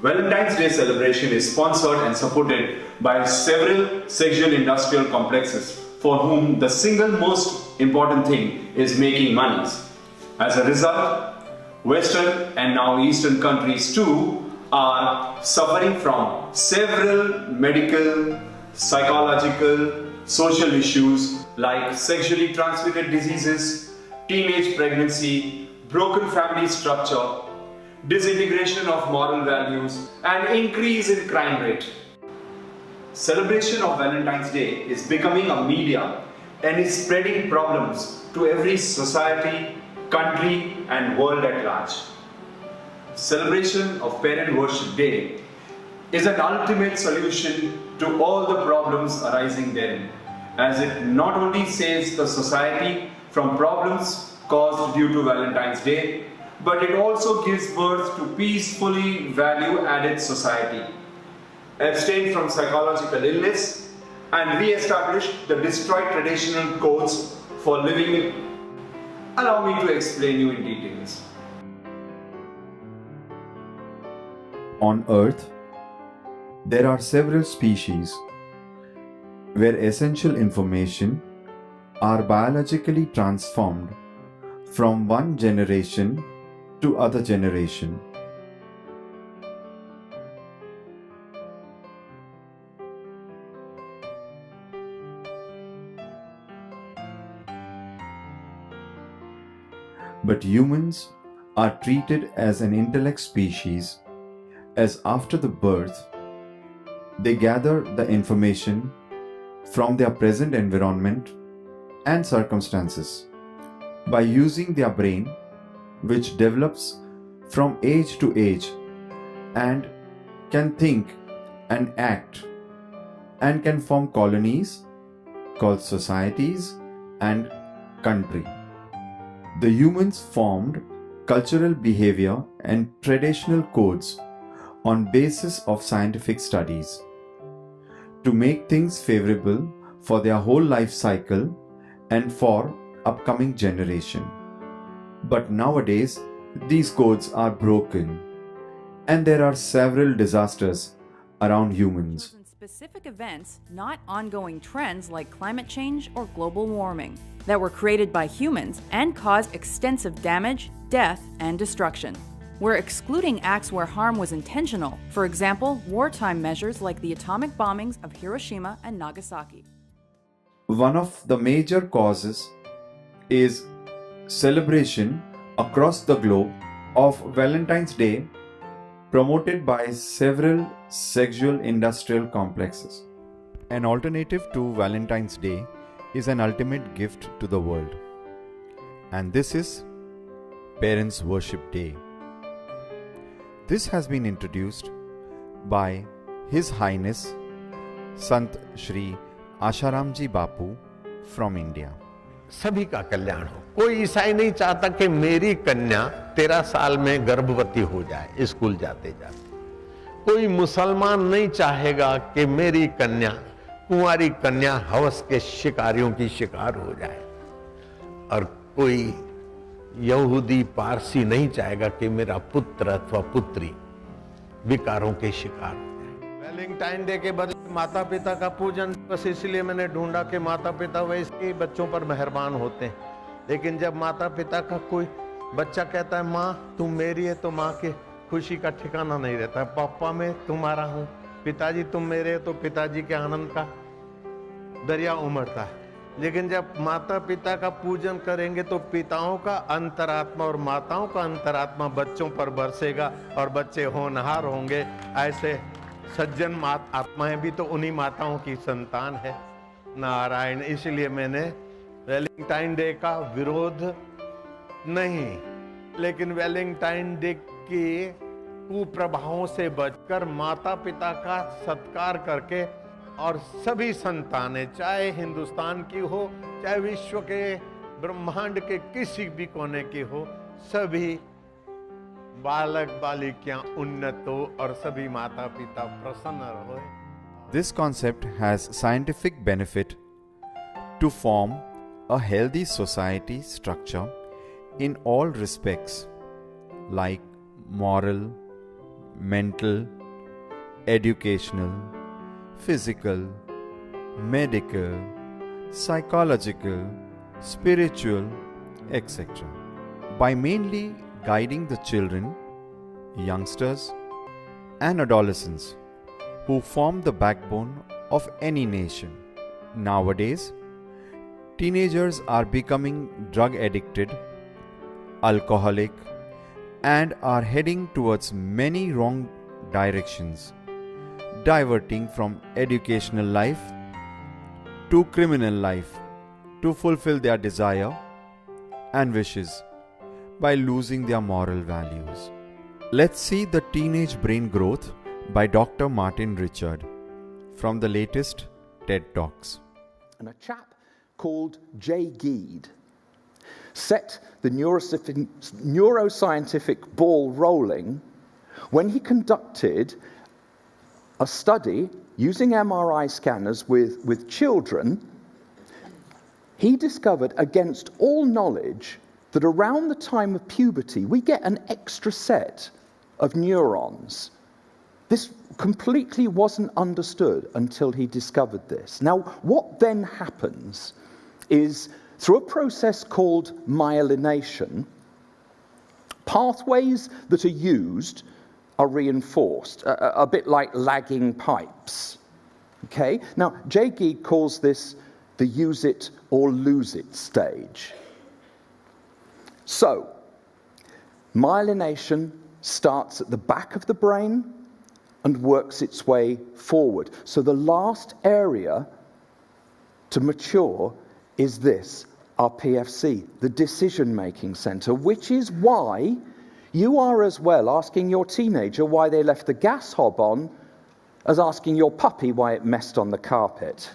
Valentine's Day celebration is sponsored and supported by several sexual industrial complexes for whom the single most important thing is making monies. As a result, Western and now Eastern countries too are suffering from several medical, psychological, social issues like sexually transmitted diseases, teenage pregnancy, broken family structure, disintegration of moral values, and increase in crime rate. Celebration of Valentine's Day is becoming a media and is spreading problems to every society, country, and world at large. Celebration of Parent Worship Day is an ultimate solution to all the problems arising therein, as it not only saves the society from problems caused due to Valentine's Day, but it also gives birth to peacefully value-added society, abstain from psychological illness, and re-establish the destroyed traditional codes for living. Allow me to explain you in details. On Earth, there are several species where essential information are biologically transformed from one generation to other generation. But humans are treated as an intellect species, as after the birth, they gather the information from their present environment and circumstances by using their brain, which develops from age to age and can think and act and can form colonies called societies and country. The humans formed cultural behavior and traditional codes on basis of scientific studies to make things favorable for their whole life cycle and for upcoming generation. But nowadays, these codes are broken and there are several disasters around humans. Specific events, not ongoing trends like climate change or global warming, that were created by humans and caused extensive damage, death, and destruction. We're excluding acts where harm was intentional, for example, wartime measures like the atomic bombings of Hiroshima and Nagasaki. One of the major causes is celebration across the globe of Valentine's Day, promoted by several sexual industrial complexes. An alternative to Valentine's Day is an ultimate gift to the world, and this is Parents Worship Day. This has been introduced by His Highness Sant Shri Asharamji Bapu from India. सभी का कल्याण हो। कोई ईसाई नहीं चाहता कि मेरी कन्या 13 साल में गर्भवती हो जाए स्कूल जाते जाते। कोई मुसलमान नहीं चाहेगा कि मेरी कन्या, कुंवारी कन्या हवस के शिकारियों की शिकार हो जाए, और कोई यहूदी पारसी नहीं चाहेगा कि मेरा पुत्र अथवा पुत्री विकारों के शिकार हो जाए। वैलेंटाइन डे के बदले माता पिता का पूजन, बस इसलिए मैंने ढूंढा कि माता पिता वैसे ही बच्चों पर मेहरबान होते हैं, लेकिन जब माता पिता का कोई बच्चा कहता है माँ तुम मेरी है, तो माँ के खुशी का ठिकाना नहीं रहता है। पापा मैं तुम्हारा हूँ, पिताजी तुम मेरे है, तो पिताजी के आनंद का दरिया उमड़ता है। लेकिन जब माता पिता का पूजन करेंगे तो पिताओं का अंतरात्मा और माताओं का अंतरात्मा बच्चों पर बरसेगा और बच्चे होनहार होंगे। ऐसे सज्जन आत्माएं भी तो उन्हीं माताओं की संतान है। नारायण। इसलिए मैंने वैलेंटाइन डे का विरोध नहीं, लेकिन वैलेंटाइन डे के कुप्रभावों से बचकर माता पिता का सत्कार करके, और सभी संतानें चाहे हिंदुस्तान की हो चाहे विश्व के ब्रह्मांड के किसी भी कोने की हो, सभी बालक बालिकाएं उन्नत हो और सभी माता पिता प्रसन्न रहो। This concept has scientific benefit to form a healthy society structure in all respects, like moral, mental, educational, physical, medical, psychological, spiritual, etc. By mainly guiding the children, youngsters, and adolescents who form the backbone of any nation. Nowadays, teenagers are becoming drug addicted, alcoholic, and are heading towards many wrong directions, diverting from educational life to criminal life to fulfill their desire and wishes by losing their moral values. Let's see the teenage brain growth by Dr. Martin Richard from the latest TED Talks. And a chap called Jay Geed set the neuroscientific ball rolling when he conducted a study using MRI scanners with children. He discovered, against all knowledge, that around the time of puberty we get an extra set of neurons. This completely wasn't understood until he discovered this. Now, what then happens is, through a process called myelination, pathways that are used are reinforced, a bit like lagging pipes. Okay? Now, Jay Geed calls this the use it or lose it stage. So, myelination starts at the back of the brain and works its way forward. So the last area to mature is this, our PFC, the decision-making center, which is why you are as well asking your teenager why they left the gas hob on as asking your puppy why it messed on the carpet.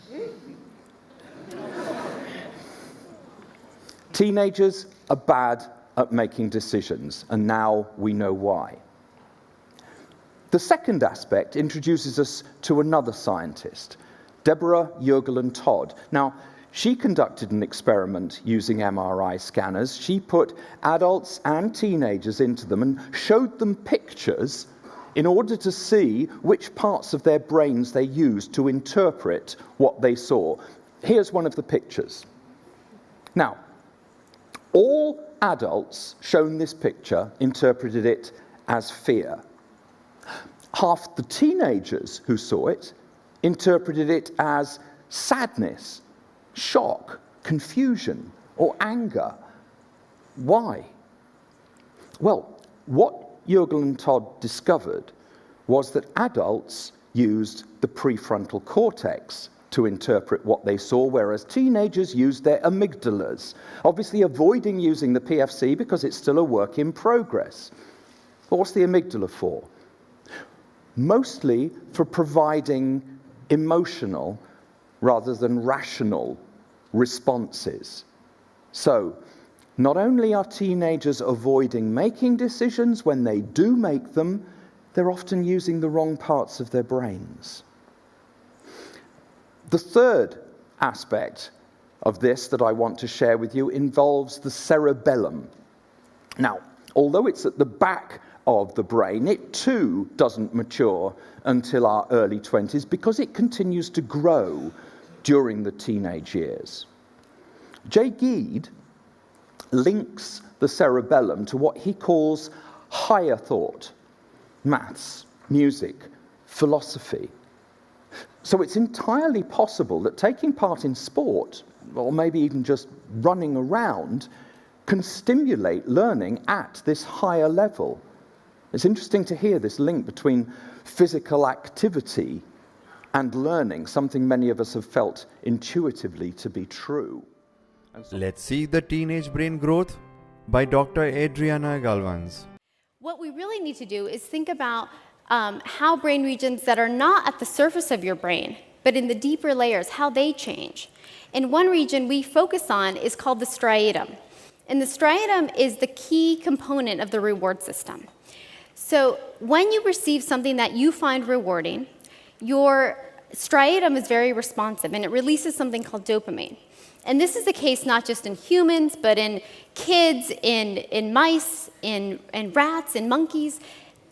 Teenagers are bad at making decisions, and now we know why. The second aspect introduces us to another scientist, Deborah Yergelin-Todd. Now, she conducted an experiment using MRI scanners. She put adults and teenagers into them and showed them pictures in order to see which parts of their brains they used to interpret what they saw. Here's one of the pictures. Now, all adults shown this picture interpreted it as fear. Half the teenagers who saw it interpreted it as sadness, shock, confusion, or anger. Why? Well, what Yergelin-Todd discovered was that adults used the prefrontal cortex to interpret what they saw, whereas teenagers used their amygdalas, obviously avoiding using the PFC because it's still a work in progress. But what's the amygdala for? Mostly for providing emotional rather than rational responses. So, not only are teenagers avoiding making decisions, when they do make them, they're often using the wrong parts of their brains. The third aspect of this that I want to share with you involves the cerebellum. Now, although it's at the back of the brain, it too doesn't mature until our early 20s because it continues to grow during the teenage years. Jay Geed links the cerebellum to what he calls higher thought, maths, music, philosophy. So it's entirely possible that taking part in sport, or maybe even just running around, can stimulate learning at this higher level. It's interesting to hear this link between physical activity and learning, something many of us have felt intuitively to be true. Let's see the teenage brain growth by Dr. Adriana Galvans. What we really need to do is think about how brain regions that are not at the surface of your brain, but in the deeper layers, how they change. And one region we focus on is called the striatum. And the striatum is the key component of the reward system. So when you receive something that you find rewarding, your striatum is very responsive, and it releases something called dopamine. And this is the case not just in humans, but in kids, in mice, in rats, in monkeys.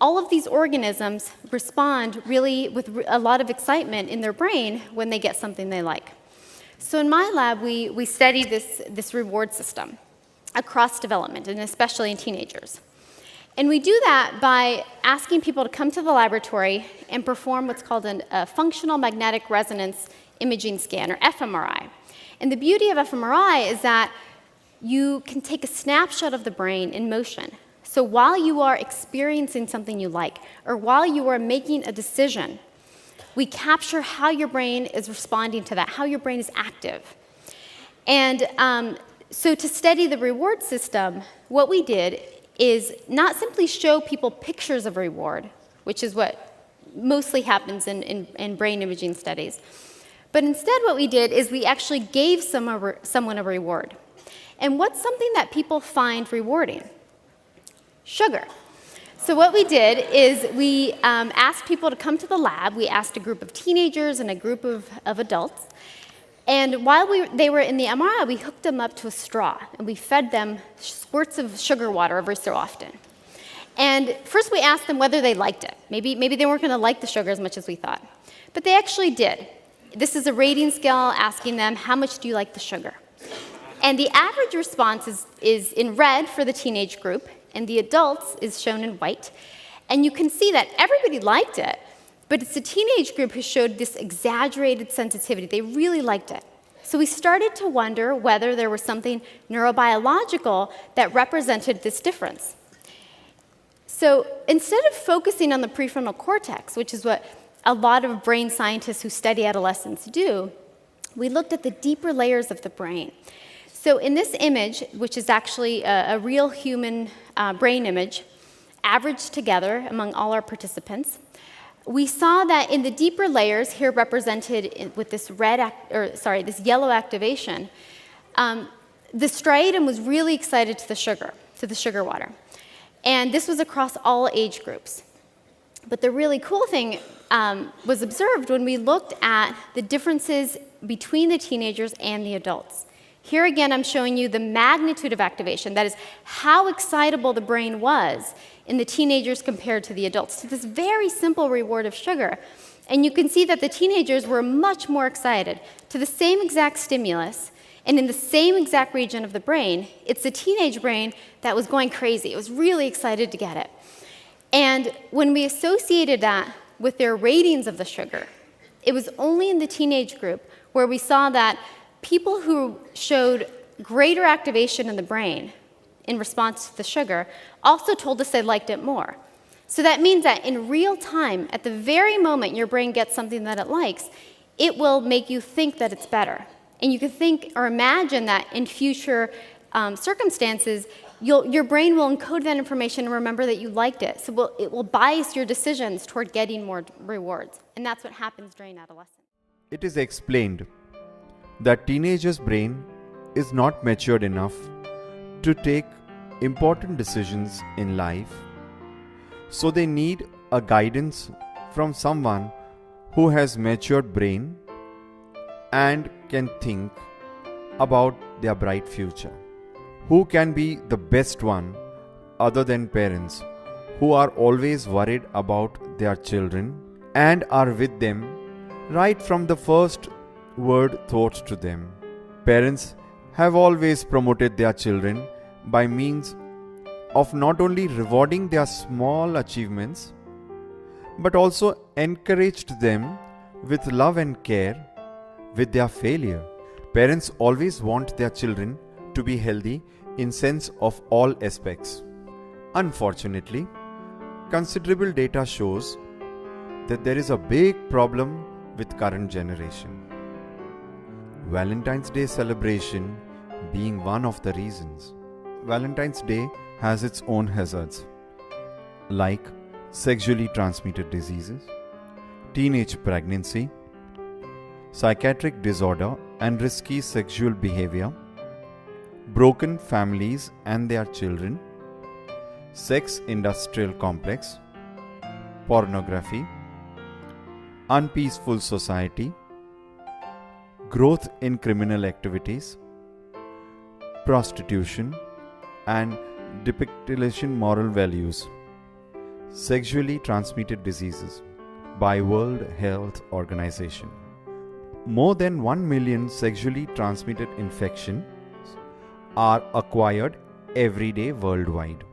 all of these organisms respond really with a lot of excitement in their brain when they get something they like. So in my lab, we study this reward system across development, and especially in teenagers. And we do that by asking people to come to the laboratory and perform what's called a functional magnetic resonance imaging scan, or fMRI. And the beauty of fMRI is that you can take a snapshot of the brain in motion. So while you are experiencing something you like, or while you are making a decision, we capture how your brain is responding to that, how your brain is active. And so to study the reward system, what we did is not simply show people pictures of reward, which is what mostly happens in brain imaging studies, but instead what we did is we actually gave someone a reward. And what's something that people find rewarding? Sugar. So what we did is we asked people to come to the lab. We asked a group of teenagers and a group of adults. And while they were in the MRI, we hooked them up to a straw, and we fed them squirts of sugar water every so often. And first we asked them whether they liked it. Maybe they weren't going to like the sugar as much as we thought. But they actually did. This is a rating scale asking them, how much do you like the sugar? And the average response is in red for the teenage group, and the adults is shown in white. And you can see that everybody liked it, but it's the teenage group who showed this exaggerated sensitivity. They really liked it. So we started to wonder whether there was something neurobiological that represented this difference. So instead of focusing on the prefrontal cortex, which is what a lot of brain scientists who study adolescence do, we looked at the deeper layers of the brain. So in this image, which is actually a real human brain image, averaged together among all our participants, we saw that in the deeper layers, here represented with this this yellow activation, the striatum was really excited to the sugar water. And this was across all age groups. But the really cool thing was observed when we looked at the differences between the teenagers and the adults. Here again, I'm showing you the magnitude of activation, that is, how excitable the brain was in the teenagers compared to the adults, to this very simple reward of sugar. And you can see that the teenagers were much more excited to the same exact stimulus, and in the same exact region of the brain. It's the teenage brain that was going crazy. It was really excited to get it. And when we associated that with their ratings of the sugar, it was only in the teenage group where we saw that people who showed greater activation in the brain in response to the sugar also told us they liked it more. So that means that in real time, at the very moment your brain gets something that it likes, it will make you think that it's better. And you can think or imagine that in future circumstances, your brain will encode that information and remember that you liked it. So it will bias your decisions toward getting more rewards. And that's what happens during adolescence. It is explained that teenagers' brain is not matured enough to take important decisions in life, so they need a guidance from someone who has matured brain and can think about their bright future. Who can be the best one other than parents, who are always worried about their children and are with them right from the first word taught to them. Parents have always promoted their children by means of not only rewarding their small achievements, but also encouraged them with love and care with their failure. Parents always want their children to be healthy in sense of all aspects. Unfortunately, considerable data shows that there is a big problem with current generation. Valentine's Day celebration being one of the reasons. Valentine's Day has its own hazards, like sexually transmitted diseases, teenage pregnancy, psychiatric disorder and risky sexual behavior, broken families and their children, sex industrial complex, pornography, unpeaceful society, growth in criminal activities, prostitution, and depicting moral values. Sexually transmitted diseases by World Health Organization. More than 1 million sexually transmitted infections are acquired every day worldwide.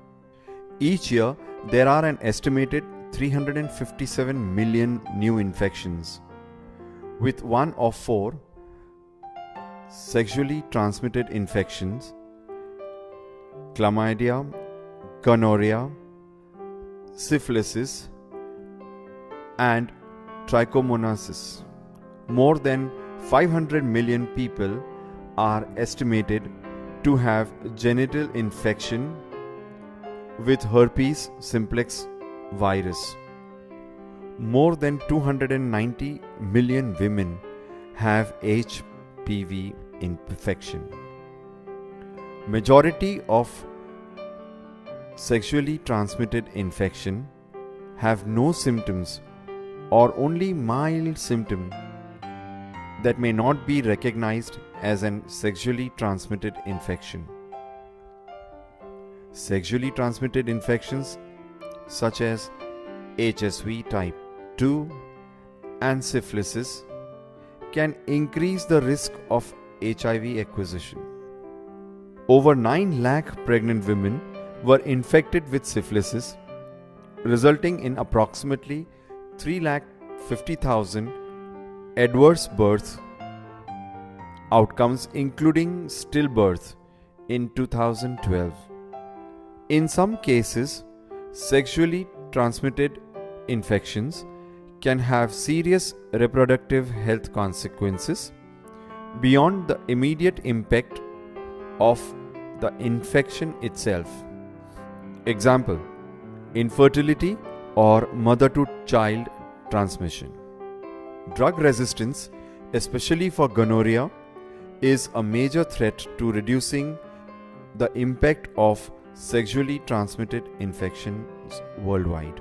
Each year, there are an estimated 357 million new infections, with 1 of 4 sexually transmitted infections: chlamydia, gonorrhea, syphilis, and trichomonasis. More than 500 million people are estimated to have genital infection with herpes simplex virus. More than 290 million women have HPV infection. Majority of sexually transmitted infection have no symptoms or only mild symptoms that may not be recognized as an sexually transmitted infection. Sexually transmitted infections such as HSV type 2 and syphilis can increase the risk of HIV acquisition. Over 9 lakh pregnant women were infected with syphilis, resulting in approximately 350,000 adverse birth outcomes, including stillbirth, in 2012. In some cases, sexually transmitted infections can have serious reproductive health consequences beyond the immediate impact of the infection itself. Example: infertility or mother-to-child transmission. Drug resistance, especially for gonorrhea, is a major threat to reducing the impact of sexually transmitted infections worldwide.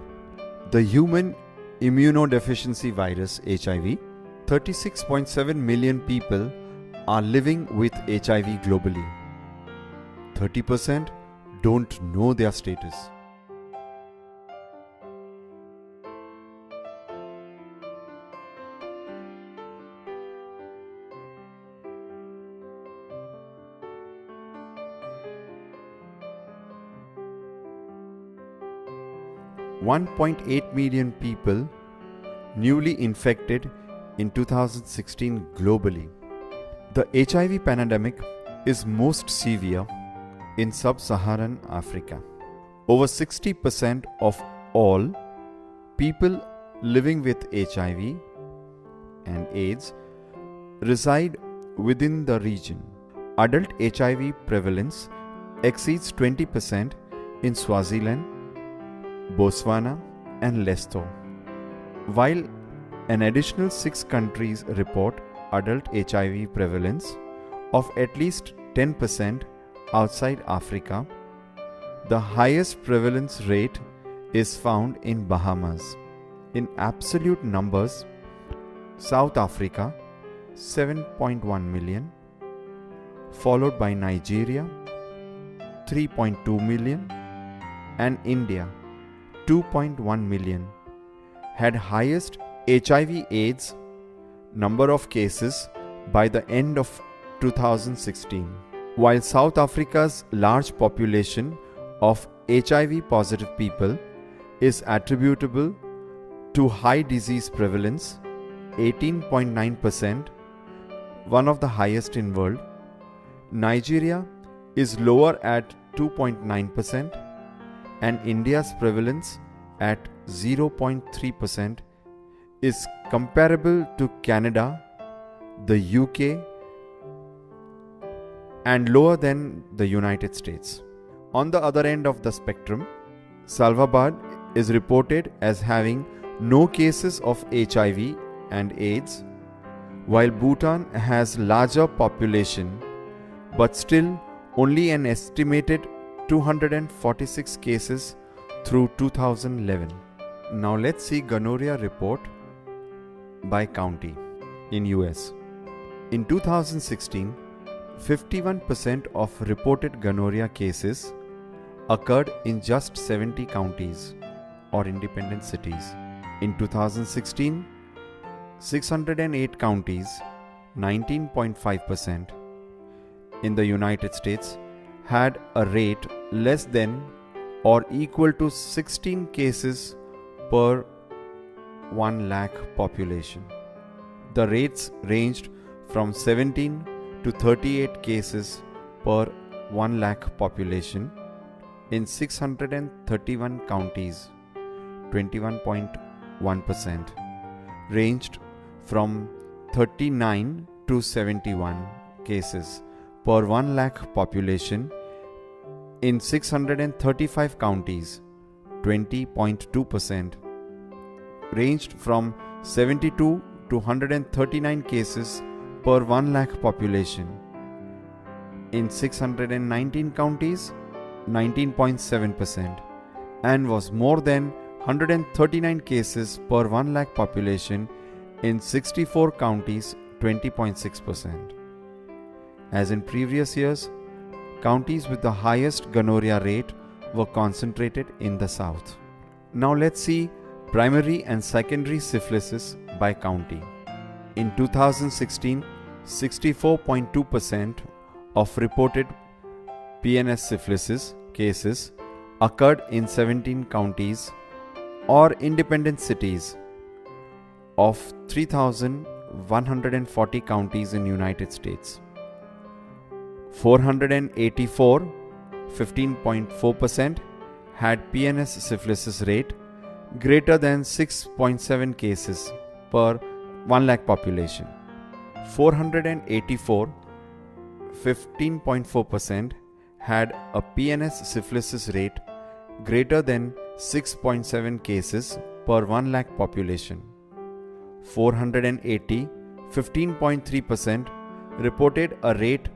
The human immunodeficiency virus HIV, 36.7 million people are living with HIV globally. 30% don't know their status. $1.8 million people newly infected in 2016 globally. The HIV pandemic is most severe in sub-Saharan Africa. Over 60% of all people living with HIV and AIDS reside within the region. Adult HIV prevalence exceeds 20% in Swaziland, Botswana, and Lesotho, while an additional 6 countries report adult HIV prevalence of at least 10% outside Africa. The highest prevalence rate is found in Bahamas. In absolute numbers, South Africa 7.1 million, followed by Nigeria 3.2 million, and India 2.1 million, had highest HIV/AIDS number of cases by the end of 2016. While South Africa's large population of HIV positive people is attributable to high disease prevalence, 18.9%, one of the highest in world, Nigeria is lower at 2.9%, and India's prevalence at 0.3% is comparable to Canada, the UK, and lower than the United States. On the other end of the spectrum, Salvabad is reported as having no cases of HIV and AIDS, while Bhutan has larger population but still only an estimated 246 cases through 2011. Now let's see gonorrhea report by county in US. In 2016, 51% of reported gonorrhea cases occurred in just 70 counties. or independent cities. In 2016, 608 counties, 19.5%, in the United States had a rate less than or equal to 16 cases per 1 lakh population. The rates ranged from 17 to 38 cases per 1 lakh population in 631 counties, 21.1%, ranged from 39 to 71 cases per 1 lakh population in 635 counties, 20.2%, ranged from 72 to 139 cases per 1 lakh population in 619 counties, 19.7%, and was more than 139 cases per 1 lakh population in 64 counties, 20.6%. As in previous years, counties with the highest gonorrhea rate were concentrated in the south. Now let's see primary and secondary syphilis by county. In 2016, 64.2% of reported PNS syphilis cases occurred in 17 counties or independent cities of 3,140 counties in United States. 484, 15.4%, had PNS syphilis rate greater than 6.7 cases per 1 lakh population. 484, 15.4%, had a PNS syphilis rate greater than 6.7 cases per 1 lakh population. 480, 15.3%, reported a rate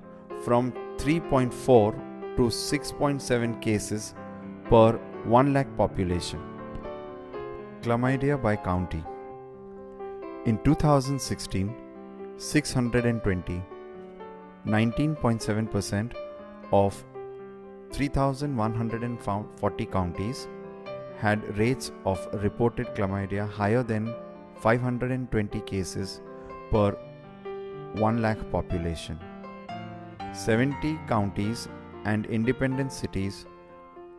from 3.4 to 6.7 cases per 1 lakh population. Chlamydia by county. In 2016, 620, 19.7% of 3,140 counties had rates of reported chlamydia higher than 520 cases per 1 lakh population. 70 counties and independent cities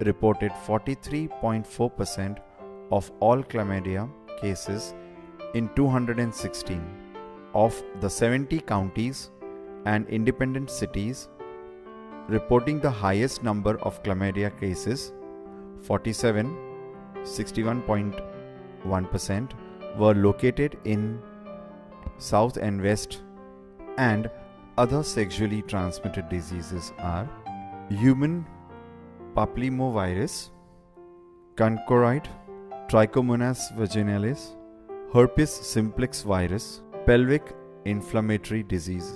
reported 43.4% of all chlamydia cases in 216. Of the 70 counties and independent cities reporting the highest number of chlamydia cases, 47, 61.1%, were located in South and West, and other sexually transmitted diseases are human papillomavirus, conchoid, trichomonas vaginalis, herpes simplex virus, pelvic inflammatory disease.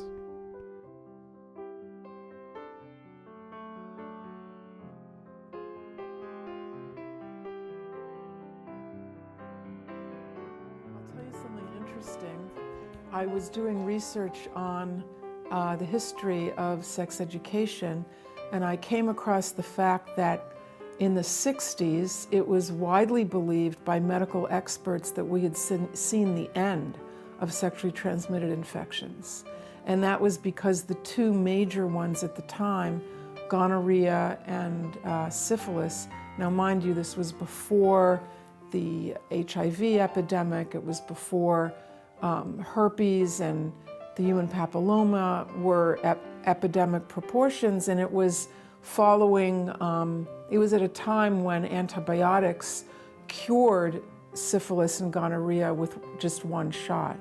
I'll tell you something interesting. I was doing research on the history of sex education, and I came across the fact that in the 60s, it was widely believed by medical experts that we had seen the end of sexually transmitted infections. And that was because the two major ones at the time, gonorrhea and syphilis, now mind you, this was before the HIV epidemic, it was before herpes and the human papilloma were epidemic proportions, and it was following, it was at a time when antibiotics cured syphilis and gonorrhea with just one shot.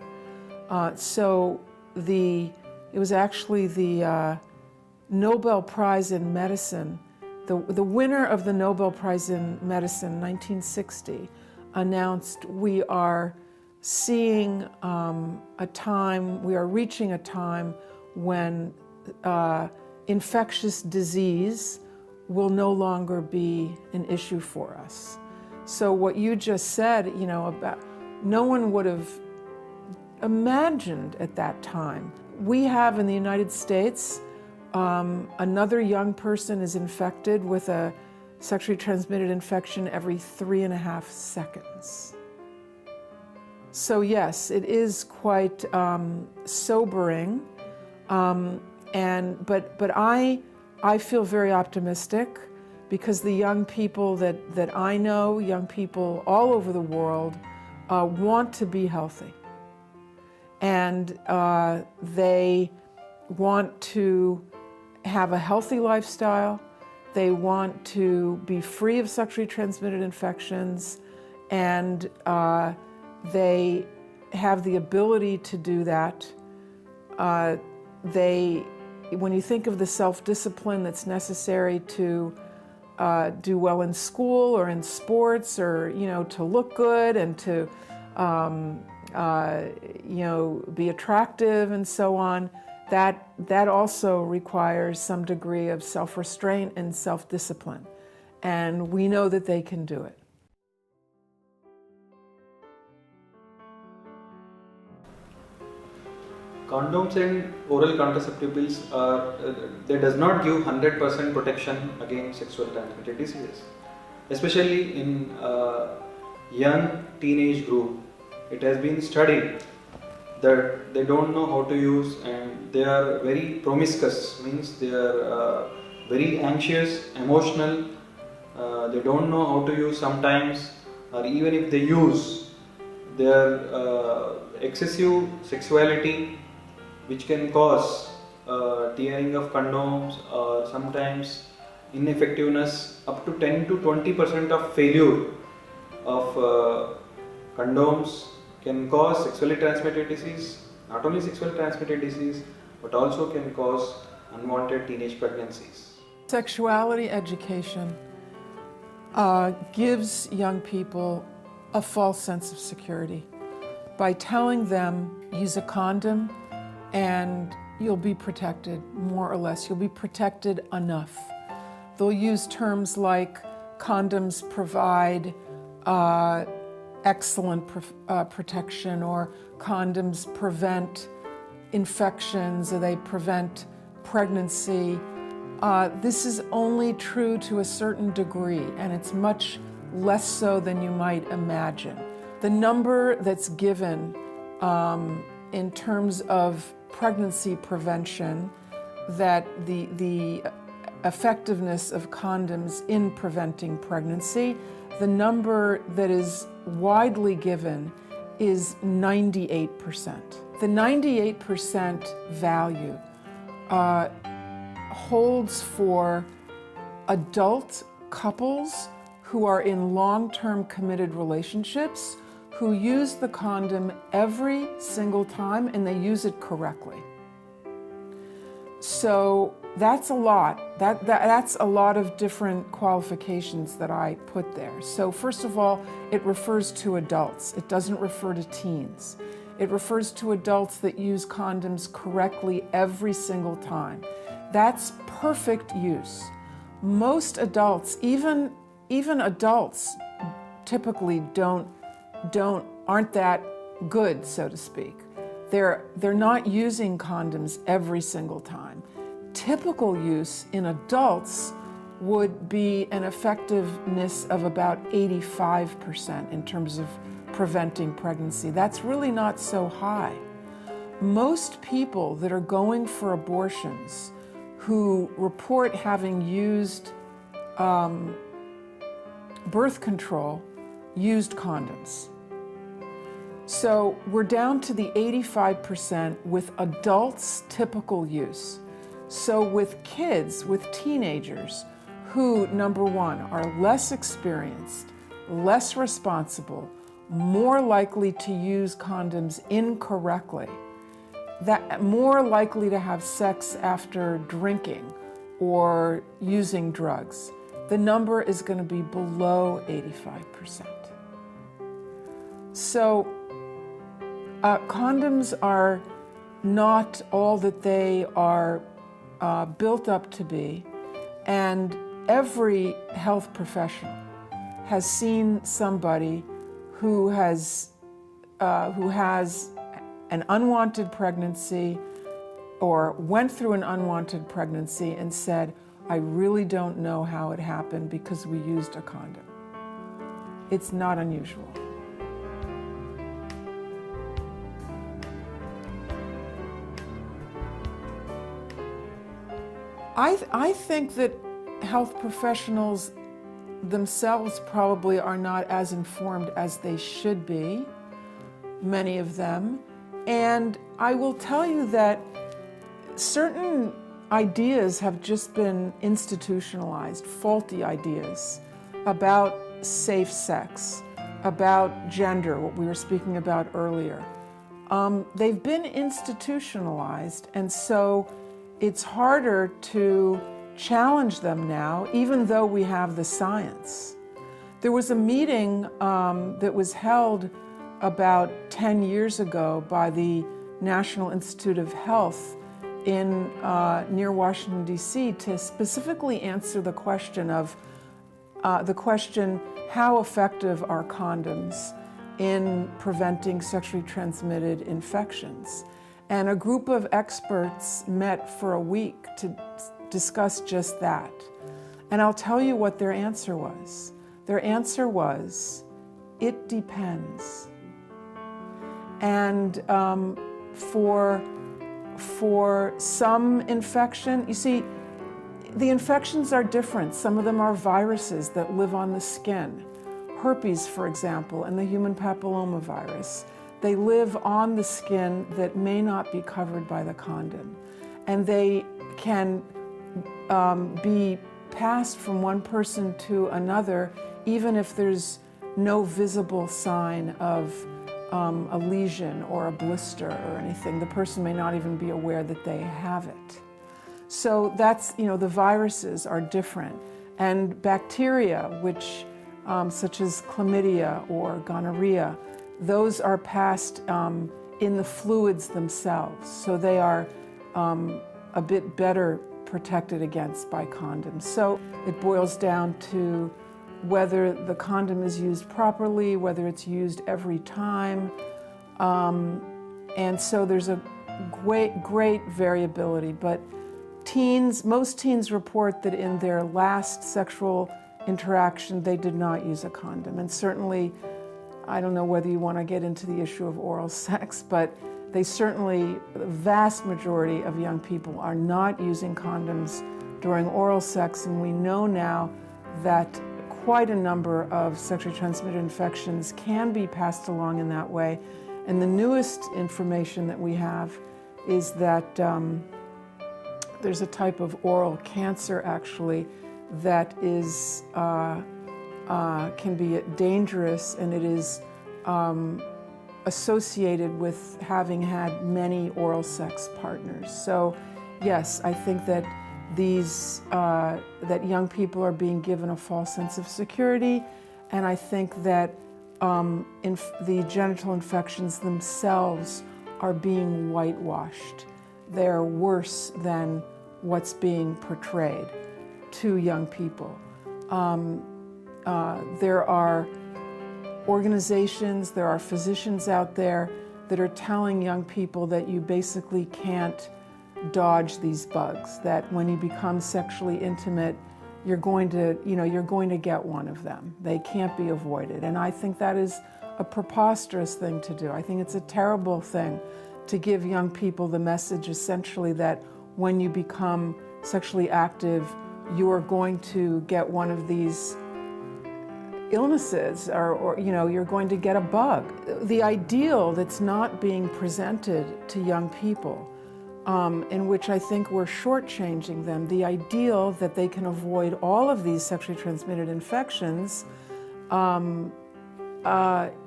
So it was actually the Nobel Prize in Medicine, the winner of the Nobel Prize in Medicine, 1960, announced we are seeing we are reaching a time when infectious disease will no longer be an issue for us. So what you just said, about no one would have imagined at that time. We have in the United States, another young person is infected with a sexually transmitted infection every 3.5 seconds. So yes, it is quite sobering, but I feel very optimistic because the young people that I know, young people all over the world, want to be healthy. And they want to have a healthy lifestyle. They want to be free of sexually transmitted infections, and they have the ability to do that. When you think of the self-discipline that's necessary to do well in school or in sports, or to look good and to be attractive and so on, that also requires some degree of self-restraint and self-discipline, and we know that they can do it. Condoms and oral contraceptive pills they does not give 100% protection against sexual transmitted diseases, especially in young teenage group. It has been studied that they don't know how to use, and they are very promiscuous, means they are very anxious, emotional, they don't know how to use sometimes, or even if they use, their excessive sexuality, which can cause tearing of condoms, or sometimes ineffectiveness, up to 10 to 20% of failure of condoms can cause sexually transmitted disease. Not only sexually transmitted disease, but also can cause unwanted teenage pregnancies. Sexuality education gives young people a false sense of security by telling them, use a condom and you'll be protected, more or less. You'll be protected enough. They'll use terms like condoms provide excellent protection, or condoms prevent infections, or they prevent pregnancy. This is only true to a certain degree, and it's much less so than you might imagine. The number that's given in terms of pregnancy prevention, that the effectiveness of condoms in preventing pregnancy, the number that is widely given is 98%. The 98% value holds for adult couples who are in long-term committed relationships, who use the condom every single time and they use it correctly. So that's a lot. That's a lot of different qualifications that I put there. So first of all, it refers to adults. It doesn't refer to teens. It refers to adults that use condoms correctly every single time. That's perfect use. Most adults, even adults, typically aren't that good, so to speak. They're not using condoms every single time. Typical use in adults would be an effectiveness of about 85% in terms of preventing pregnancy. That's really not so high. Most people that are going for abortions who report having used birth control used condoms. So we're down to the 85% with adults' typical use. So with kids, with teenagers, who, number one, are less experienced, less responsible, more likely to use condoms incorrectly, that more likely to have sex after drinking or using drugs, the number is going to be below 85%. So condoms are not all that they are built up to be, and every health professional has seen somebody who has an unwanted pregnancy or went through an unwanted pregnancy and said, I really don't know how it happened because we used a condom. It's not unusual. I think that health professionals themselves probably are not as informed as they should be, many of them. And I will tell you that certain ideas have just been institutionalized, faulty ideas about safe sex, about gender, what we were speaking about earlier. They've been institutionalized, and so it's harder to challenge them now, even though we have the science. There was a meeting that was held about 10 years ago by the National Institute of Health in near Washington, D.C. to specifically answer the question of how effective are condoms in preventing sexually transmitted infections. And a group of experts met for a week to discuss just that. And I'll tell you what their answer was. Their answer was, it depends. And for some infection, you see, the infections are different. Some of them are viruses that live on the skin. Herpes, for example, and the human papillomavirus. They live on the skin that may not be covered by the condom. And they can be passed from one person to another, even if there's no visible sign of a lesion or a blister or anything. The person may not even be aware that they have it. So that's, the viruses are different. And bacteria, which, such as chlamydia or gonorrhea, those are passed in the fluids themselves. So they are a bit better protected against by condoms. So it boils down to whether the condom is used properly, whether it's used every time. And so there's a great variability. But most teens report that in their last sexual interaction, they did not use a condom. And certainly, I don't know whether you want to get into the issue of oral sex, but they certainly, the vast majority of young people are not using condoms during oral sex. And we know now that quite a number of sexually transmitted infections can be passed along in that way. And the newest information that we have is that there's a type of oral cancer, actually, that is can be dangerous, and it is associated with having had many oral sex partners. So, yes, I think that that young people are being given a false sense of security, and I think that the genital infections themselves are being whitewashed. They're worse than what's being portrayed to young people. There are organizations, there are physicians out there that are telling young people that you basically can't dodge these bugs, that when you become sexually intimate, you're going to get one of them. They can't be avoided. And I think that is a preposterous thing to do. I think it's a terrible thing to give young people the message essentially that when you become sexually active, you are going to get one of these illnesses, or you're going to get a bug. The ideal that's not being presented to young people, in which I think we're shortchanging them, the ideal that they can avoid all of these sexually transmitted infections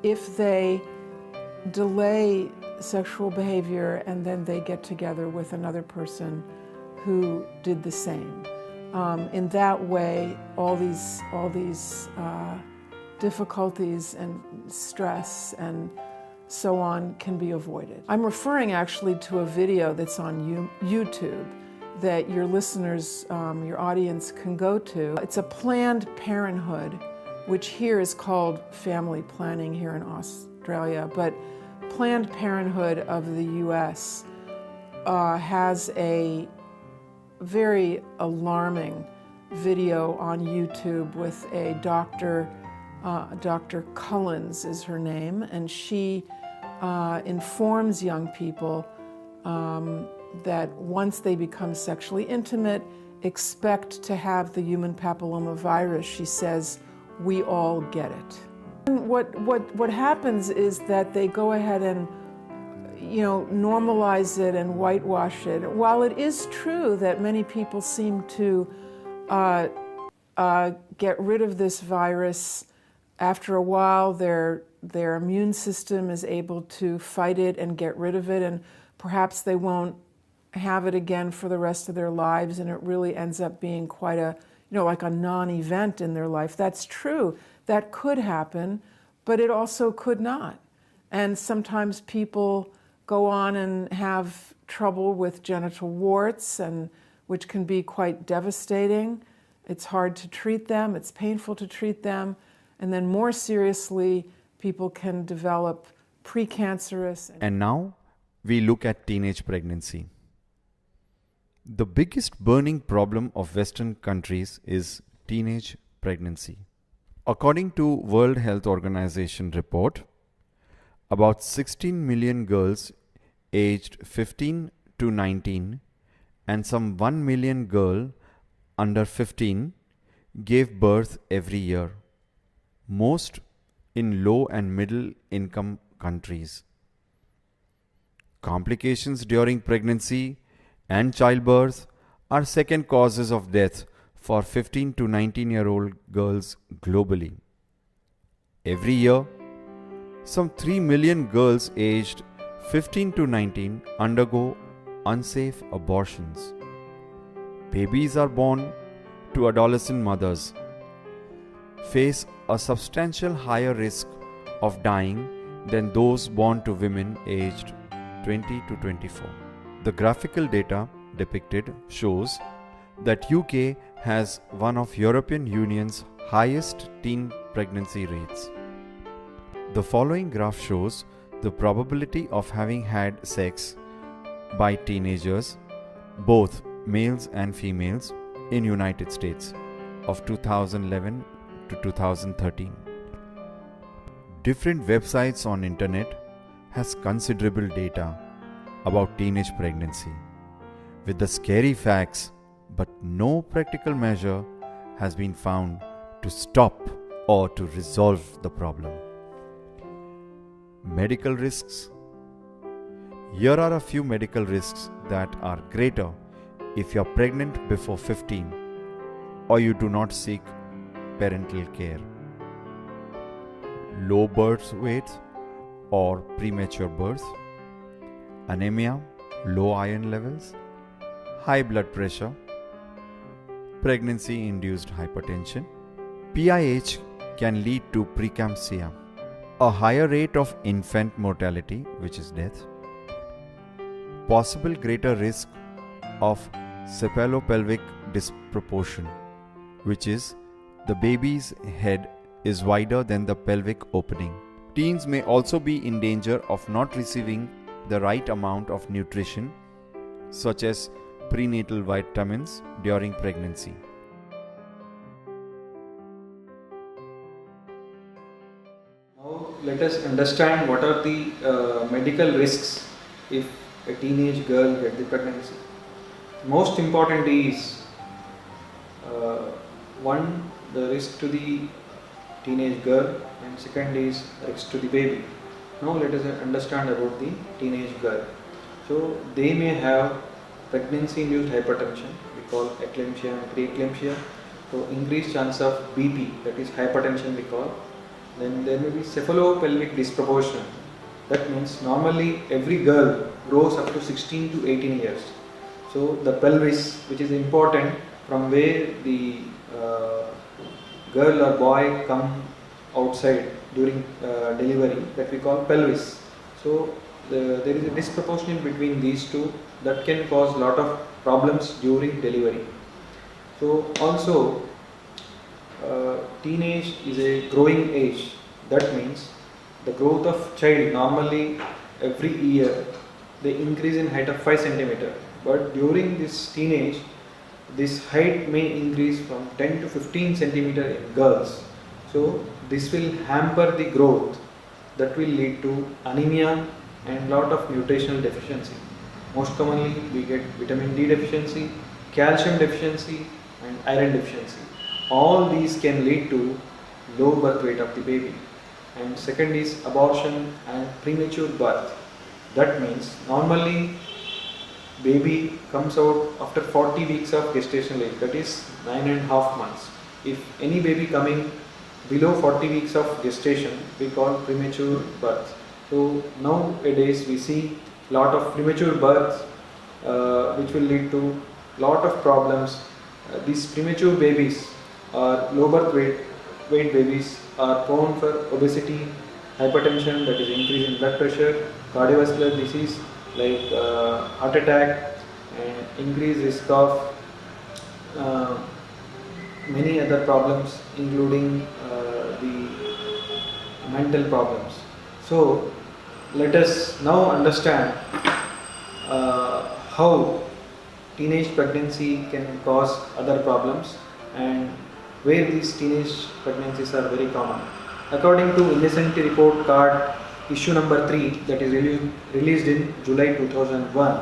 if they delay sexual behavior and then they get together with another person who did the same. In that way, all these difficulties and stress and so on can be avoided. I'm referring actually to a video that's on YouTube that your listeners, your audience can go to. It's a Planned Parenthood, which here is called family planning here in Australia, but Planned Parenthood of the US has a very alarming video on YouTube with a doctor, Dr. Cullens is her name, and she informs young people that once they become sexually intimate, expect to have the human papillomavirus. She says, we all get it. And what happens is that they go ahead and normalize it and whitewash it. While it is true that many people seem to get rid of this virus, after a while their immune system is able to fight it and get rid of it, and perhaps they won't have it again for the rest of their lives, and it really ends up being quite a, like a non-event in their life. That's true. That could happen, but it also could not. And sometimes people go on and have trouble with genital warts, and which can be quite devastating. It's hard to treat them, it's painful to treat them, and then more seriously, people can develop precancerous. And now we look at teenage pregnancy. The biggest burning problem of Western countries is teenage pregnancy. According to World Health Organization report, about 16 million girls aged 15 to 19 and some 1 million girls under 15 gave birth every year, most in low and middle income countries. Complications during pregnancy and childbirth are second causes of death for 15 to 19-year-old girls globally. Every year, some 3 million girls aged 15 to 19 undergo unsafe abortions. Babies are born to adolescent mothers face a substantial higher risk of dying than those born to women aged 20 to 24. The graphical data depicted shows that UK has one of European Union's highest teen pregnancy rates. The following graph shows the probability of having had sex by teenagers, both males and females, in United States of 2011 to 2013. Different websites on internet has considerable data about teenage pregnancy with the scary facts, but no practical measure has been found to stop or to resolve the problem. Medical risks. Here are a few medical risks that are greater if you are pregnant before 15 or you do not seek parental care. Low birth weight or premature birth, anemia, low iron levels, high blood pressure, pregnancy-induced hypertension. PIH can lead to preeclampsia, a higher rate of infant mortality, which is death, possible greater risk of cephalopelvic disproportion, which is the baby's head is wider than the pelvic opening. Teens may also be in danger of not receiving the right amount of nutrition, such as prenatal vitamins, during pregnancy. Now let us understand what are the medical risks if a teenage girl gets the pregnancy. Most important is one, the risk to the teenage girl, and second is risk to the baby. Now let us understand about the teenage girl. So they may have pregnancy-induced hypertension, we call eclampsia and preeclampsia. So increased chance of BP, that is hypertension we call. Then there may be cephalopelvic disproportion. That means normally every girl grows up to 16 to 18 years. So the pelvis, which is important from where the girl or boy come outside during delivery, that we call pelvis. So there is a disproportion between these two that can cause a lot of problems during delivery. So also teenage is a growing age. That means the growth of child normally every year they increase in height of 5 centimeter. But during this teenage this height may increase from 10 to 15 centimeter in girls. So this will hamper the growth, that will lead to anemia and lot of nutritional deficiency. Most commonly we get vitamin D deficiency, calcium deficiency and iron deficiency. All these can lead to low birth weight of the baby. And second is abortion and premature birth. That means normally baby comes out after 40 weeks of gestational age, that is 9.5 months. If any baby coming below 40 weeks of gestation, we call premature birth. So nowadays we see lot of premature births which will lead to lot of problems. These premature babies or low birth weight babies are prone for obesity, hypertension, that is increase in blood pressure, cardiovascular disease like heart attack, and increased risk of many other problems including the mental problems. So let us now understand how teenage pregnancy can cause other problems and where these teenage pregnancies are very common. According to Innocent Report Card issue number 3, that is released in July 2001.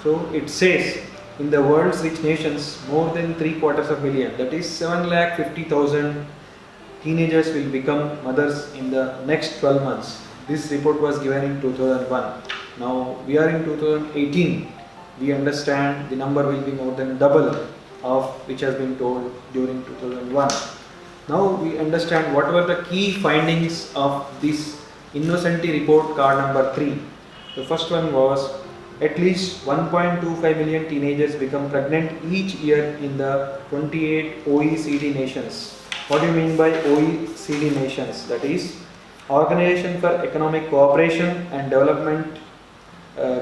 So it says in the world's rich nations, more than 750 million, that is 750,000 teenagers will become mothers in the next 12 months. This report was given in 2001. Now we are in 2018. We understand the number will be more than double of which has been told during 2001. Now we understand what were the key findings of this Innocent Report Card number 3. The first one was at least 1.25 million teenagers become pregnant each year in the 28 OECD nations. What do you mean by OECD nations? That is Organization for Economic Cooperation and Development,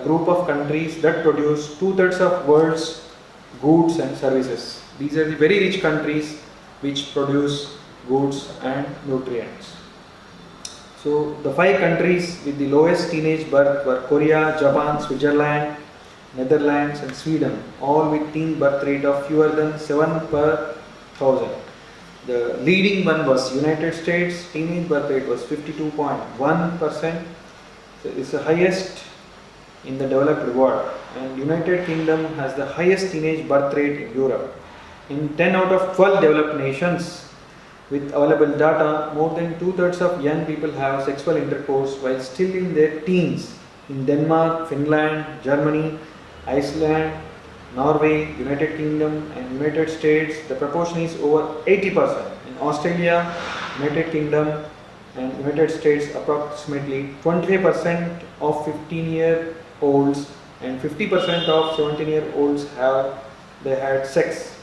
group of countries that produce 2/3 of world's goods and services. These are the very rich countries which produce goods and nutrients. So the 5 countries with the lowest teenage birth were Korea, Japan, Switzerland, Netherlands and Sweden, all with teen birth rate of fewer than 7 per 1000. The leading one was United States, teenage birth rate was 52.1%. So it's the highest in the developed world, and United Kingdom has the highest teenage birth rate in Europe. In 10 out of 12 developed nations with available data, more than 2/3 of young people have sexual intercourse while still in their teens. In Denmark, Finland, Germany, Iceland, Norway, United Kingdom and United States, the proportion is over 80%. In Australia, United Kingdom and United States, approximately 25% of 15-year-olds and 50% of 17-year-olds had sex.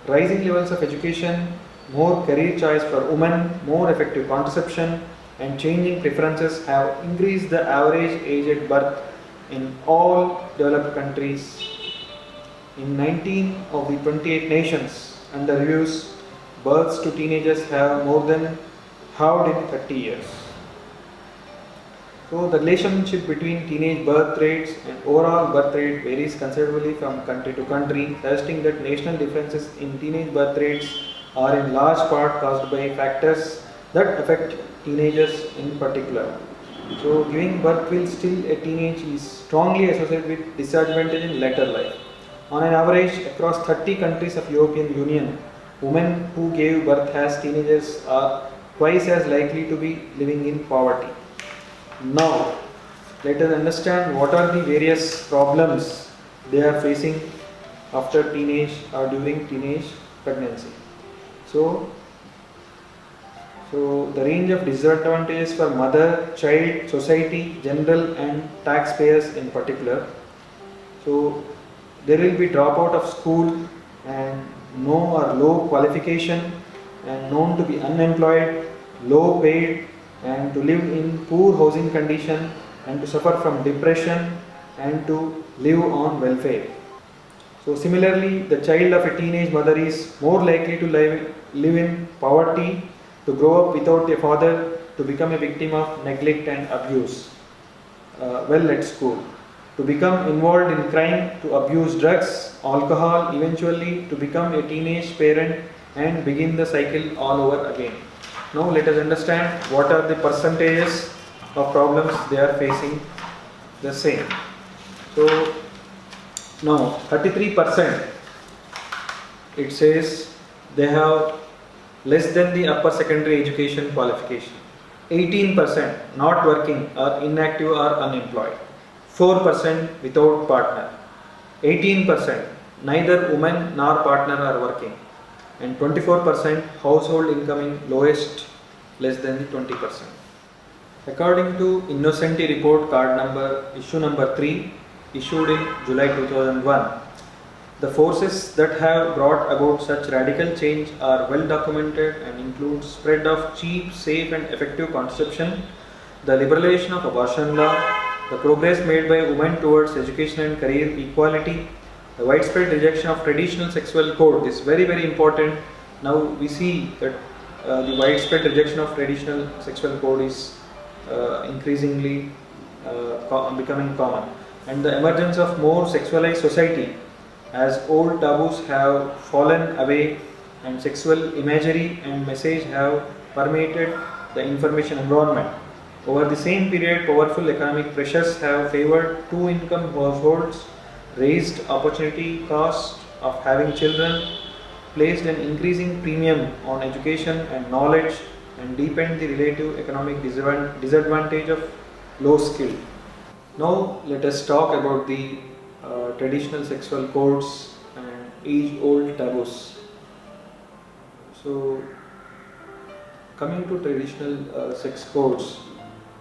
Rising levels of education, more career choice for women, more effective contraception and changing preferences have increased the average age at birth in all developed countries. In 19 of the 28 nations under reviews, births to teenagers have more than halved in 30 years. So the relationship between teenage birth rates and overall birth rate varies considerably from country to country, suggesting that national differences in teenage birth rates are in large part caused by factors that affect teenagers in particular. So giving birth while still a teenage is strongly associated with disadvantage in later life. On an average, across 30 countries of European Union, women who gave birth as teenagers are twice as likely to be living in poverty. Now, let us understand what are the various problems they are facing after teenage or during teenage pregnancy. So the range of disadvantages for mother, child, society, general and taxpayers in particular. So there will be dropout of school and no or low qualification and known to be unemployed, low paid and to live in poor housing condition and to suffer from depression and to live on welfare. So similarly, the child of a teenage mother is more likely to live in poverty, to grow up without a father, to become a victim of neglect and abuse while at school. to become involved in crime, to abuse drugs, alcohol, eventually to become a teenage parent and begin the cycle all over again. Now let us understand what are the percentages of problems they are facing the same. So now 33% it says they have less than the upper secondary education qualification. 18% not working or inactive or unemployed. 4% without partner. 18% neither woman nor partner are working. And 24% household income lowest less than 20%. According to Innocenti report card number issue number 3 issued in July 2001, the forces that have brought about such radical change are well documented and include spread of cheap, safe and effective contraception, the liberalization of abortion law, the progress made by women towards education and career equality, the widespread rejection of traditional sexual code. This is very, very important. Now we see that the widespread rejection of traditional sexual code is increasingly becoming common, and the emergence of more sexualized society as old taboos have fallen away and sexual imagery and message have permeated the information environment. Over the same period, powerful economic pressures have favored two-income households, raised opportunity cost of having children, placed an increasing premium on education and knowledge, and deepened the relative economic disadvantage of low skill. Now let us talk about the traditional sexual codes and age-old taboos. So coming to traditional sex codes,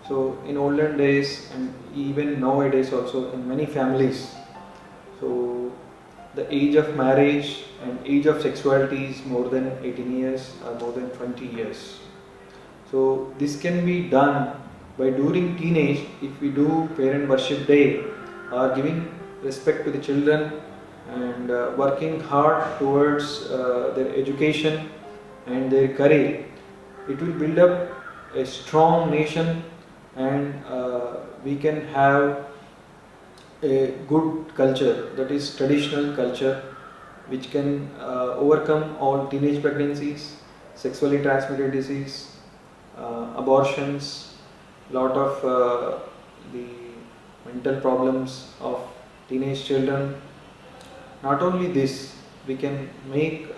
so in olden days and even nowadays also in many families, so the age of marriage and age of sexuality is more than 18 years or more than 20 years. So this can be done by during teenage if we do parent worship day or giving respect to the children and working hard towards their education and their career. It will build up a strong nation, and we can have a good culture, that is traditional culture, which can overcome all teenage pregnancies, sexually transmitted disease, abortions, lot of the mental problems of teenage children. Not only this, we can make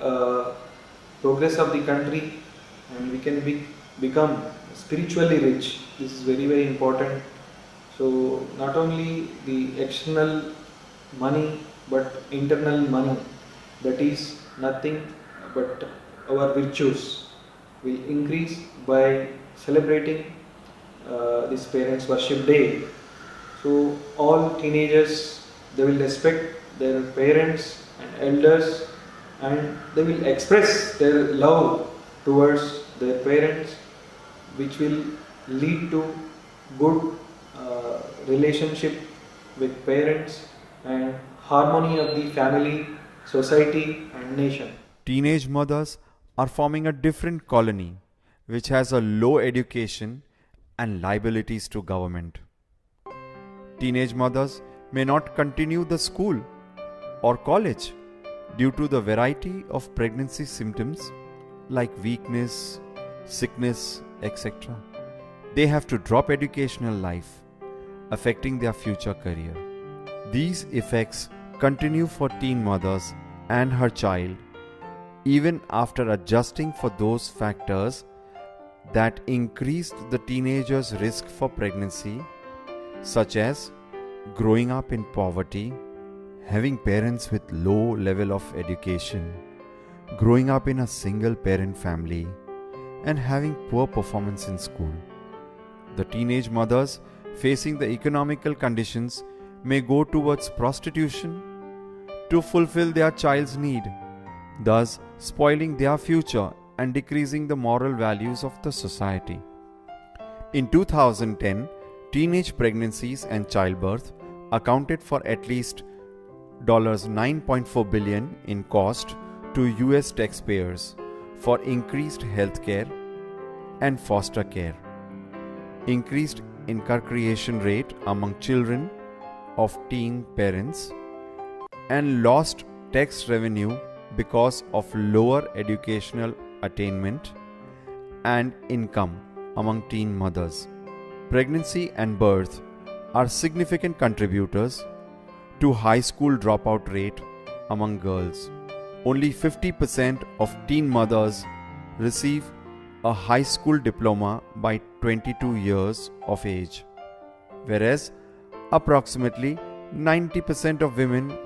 progress of the country, and we can become spiritually rich. This is very, very important. So not only the external money but internal money, that is nothing but our virtues, will increase by celebrating this parents worship day. So all teenagers, they will respect their parents and elders, and they will express their love towards their parents, which will lead to good relationship with parents and harmony of the family, society and nation. Teenage mothers are forming a different colony which has a low education and liabilities to government. Teenage mothers may not continue the school or college due to the variety of pregnancy symptoms like weakness, sickness, etc. They have to drop educational life, affecting their future career. These effects continue for teen mothers and her child even after adjusting for those factors that increased the teenager's risk for pregnancy, such as growing up in poverty, having parents with low level of education, growing up in a single parent family, and having poor performance in school. The teenage mothers facing the economical conditions may go towards prostitution to fulfill their child's need, thus spoiling their future and decreasing the moral values of the society. In 2010, teenage pregnancies and childbirth accounted for at least $9.4 billion in cost to US taxpayers for increased healthcare and foster care, increased incarceration rate among children, of teen parents and lost tax revenue because of lower educational attainment and income among teen mothers. Pregnancy and birth are significant contributors to high school dropout rate among girls. Only 50% of teen mothers receive a high school diploma by 22 years of age, whereas approximately 90% of women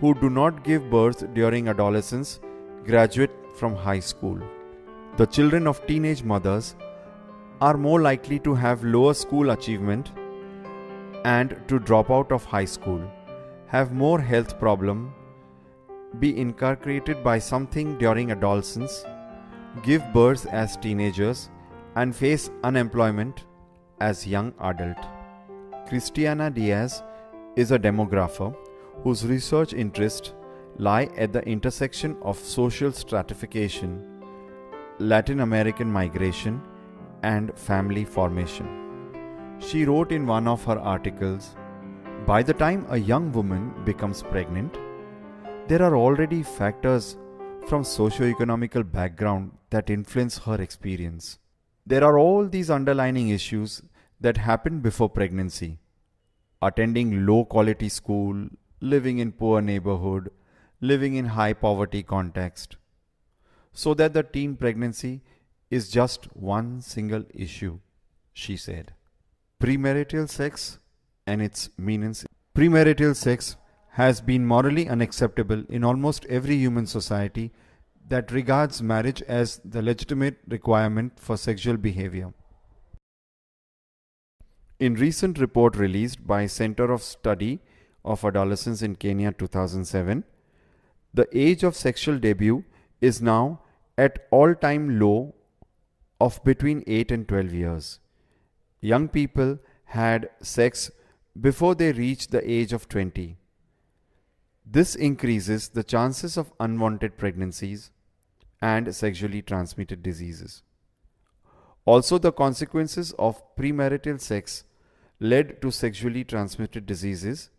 who do not give birth during adolescence graduate from high school. The children of teenage mothers are more likely to have lower school achievement and to drop out of high school, have more health problem, be incarcerated by something during adolescence, give birth as teenagers, and face unemployment as young adult. Christiana Diaz is a demographer whose research interests lie at the intersection of social stratification, Latin American migration, and family formation. She wrote in one of her articles, "By the time a young woman becomes pregnant, there are already factors from socio-economical background that influence her experience. There are all these underlying issues that happen before pregnancy. Attending low quality school, living in poor neighborhood, living in high poverty context. So that the teen pregnancy is just one single issue," she said. Premarital sex and its meanings. Premarital sex has been morally unacceptable in almost every human society that regards marriage as the legitimate requirement for sexual behavior. In recent report released by Center of Study of Adolescence in Kenya 2007, the age of sexual debut is now at all-time low of between 8 and 12 years. Young people had sex before they reach the age of 20. This increases the chances of unwanted pregnancies and sexually transmitted diseases. Also, the consequences of premarital sex led to sexually transmitted diseases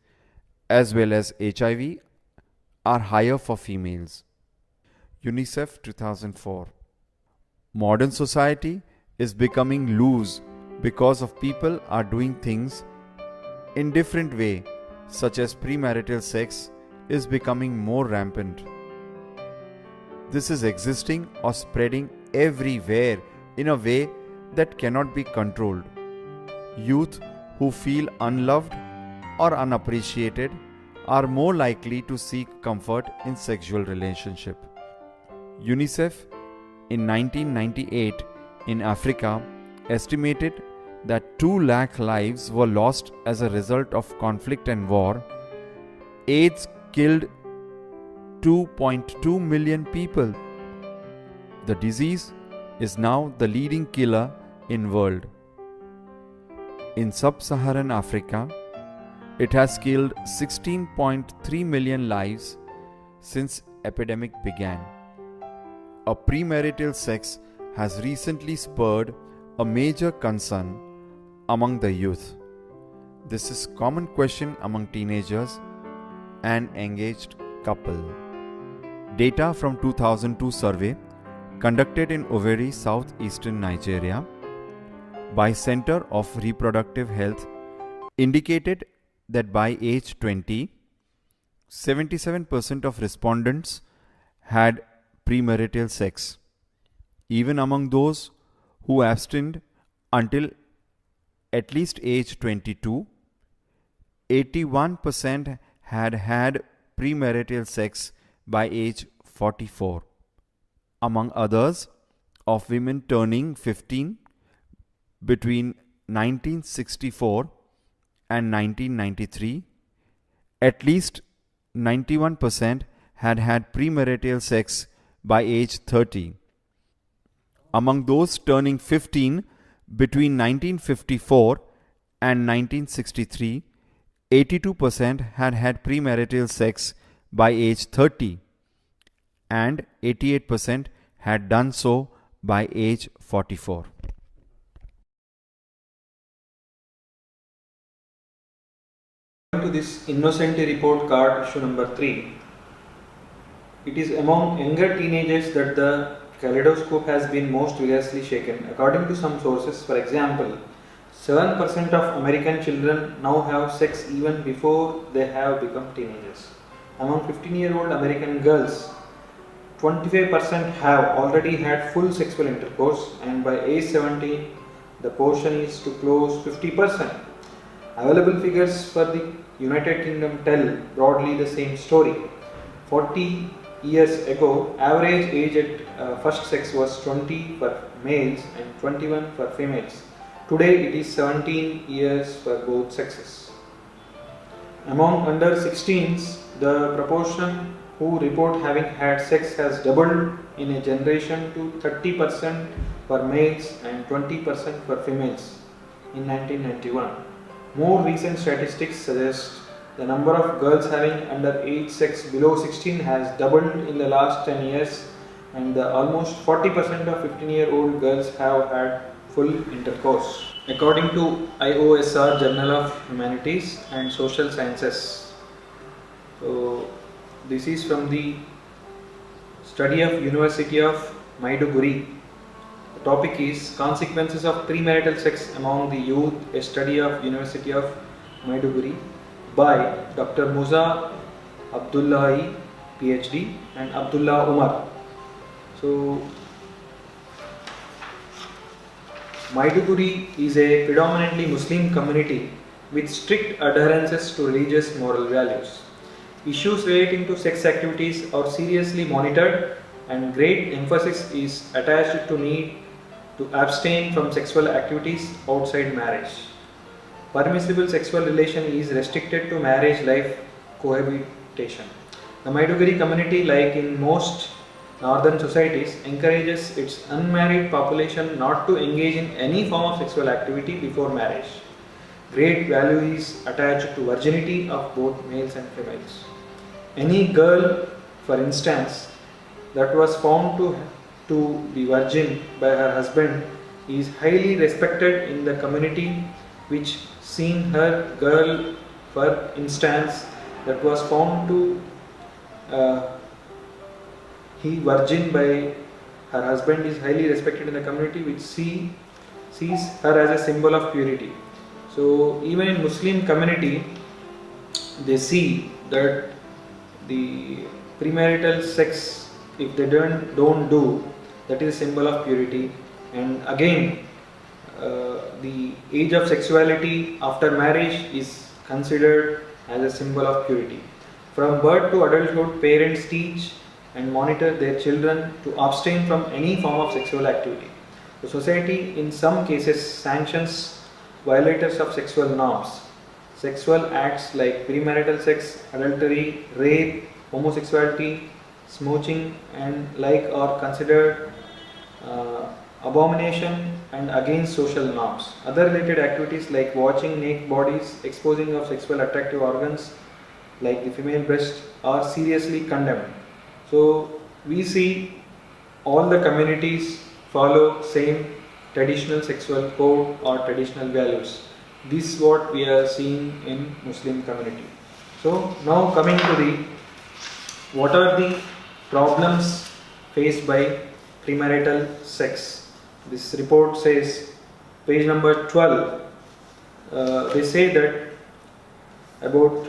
as well as HIV are higher for females. UNICEF 2004. Modern society is becoming loose because of people are doing things in different way, such as premarital sex is becoming more rampant. This is existing or spreading everywhere in a way that cannot be controlled. Youth who feel unloved or unappreciated are more likely to seek comfort in sexual relationship. UNICEF in 1998 in Africa estimated that 2 lakh lives were lost as a result of conflict and war. AIDS killed 2.2 million people. The disease is now the leading killer in world. In sub-Saharan Africa, it has killed 16.3 million lives since epidemic began. A premarital sex has recently spurred a major concern among the youth. This is a common question among teenagers and engaged couple. Data from 2002 survey conducted in Owerri, southeastern Nigeria by Center of Reproductive Health indicated that by age 20, 77% of respondents had premarital sex. Even among those who abstained until at least age 22, 81% had had premarital sex by age 44. Among others, of women turning 15 between 1964 and 1993, at least 91% had had premarital sex by age 30. Among those turning 15 between 1954 and 1963, 82% had had premarital sex by age 30 and 88% had done so by age 44. To this Innocenti report card, issue number 3, it is among younger teenagers that the kaleidoscope has been most vigorously shaken. According to some sources, for example, 7% of American children now have sex even before they have become teenagers. Among 15-year-old American girls, 25% have already had full sexual intercourse, and by age 17, the portion is to close 50%. Available figures for the United Kingdom tell broadly the same story. 40 years ago, average age at first sex was 20 for males and 21 for females. Today it is 17 years for both sexes. Among under 16s, the proportion who report having had sex has doubled in a generation to 30% for males and 20% for females in 1991. More recent statistics suggest the number of girls having underage sex below 16 has doubled in the last 10 years, and almost 40% of 15-year-old girls have had full intercourse. According to IOSR Journal of Humanities and Social Sciences. So this is from the study of University of Maiduguri. The topic is Consequences of Premarital Sex Among the Youth, a study of University of Maiduguri by Dr. Musa Abdullahi, PhD, and Abdullah Umar. So Maiduguri is a predominantly Muslim community with strict adherences to religious moral values. Issues relating to sex activities are seriously monitored, and great emphasis is attached to need to abstain from sexual activities outside marriage. Permissible sexual relation is restricted to marriage life cohabitation. The Maiduguri community, like in most northern societies, encourages its unmarried population not to engage in any form of sexual activity before marriage. Great value is attached to virginity of both males and females. Any girl, for instance, that was found to be virgin by her husband is highly respected in the community, which seen her girl, for instance, that was found to he virgin by her husband is highly respected in the community, which sees her as a symbol of purity. So even in Muslim community, they see that the premarital sex, if they don't do, that is a symbol of purity. And again, the age of sexuality after marriage is considered as a symbol of purity. From birth to adulthood, parents teach and monitor their children to abstain from any form of sexual activity. The society in some cases sanctions violators of sexual norms. Sexual acts like premarital sex, adultery, rape, homosexuality, smooching and like are considered abomination and against social norms. Other related activities like watching naked bodies, exposing of sexual attractive organs like the female breast are seriously condemned. So we see all the communities follow same traditional sexual code or traditional values. This is what we are seeing in Muslim community. So now coming to what are the problems faced by premarital sex. This report says, page number 12, they say that about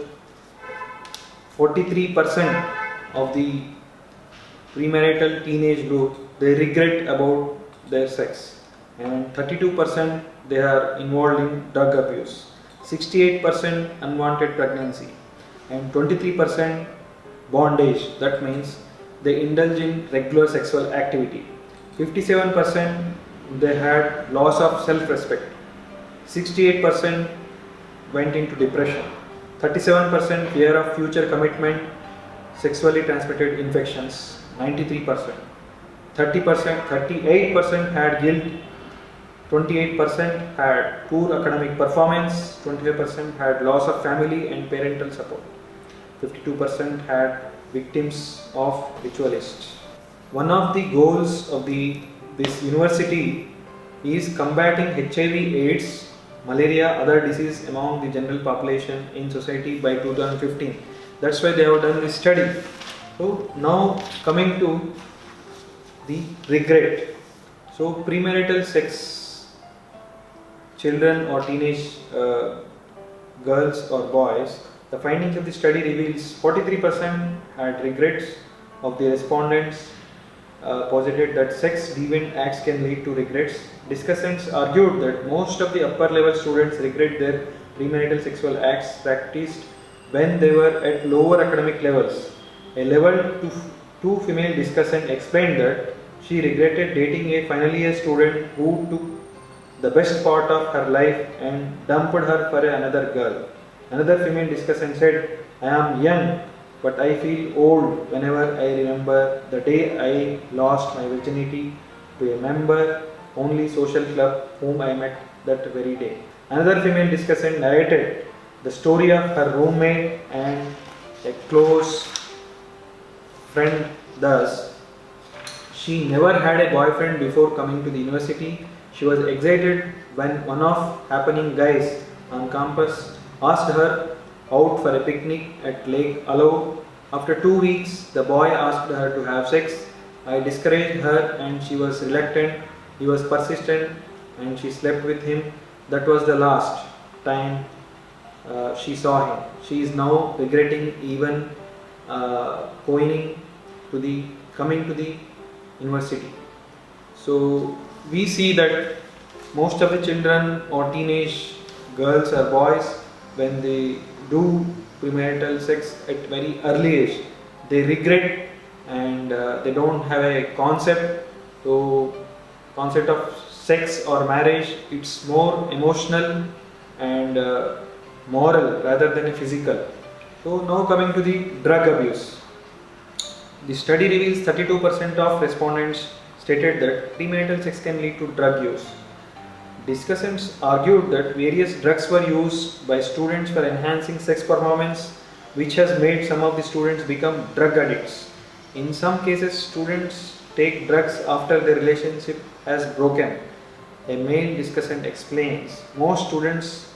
43% of the premarital teenage group, they regret about their sex, and 32% they are involved in drug abuse, 68% unwanted pregnancy, and 23% bondage. That means they indulge in regular sexual activity. 57% they had loss of self-respect. 68% went into depression. 37% fear of future commitment, sexually transmitted infections. 93%. 38% had guilt. 28% had poor academic performance. 25% had loss of family and parental support. 52% had victims of ritualists. One of the goals of this university is combating HIV/AIDS malaria, other disease among the general population in society by 2015. That's why they have done this study. So now coming to the regret. So premarital sex, children or teenage girls or boys, the findings of the study reveals 43% had regrets. Of the respondents posited that sex deviant acts can lead to regrets. Discussants argued that most of the upper level students regret their premarital sexual acts practiced when they were at lower academic levels. A level 2 female discussant explained that she regretted dating a final year student who took the best part of her life and dumped her for another girl. Another female discussant said, "I am young, but I feel old whenever I remember the day I lost my virginity to a member only social club whom I met that very day." Another female discussant narrated the story of her roommate and a close friend. Thus, she never had a boyfriend before coming to the university. She was excited when one of happening guys on campus asked her out for a picnic at Lake Allo. After 2 weeks, the boy asked her to have sex. I discouraged her and she was reluctant. He was persistent and she slept with him. That was the last time she saw him. She is now regretting even coming to the university. So we see that most of the children or teenage girls or boys, when they do premarital sex at very early age, they regret and they don't have a concept. So concept of sex or marriage, it's more emotional and moral rather than a physical. So now coming to the drug abuse. The study reveals 32% of respondents stated that premarital sex can lead to drug use. Discussants argued that various drugs were used by students for enhancing sex performance, which has made some of the students become drug addicts. In some cases, students take drugs after their relationship has broken. A male discussant explains, most students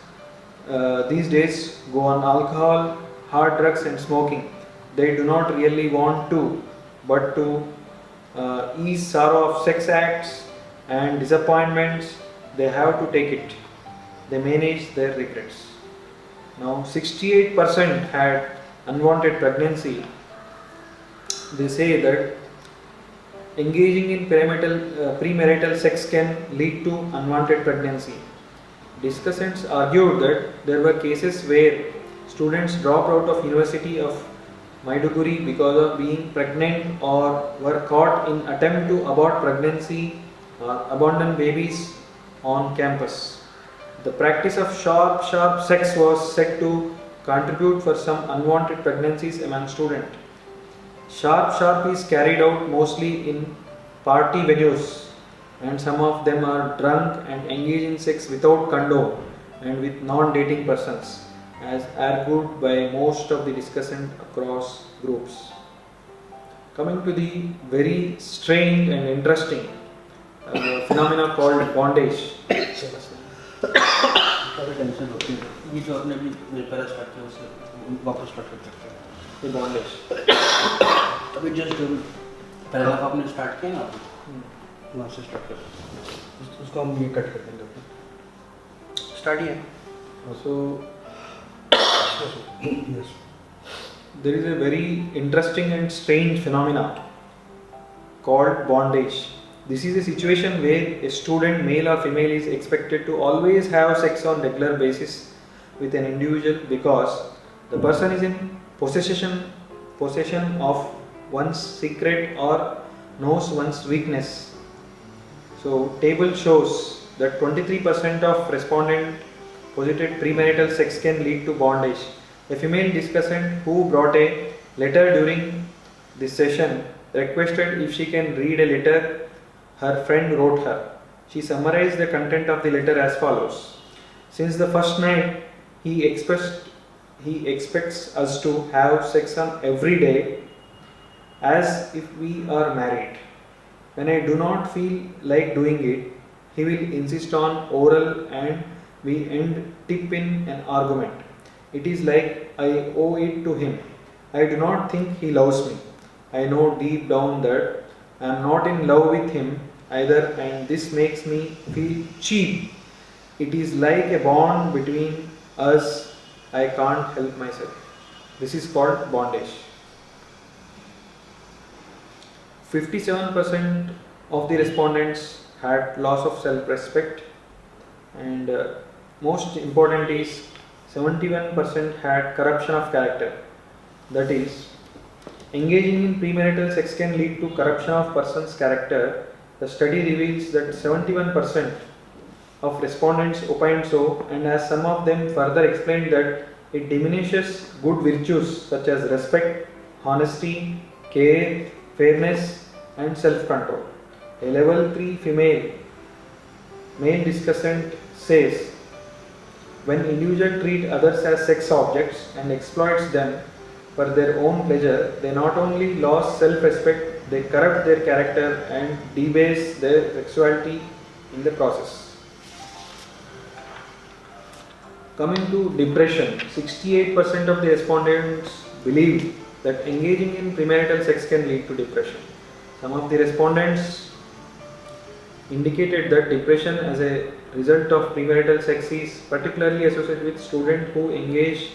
these days go on alcohol, hard drugs and smoking. They do not really want to, but to ease sorrow of sex acts and disappointments, they have to take it. They manage their regrets. Now 68% had unwanted pregnancy. They say that engaging in premarital sex can lead to unwanted pregnancy. Discussants argued that there were cases where students dropped out of University of Maiduguri because of being pregnant or were caught in attempt to abort pregnancy or abandon babies on campus. The practice of sharp sex was said to contribute for some unwanted pregnancies among students. Sharp is carried out mostly in party venues, and some of them are drunk and engage in sex without condom and with non-dating persons, as argued by most of the discussants across groups. Coming to the very strange and interesting phenomena called bondage. ये जो आपने अभी पहला start किया उसे वापस start करते हैं ये बॉन्डेज अभी जस्ट पहला आपने स्टार्ट किया ना वहाँ से स्टार्ट कर उसको हम ये कट कर देंगे स्टार्ट ही है So there is a very interesting and strange phenomena called bondage. This is a situation where a student, male or female, is expected to always have sex on regular basis with an individual because the person is in possession of one's secret or knows one's weakness. So table shows that 23% of respondents posited premarital sex can lead to bondage. A female discussant who brought a letter during this session requested if she can read a letter her friend wrote her. She summarized the content of the letter as follows. Since the first night, he expects us to have sex on every day as if we are married. When I do not feel like doing it, he will insist on oral and we end tip in an argument. It is like I owe it to him. I do not think he loves me. I know deep down that I am not in love with him either, and this makes me feel cheap. It is like a bond between us. I can't help myself. This is called bondage. 57% of the respondents had loss of self-respect, and most important is 71% had corruption of character. That is, engaging in premarital sex can lead to corruption of person's character. The study reveals that 71% of respondents opined so, and as some of them further explained that it diminishes good virtues such as respect, honesty, care, fairness, and self-control. A level 3 male discussant says, when individuals treat others as sex objects and exploits them for their own pleasure, they not only lose self-respect, they corrupt their character and debase their sexuality in the process. Coming to depression, 68% of the respondents believe that engaging in premarital sex can lead to depression. Some of the respondents indicated that depression as a result of premarital sex is particularly associated with students who engage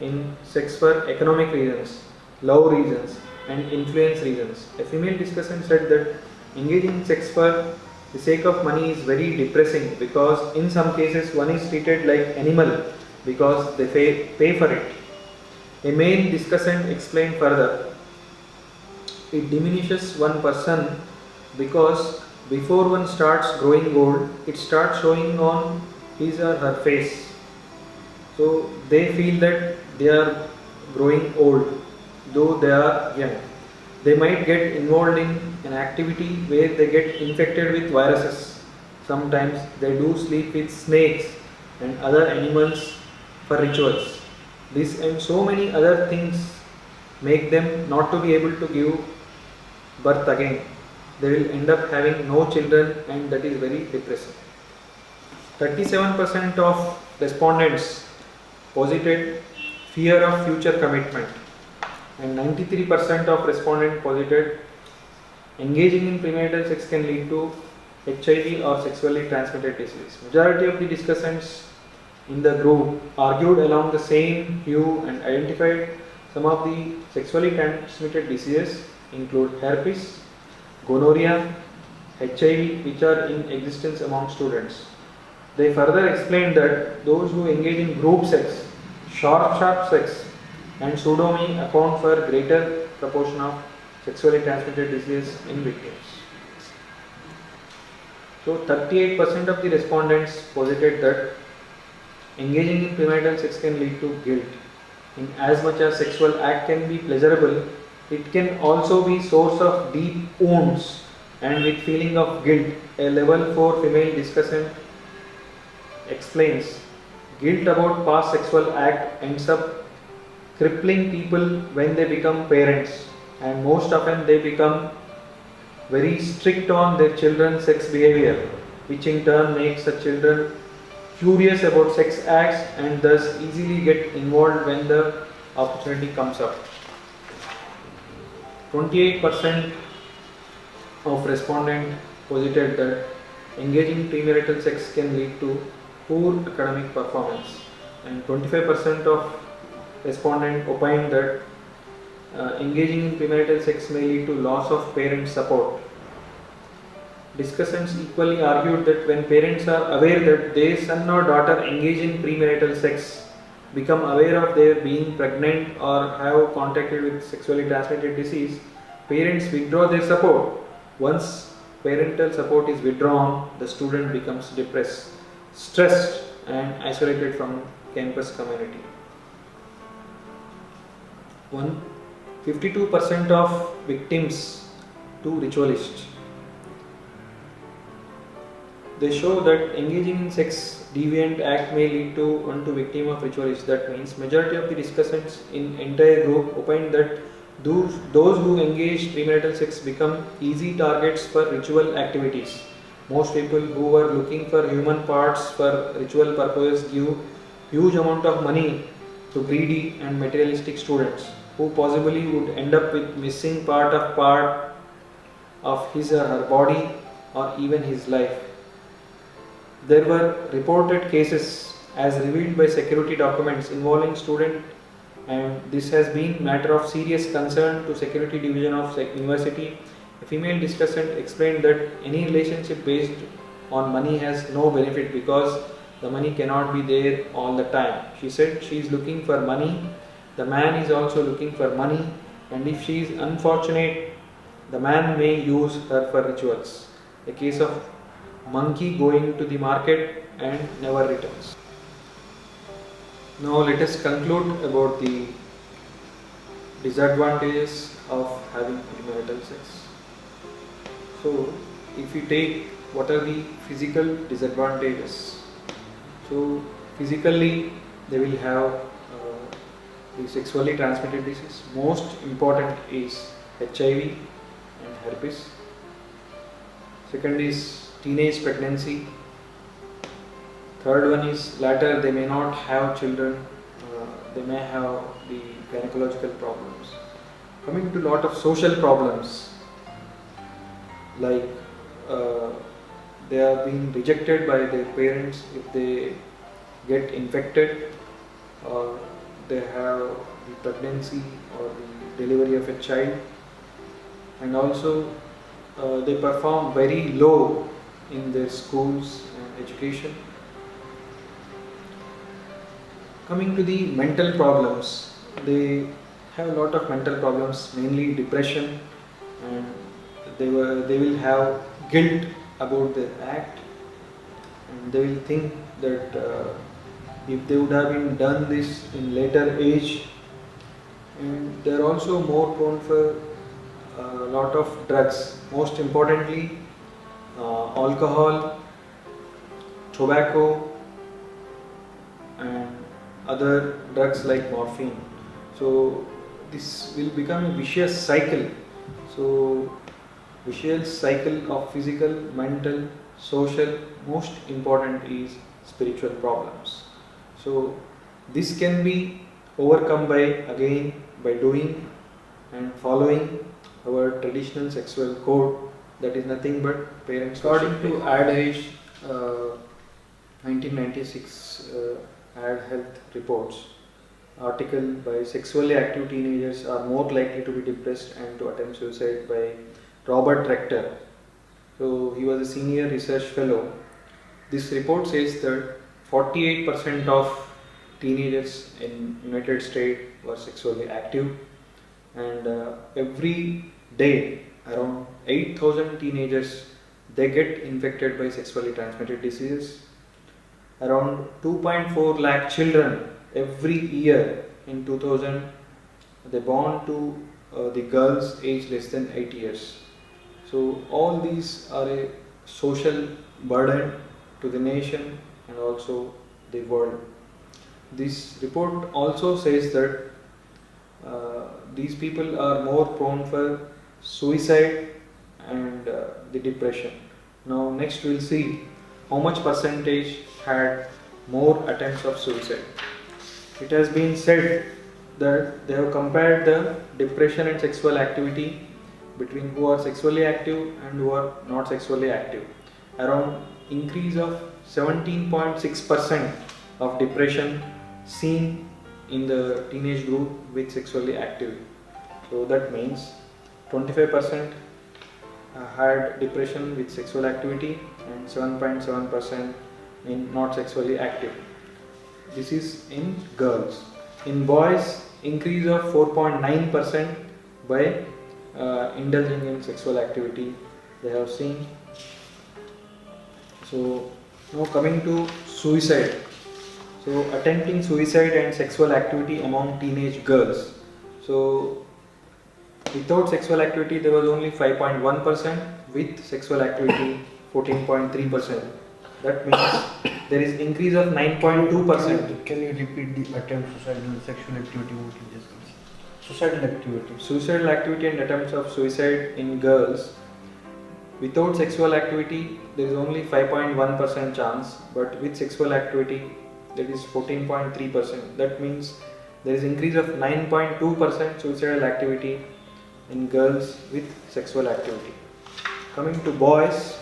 in sex for economic reasons, love reasons, and influence reasons. A female discussant said that engaging in sex for the sake of money is very depressing because in some cases one is treated like animal because they pay for it. A male discussant explained further, it diminishes one person because before one starts growing old, it starts showing on his or her face. So they feel that they are growing old, though they are young. They might get involved in an activity where they get infected with viruses. Sometimes they do sleep with snakes and other animals for rituals. This and so many other things make them not to be able to give birth again. They will end up having no children, and that is very depressing. 37% of respondents posited fear of future commitment, and 93% of respondents posited engaging in premarital sex can lead to HIV or sexually transmitted disease. Majority of the discussants in the group argued along the same hue and identified some of the sexually transmitted diseases include herpes, gonorrhea, HIV, which are in existence among students. They further explained that those who engage in group sex, sharp sex, and sodomy account for greater proportion of sexually transmitted disease in victims. So 38% of the respondents posited that engaging in premarital sex can lead to guilt. In as much as sexual act can be pleasurable, it can also be source of deep wounds and with feeling of guilt. A level 4 female discussant explains, guilt about past sexual act ends up crippling people when they become parents, and most often they become very strict on their children's sex behavior, which in turn makes the children curious about sex acts and thus easily get involved when the opportunity comes up. 28% of respondents posited that engaging in premarital sex can lead to poor academic performance, and 25% of respondents opined that engaging in premarital sex may lead to loss of parent support. Discussants equally argued that when parents are aware that their son or daughter engage in premarital sex, become aware of their being pregnant or have contacted with sexually transmitted disease, parents withdraw their support. Once parental support is withdrawn, the student becomes depressed, stressed, and isolated from campus community. 52% of victims to ritualists. They show that engaging in sex deviant act may lead to one to victim of ritualist. That means majority of the discussants in entire group opined that those who engage premarital sex become easy targets for ritual activities. Most people who were looking for human parts for ritual purposes give huge amount of money to greedy and materialistic students who possibly would end up with missing part of his or her body or even his life. There were reported cases as revealed by security documents involving students, and this has been matter of serious concern to security division of university. A female discussant explained that any relationship based on money has no benefit because the money cannot be there all the time. She said she is looking for money, the man is also looking for money, and if she is unfortunate, the man may use her for rituals. A case of monkey going to the market and never returns. Now let us conclude about the disadvantages of having premarital sex. So if you take what are the physical disadvantages. So physically they will have the sexually transmitted disease. Most important is HIV and herpes. Second is teenage pregnancy. Third one is later they may not have children, they may have the gynecological problems. Coming to lot of social problems, like they are being rejected by their parents if they get infected or they have the pregnancy or the delivery of a child, and also they perform very low in their schools and education. Coming to the mental problems, they have a lot of mental problems, mainly depression, and they will have guilt about their act, and they will think that if they would have been done this in later age, and they are also more prone for a lot of drugs, most importantly alcohol, tobacco and other drugs like morphine. So this will become a vicious cycle. So vicious cycle of physical, mental, social, most important is spiritual problems. So this can be overcome by doing and following our traditional sexual code, that is nothing but parents. According to AdAge 1996 Ad Health reports, article by sexually active teenagers are more likely to be depressed and to attempt suicide by Robert Rector. So he was a senior research fellow. This report says that 48% of teenagers in United States were sexually active, and every day around 8,000 teenagers they get infected by sexually transmitted diseases. Around 2.4 lakh children every year in 2000 they born to the girls aged less than 8 years. So all these are a social burden to the nation and also the world. This report also says that these people are more prone for suicide and the depression. Now next we'll see how much percentage had more attempts of suicide. It has been said that they have compared the depression and sexual activity between who are sexually active and who are not sexually active. Around increase of 17.6% of depression seen in the teenage group with sexually active. So that means 25% had depression with sexual activity and 7.7% in not sexually active. This is in girls. In boys, increase of 4.9% by indulging in sexual activity they have seen. So now coming to suicide. So attempting suicide and sexual activity among teenage girls. So without sexual activity there was only 5.1%, with sexual activity 14.3%. That means there is increase of 9.2%. Can you repeat the attempt suicide and sexual activity what you just said? Suicidal activity. Suicidal activity and attempts of suicide in girls. Without sexual activity, there is only 5.1% chance, but with sexual activity, that is 14.3%. That means there is increase of 9.2% suicidal activity in girls with sexual activity. Coming to boys,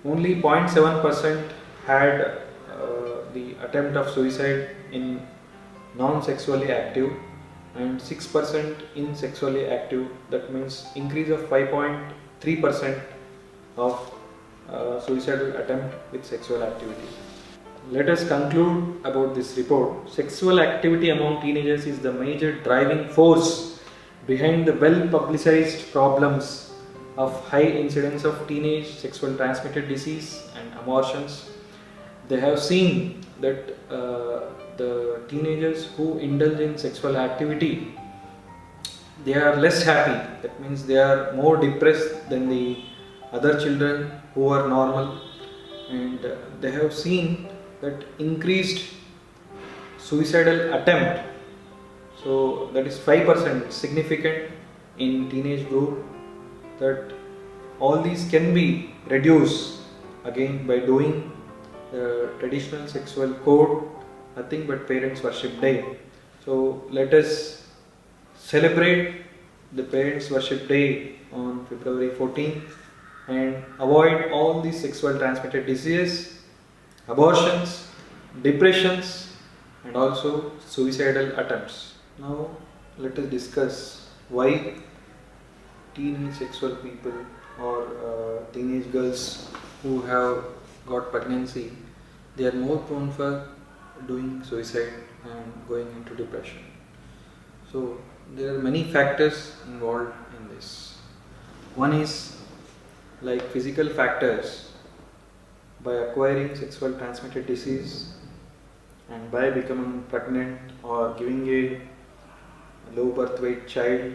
only 0.7% had the attempt of suicide in non-sexually active and 6% in sexually active. That means increase of 5.3% of suicidal attempt with sexual activity. Let us conclude about this report. Sexual activity among teenagers is the major driving force behind the well-publicized problems of high incidence of teenage sexual transmitted disease and abortions. They have seen that the teenagers who indulge in sexual activity, they are less happy. That means they are more depressed than the other children who are normal, and they have seen that increased suicidal attempt. So that is 5% significant in teenage group. That all these can be reduced again by doing the traditional sexual code, nothing but Parents Worship Day. So let us celebrate the Parents Worship Day on February 14th and avoid all these sexual transmitted diseases, abortions, depressions, and also suicidal attempts. Now let us discuss why teenage sexual people or teenage girls who have got pregnancy, they are more prone for doing suicide and going into depression. So there are many factors involved in this. One is like physical factors. By acquiring sexual transmitted disease and by becoming pregnant or giving a low birth weight child,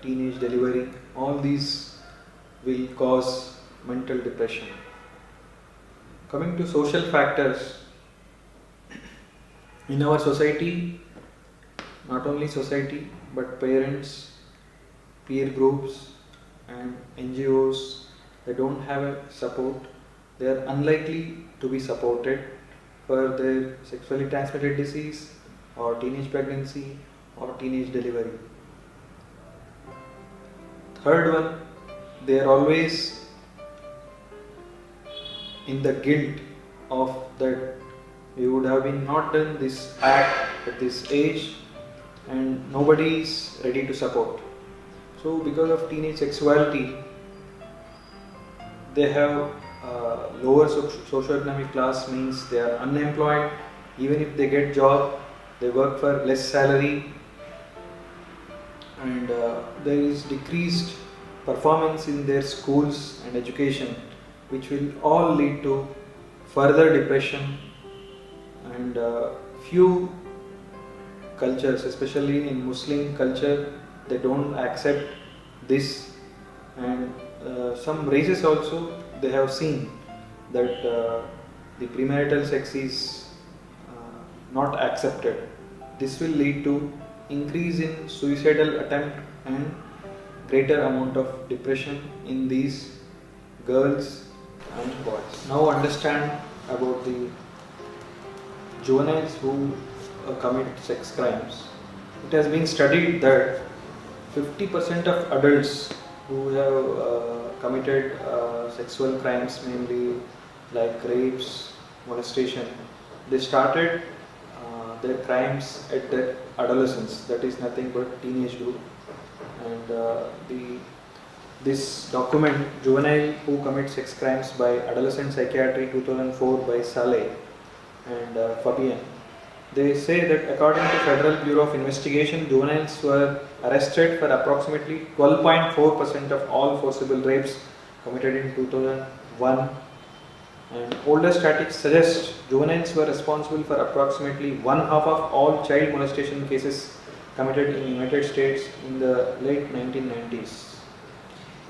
teenage delivery, all these will cause mental depression. Coming to social factors, in our society, not only society but parents, peer groups and NGOs, they don't have a support. They are unlikely to be supported for their sexually transmitted disease or teenage pregnancy or teenage delivery. Third one, they are always in the guilt of that we would have been not done this act at this age and nobody is ready to support. So because of teenage sexuality, they have lower socio-economic class, means they are unemployed. Even if they get job, they work for less salary, and there is decreased performance in their schools and education, which will all lead to further depression. And few cultures, especially in Muslim culture, they don't accept this, and some races also, they have seen that the premarital sex is not accepted. This will lead to increase in suicidal attempt and greater amount of depression in these girls and boys. Now understand about the juveniles who commit sex crimes. It has been studied that 50% of adults who have committed sexual crimes, mainly like rapes, molestation, they started their crimes at their adolescence, that is nothing but teenage group. And this document, Juvenile Who Commit Sex Crimes by Adolescent Psychiatry 2004 by Saleh and Fabian, they say that according to Federal Bureau of Investigation, juveniles were arrested for approximately 12.4% of all forcible rapes committed in 2001. And older statistics suggest juveniles were responsible for approximately one half of all child molestation cases committed in the United States in the late 1990s.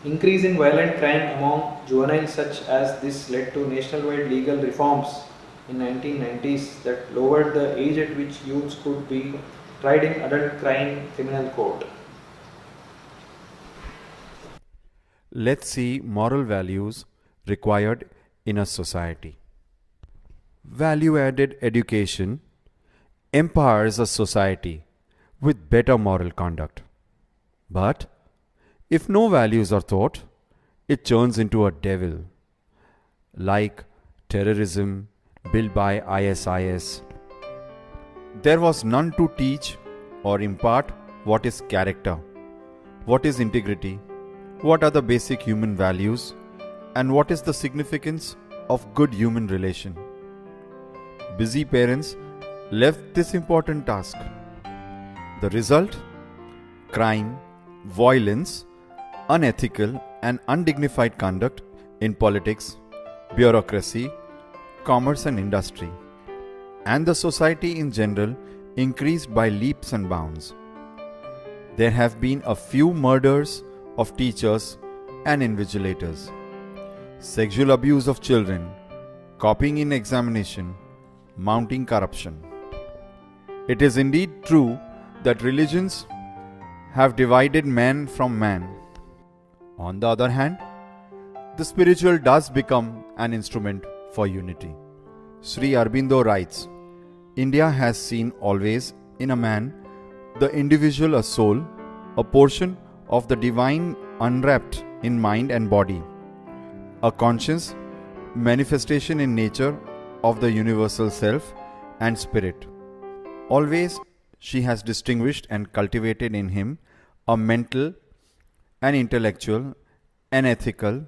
Increase in violent crime among juveniles such as this led to nationwide legal reforms in 1990s that lowered the age at which youths could be tried in adult crime criminal court. let's see moral values required in a society. Value-added education empowers a society with better moral conduct. But if no values are taught, it turns into a devil, like terrorism built by ISIS. There was none to teach or impart what is character, what is integrity, what are the basic human values, and what is the significance of good human relation. Busy parents left this important task. The result? Crime, violence, unethical and undignified conduct in politics, bureaucracy, commerce and industry, and the society in general increased by leaps and bounds. There have been a few murders of teachers and invigilators, sexual abuse of children, copying in examination, mounting corruption. It is indeed true that religions have divided man from man. On the other hand, the spiritual does become an instrument for unity. Sri Aurobindo writes, India has seen always in a man the individual a soul, a portion of the divine unwrapped in mind and body, a conscious manifestation in nature of the universal self and spirit. Always she has distinguished and cultivated in him a mental, an intellectual, an ethical,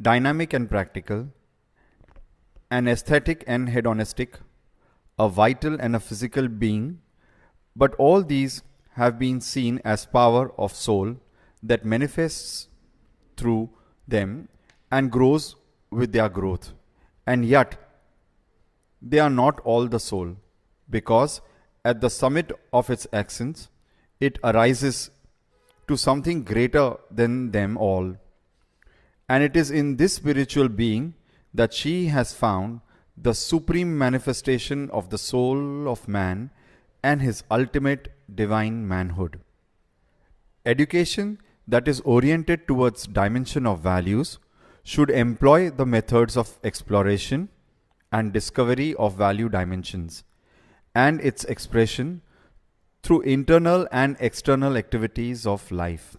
dynamic and practical, an aesthetic and hedonistic, a vital and a physical being, but all these have been seen as power of soul that manifests through them and grows with their growth. And yet, they are not all the soul, because at the summit of its essence, it arises to something greater than them all. And it is in this spiritual being that she has found the supreme manifestation of the soul of man and his ultimate divine manhood. Education that is oriented towards dimension of values should employ the methods of exploration and discovery of value dimensions and its expression through internal and external activities of life.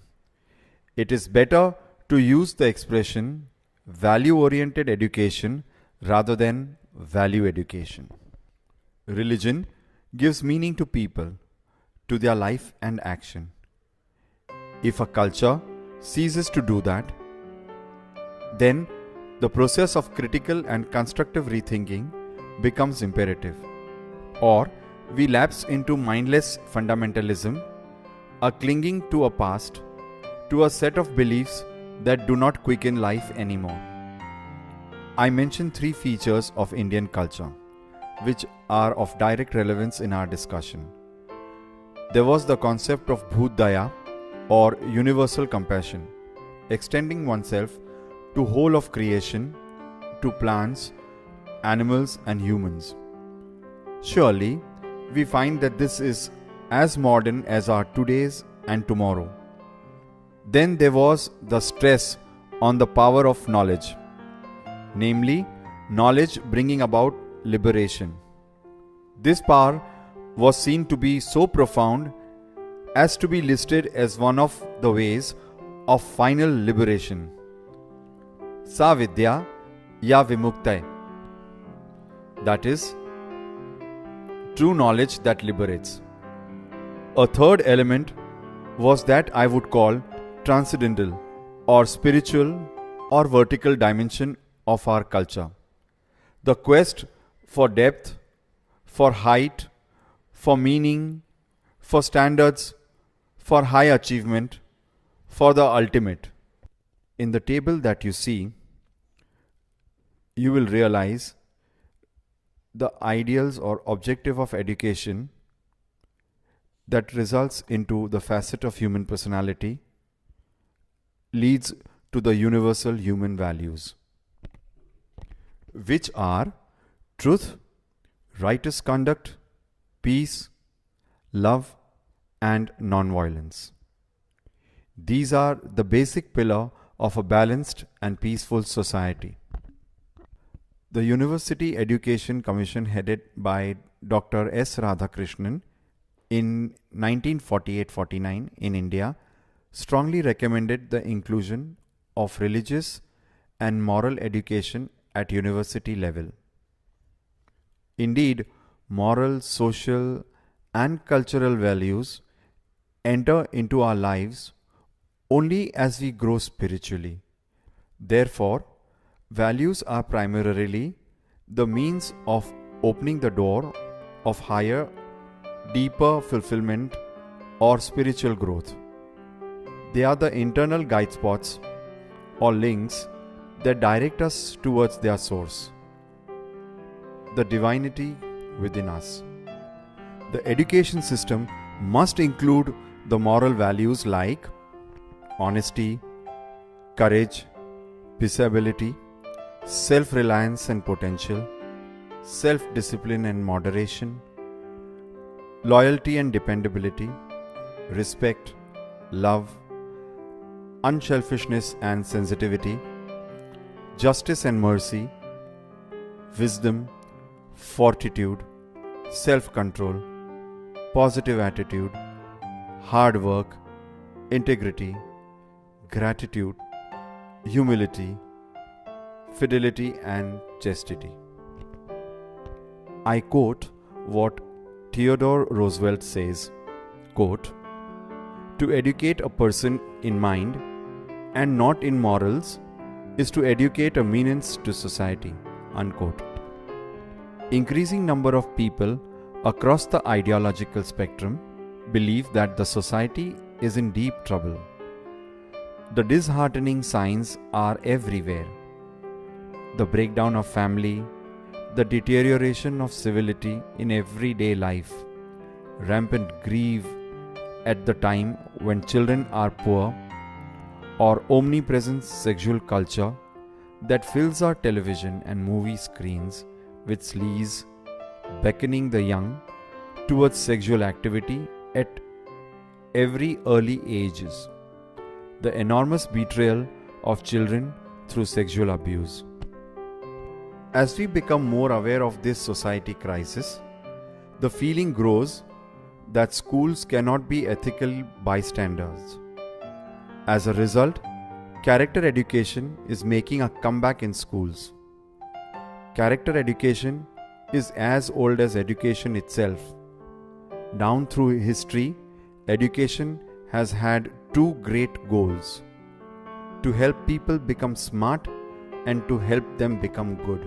It is better to use the expression value-oriented education rather than value education. Religion gives meaning to people, to their life and action. If a culture ceases to do that, then the process of critical and constructive rethinking becomes imperative, or we lapse into mindless fundamentalism, a clinging to a past, to a set of beliefs that do not quicken life anymore. I mentioned 3 features of Indian culture, which are of direct relevance in our discussion. There was the concept of Bhoot Daya, or universal compassion, extending oneself to whole of creation, to plants, animals and humans. Surely, we find that this is as modern as our today's and tomorrow. Then there was the stress on the power of knowledge, namely, knowledge bringing about liberation. This power was seen to be so profound as to be listed as one of the ways of final liberation. Sa vidya ya vimuktai, that is, true knowledge that liberates. A third element was that I would call transcendental or spiritual or vertical dimension of our culture. The quest for depth, for height, for meaning, for standards, for high achievement, for the ultimate. In the table that you see, you will realize the ideals or objective of education that results into the facet of human personality leads to the universal human values, which are truth, righteous conduct, peace, love, and non-violence. These are the basic pillar of a balanced and peaceful society. The University Education Commission, headed by Dr. S. Radhakrishnan in 1948-49 in India, strongly recommended the inclusion of religious and moral education at university level. Indeed, moral, social, and cultural values enter into our lives only as we grow spiritually. Therefore, values are primarily the means of opening the door of higher, deeper fulfillment or spiritual growth. They are the internal guide spots or links that direct us towards their source, the divinity within us. The education system must include the moral values like honesty, courage, peaceability, self-reliance and potential, self-discipline and moderation, loyalty and dependability, respect, love, unselfishness and sensitivity, justice and mercy, wisdom, fortitude, self-control, positive attitude, hard work, integrity, gratitude, humility, fidelity and chastity. I quote what Theodore Roosevelt says, quote, "To educate a person in mind and not in morals is to educate a means to society," unquote. Increasing number of people across the ideological spectrum believe that the society is in deep trouble. The disheartening signs are everywhere. The breakdown of family, the deterioration of civility in everyday life, rampant grief at the time when children are poor, or omnipresent sexual culture that fills our television and movie screens with sleaze, beckoning the young towards sexual activity at every early ages. The enormous betrayal of children through sexual abuse. As we become more aware of this society crisis, the feeling grows that schools cannot be ethical bystanders. As a result, character education is making a comeback in schools. Character education is as old as education itself. Down through history, education has had two great goals: to help people become smart and to help them become good.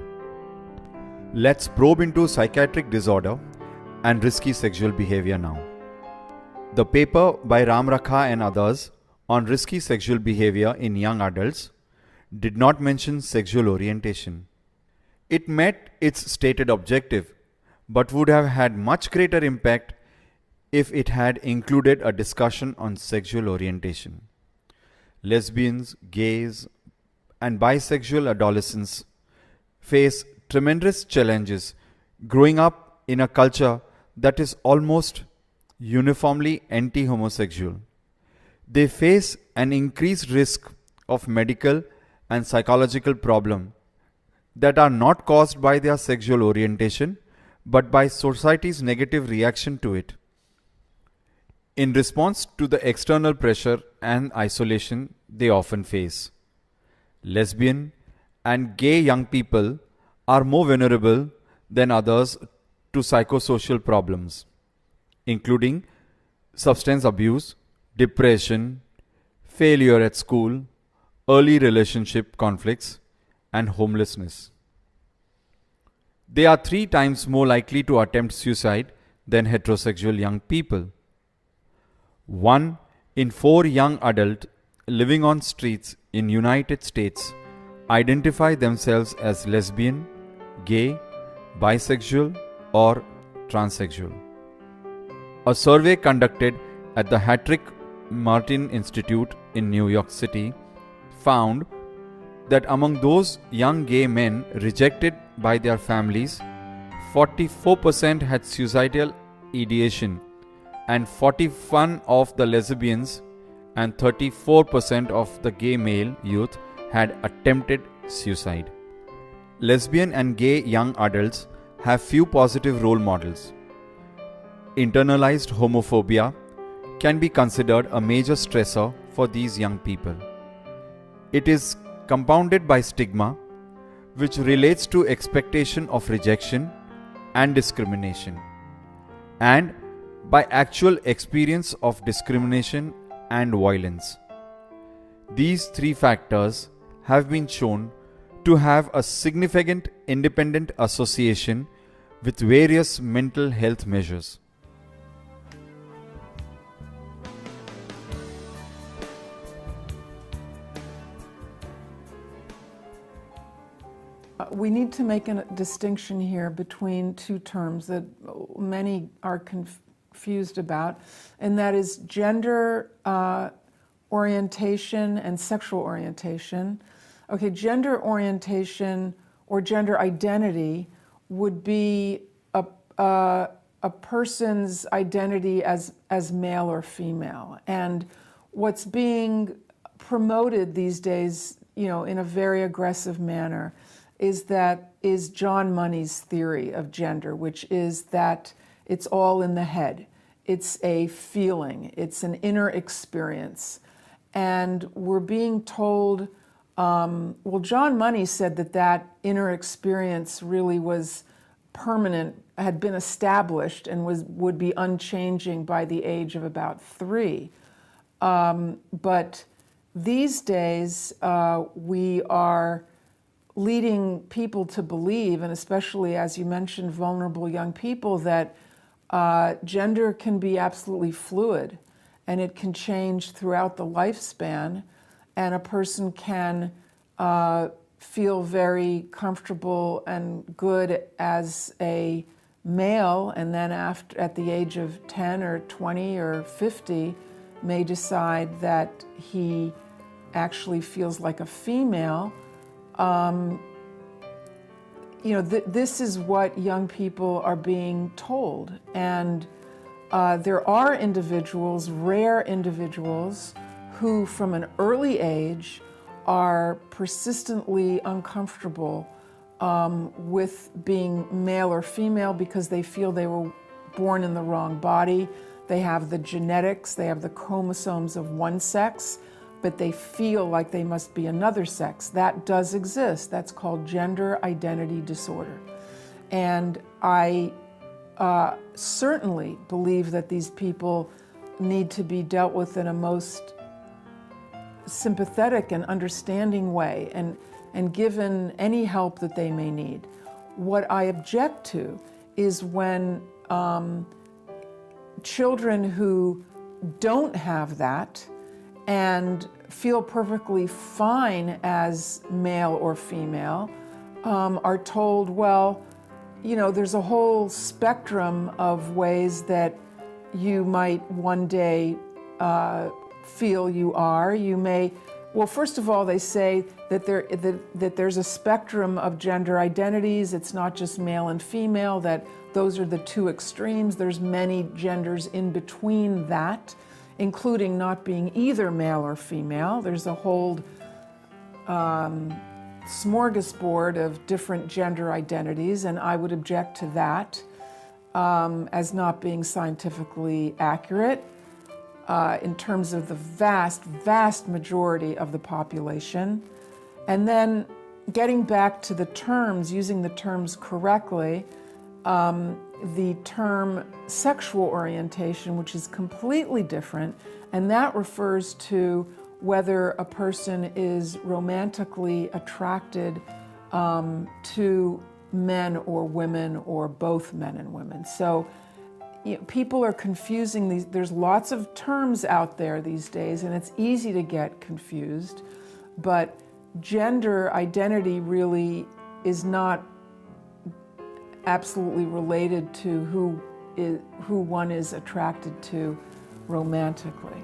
Let's probe into psychiatric disorder and risky sexual behavior now. The paper by Ramrakha and others on risky sexual behavior in young adults did not mention sexual orientation. It met its stated objective, but would have had much greater impact if it had included a discussion on sexual orientation. Lesbians, gays, and bisexual adolescents face tremendous challenges growing up in a culture that is almost uniformly anti-homosexual. They face an increased risk of medical and psychological problems that are not caused by their sexual orientation but by society's negative reaction to it. In response to the external pressure and isolation they often face, lesbian and gay young people are more vulnerable than others to psychosocial problems, including substance abuse, depression, failure at school, early relationship conflicts, and homelessness. They are 3 times more likely to attempt suicide than heterosexual young people. 1 in 4 young adults living on streets in United States identify themselves as lesbian, gay, bisexual, or transsexual. A survey conducted at the Hattrick Martin Institute in New York City found that among those young gay men rejected by their families, 44% had suicidal ideation, and 41% of the lesbians and 34% of the gay male youth had attempted suicide. Lesbian and gay young adults have few positive role models. Internalized homophobia can be considered a major stressor for these young people. It is compounded by stigma, which relates to expectation of rejection and discrimination, and by actual experience of discrimination and violence. These three factors have been shown to have a significant independent association with various mental health measures. We need to make a distinction here between two terms that many are confused about, and that is gender orientation and sexual orientation. Okay, gender orientation or gender identity would be a person's identity as male or female. And what's being promoted these days, in a very aggressive manner, is John Money's theory of gender, which is that it's all in the head. It's a feeling. It's an inner experience. And we're being told, John Money said that inner experience really was permanent, had been established, and would be unchanging by the age of about 3. But these days, we are leading people to believe, and especially, as you mentioned, vulnerable young people, that gender can be absolutely fluid and it can change throughout the lifespan, and a person can feel very comfortable and good as a male, and then at the age of 10 or 20 or 50 may decide that he actually feels like a female. This is what young people are being told. And there are individuals, rare individuals, who from an early age are persistently uncomfortable with being male or female because they feel they were born in the wrong body. They have the genetics, they have the chromosomes of one sex, but they feel like they must be another sex. That does exist. That's called gender identity disorder. And I certainly believe that these people need to be dealt with in a most sympathetic and understanding way, and given any help that they may need. What I object to is when children who don't have that and feel perfectly fine as male or female are told, there's a whole spectrum of ways that you might one day feel you are. You may, first of all, they say that there's a spectrum of gender identities. It's not just male and female, that those are the two extremes. There's many genders in between that, including not being either male or female. There's a whole smorgasbord of different gender identities, and I would object to that as not being scientifically accurate in terms of the vast, vast majority of the population. And then getting back to the terms, using the terms correctly, the term sexual orientation, which is completely different, and that refers to whether a person is romantically attracted to men or women, or both men and women. So people are confusing these. There's lots of terms out there these days, and it's easy to get confused, but gender identity really is not absolutely related to who one is attracted to romantically.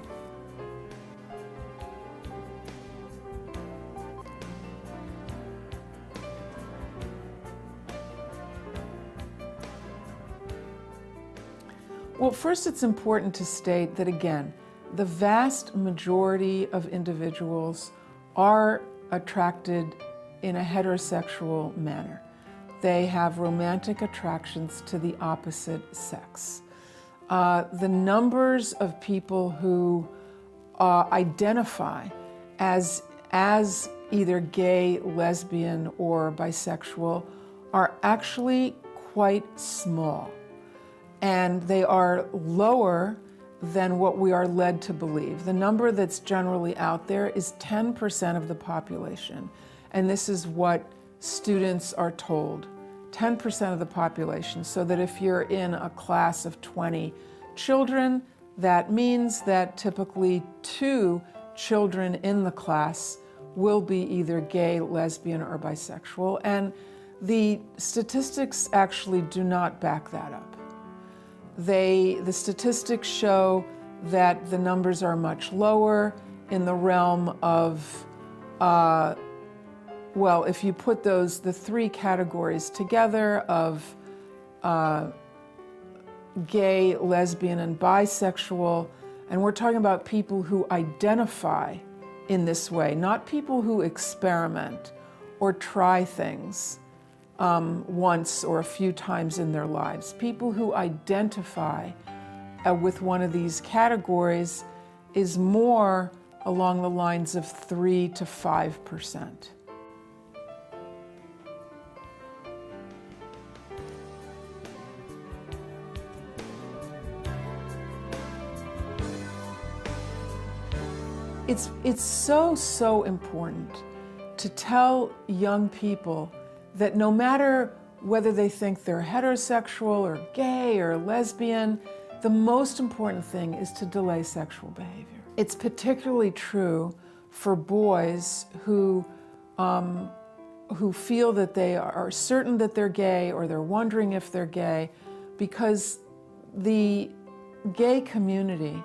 Well, first it's important to state that, again, the vast majority of individuals are attracted in a heterosexual manner. They have romantic attractions to the opposite sex. The numbers of people who identify as either gay, lesbian, or bisexual are actually quite small. And they are lower than what we are led to believe. The number that's generally out there is 10% of the population. And this is what students are told, 10% of the population. So that if you're in a class of 20 children, that means that typically 2 children in the class will be either gay, lesbian, or bisexual. And the statistics actually do not back that up. The statistics show that the numbers are much lower in the realm of, well, if you put the 3 categories together of gay, lesbian, and bisexual, and we're talking about people who identify in this way, not people who experiment or try things once or a few times in their lives. People who identify with one of these categories is more along the lines of 3 to 5%. It's so important to tell young people that no matter whether they think they're heterosexual or gay or lesbian, the most important thing is to delay sexual behavior. It's particularly true for boys who feel that they are certain that they're gay or they're wondering if they're gay, because the gay community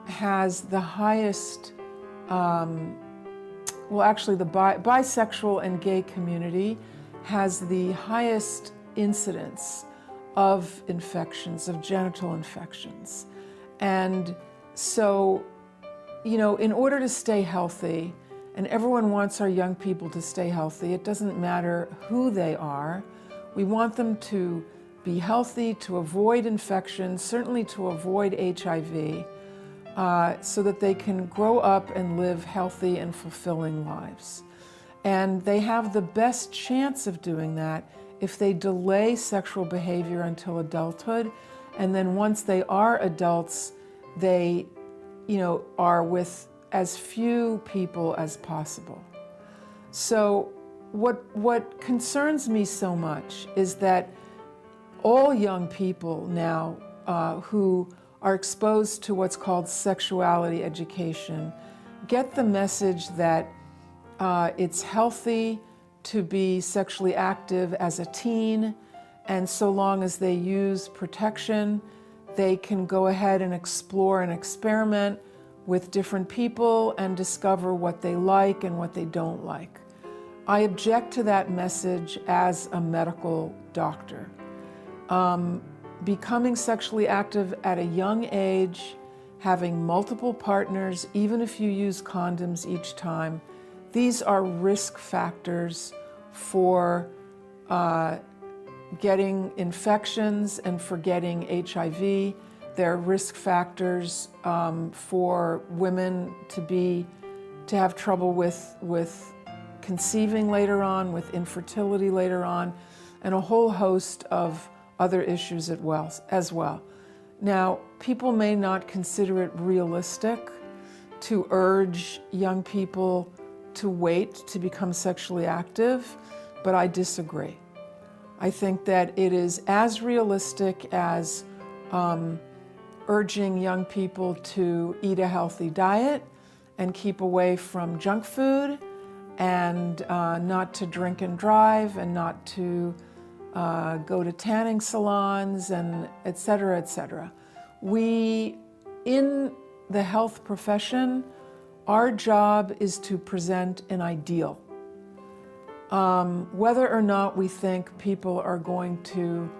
has the highest, well, actually the bisexual and gay community has the highest incidence of infections, of genital infections. And so, you know, in order to stay healthy, and everyone wants our young people to stay healthy, it doesn't matter who they are, we want them to be healthy, to avoid infections, certainly to avoid HIV, so that they can grow up and live healthy and fulfilling lives. And they have the best chance of doing that if they delay sexual behavior until adulthood, and then once they are adults, they, you know, are with as few people as possible. So what concerns me so much is that all young people now who are exposed to what's called sexuality education get the message that it's healthy to be sexually active as a teen, and so long as they use protection, they can go ahead and explore and experiment with different people and discover what they like and what they don't like. I object to that message as a medical doctor. Becoming sexually active at a young age, having multiple partners, even if you use condoms each time, these are risk factors for getting infections and for getting HIV. They're risk factors for women to have trouble with conceiving later on, with infertility later on, and a whole host of other issues as well. Now, people may not consider it realistic to urge young people to wait to become sexually active, but I disagree. I think that it is as realistic as urging young people to eat a healthy diet and keep away from junk food and not to drink and drive and not to go to tanning salons and et cetera, et cetera. We, in the health profession, our job is to present an ideal. Whether or not we think people are going to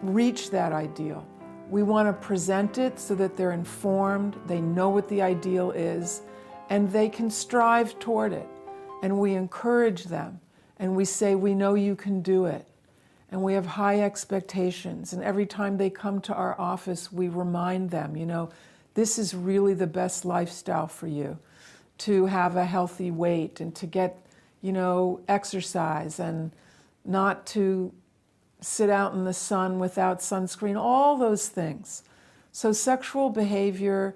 reach that ideal We want to present it so that they're informed, they know what the ideal is, and they can strive toward it. And we encourage them, and we say, we know you can do it. And we have high expectations, and every time they come to our office, we remind them, this is really the best lifestyle for you, to have a healthy weight and to get, exercise and not to sit out in the sun without sunscreen, all those things. So sexual behavior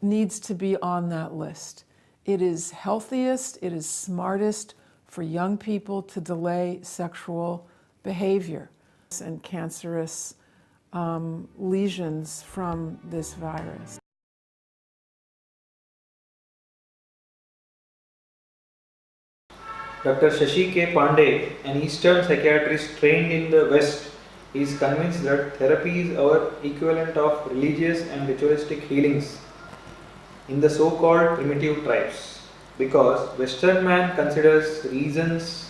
needs to be on that list. It is healthiest, it is smartest for young people to delay sexual behavior and cancerous lesions from this virus. Dr. Shashi K. Pandey, an Eastern psychiatrist trained in the West, is convinced that therapy is our equivalent of religious and ritualistic healings in the so-called primitive tribes, because Western man considers reasons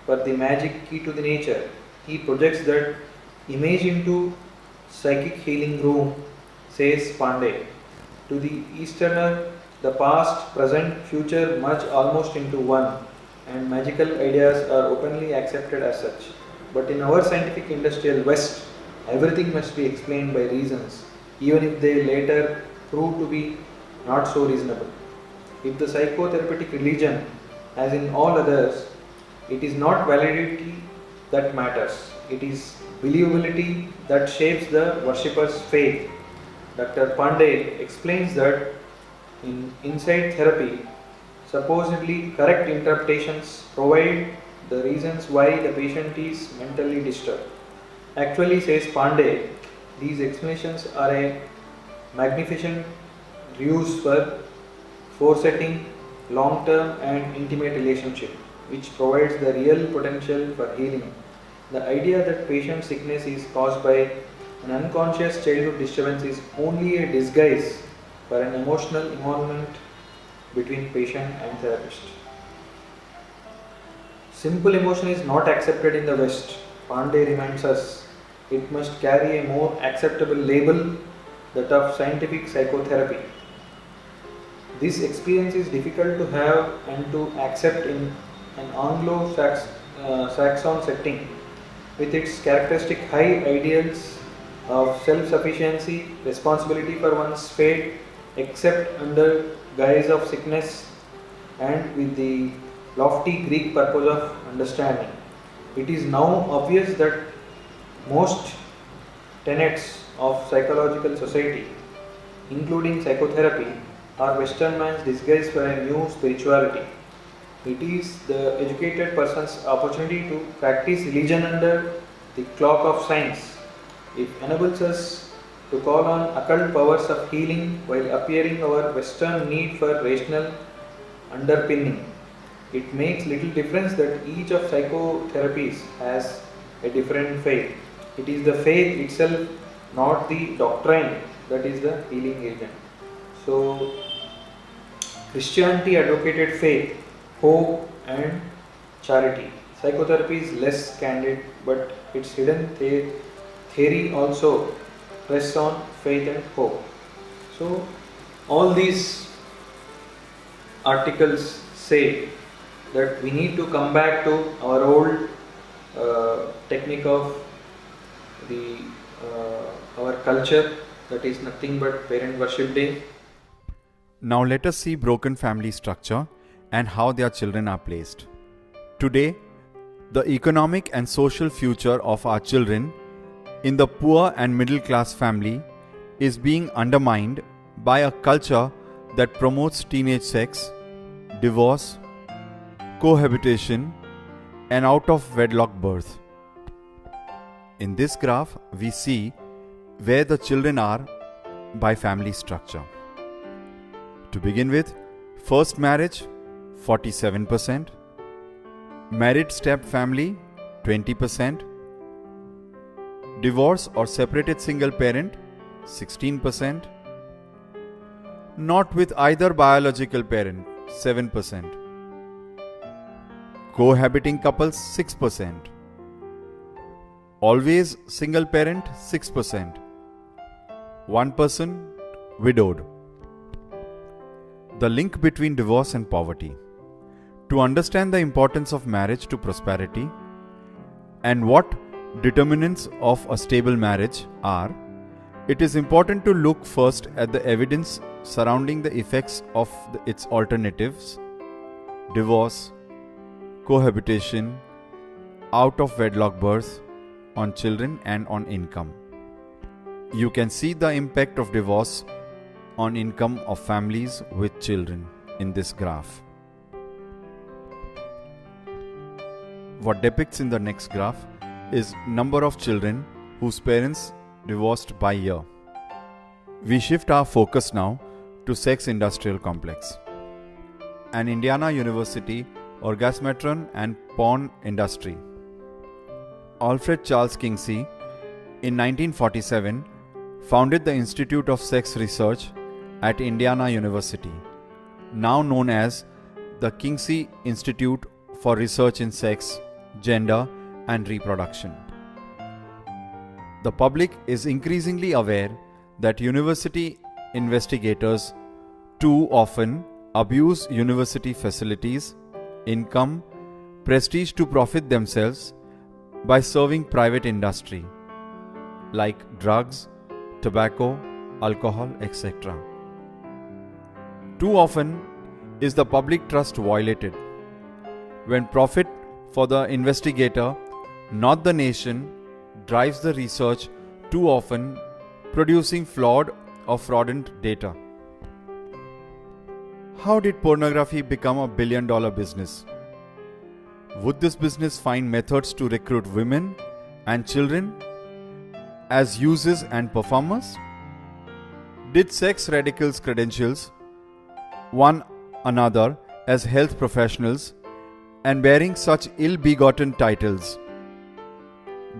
for the magic key to the nature. He projects that image into psychic healing room, says Pandey. To the Easterner, the past, present, future merge almost into one, and magical ideas are openly accepted as such. But in our scientific industrial West, everything must be explained by reasons, even if they later prove to be not so reasonable. If the psychotherapeutic religion, as in all others, it is not validity that matters, it is believability that shapes the worshipper's faith. Dr. Pandey explains that in insight therapy, supposedly correct interpretations provide the reasons why the patient is mentally disturbed. Actually, says Pandey, these explanations are a magnificent ruse for foresetting long-term and intimate relationship, which provides the real potential for healing. The idea that patient sickness is caused by an unconscious childhood disturbance is only a disguise for an emotional involvement between patient and therapist. Simple emotion is not accepted in the West. Pandey reminds us it must carry a more acceptable label, that of scientific psychotherapy. This experience is difficult to have and to accept in an Anglo-Saxon setting, with its characteristic high ideals of self-sufficiency, responsibility for one's fate, except under guise of sickness, and with the lofty Greek purpose of understanding. It is now obvious that most tenets of psychological society, including psychotherapy, are Western man's disguise for a new spirituality. It is the educated person's opportunity to practice religion under the cloak of science. It enables us to call on occult powers of healing while appearing our Western need for rational underpinning. It makes little difference that each of psychotherapies has a different faith. It is the faith itself, not the doctrine, that is the healing agent. So, Christianity advocated faith, hope and charity. Psychotherapy is less candid, but its hidden theory also rests on faith and hope. So, all these articles say that we need to come back to our old technique of the our culture, that is nothing but parent worship day. Now let us see broken family structure and how their children are placed. Today, the economic and social future of our children in the poor and middle class family is being undermined by a culture that promotes teenage sex, divorce, cohabitation, and out of wedlock birth. In this graph, we see where the children are by family structure. To begin with, first marriage 47%, married step family 20%, divorce or separated single parent 16%, not with either biological parent 7%, cohabiting couples 6%, always single parent 6%, 1% widowed. The link between divorce and poverty. To understand the importance of marriage to prosperity and what determinants of a stable marriage are, it is important to look first at the evidence surrounding the effects of its alternatives: divorce, cohabitation, out of wedlock birth, on children and on income. You can see the impact of divorce on income of families with children in this graph. What depicts in the next graph is number of children whose parents divorced by year. We shift our focus now to sex industrial complex. An Indiana University orgasmatron and porn industry. Alfred Charles Kinsey in 1947 founded the Institute of Sex Research at Indiana University, now known as the Kinsey Institute for Research in Sex, Gender and Reproduction. The public is increasingly aware that university investigators too often abuse university facilities, income, prestige to profit themselves by serving private industry like drugs, tobacco, alcohol, etc. Too often is the public trust violated when profit for the investigator, not the nation, drives the research, too often producing flawed or fraudulent data. How did pornography become a billion-dollar business? Would this business find methods to recruit women and children as users and performers? Did sex radicals credentials one another as health professionals and bearing such ill-begotten titles?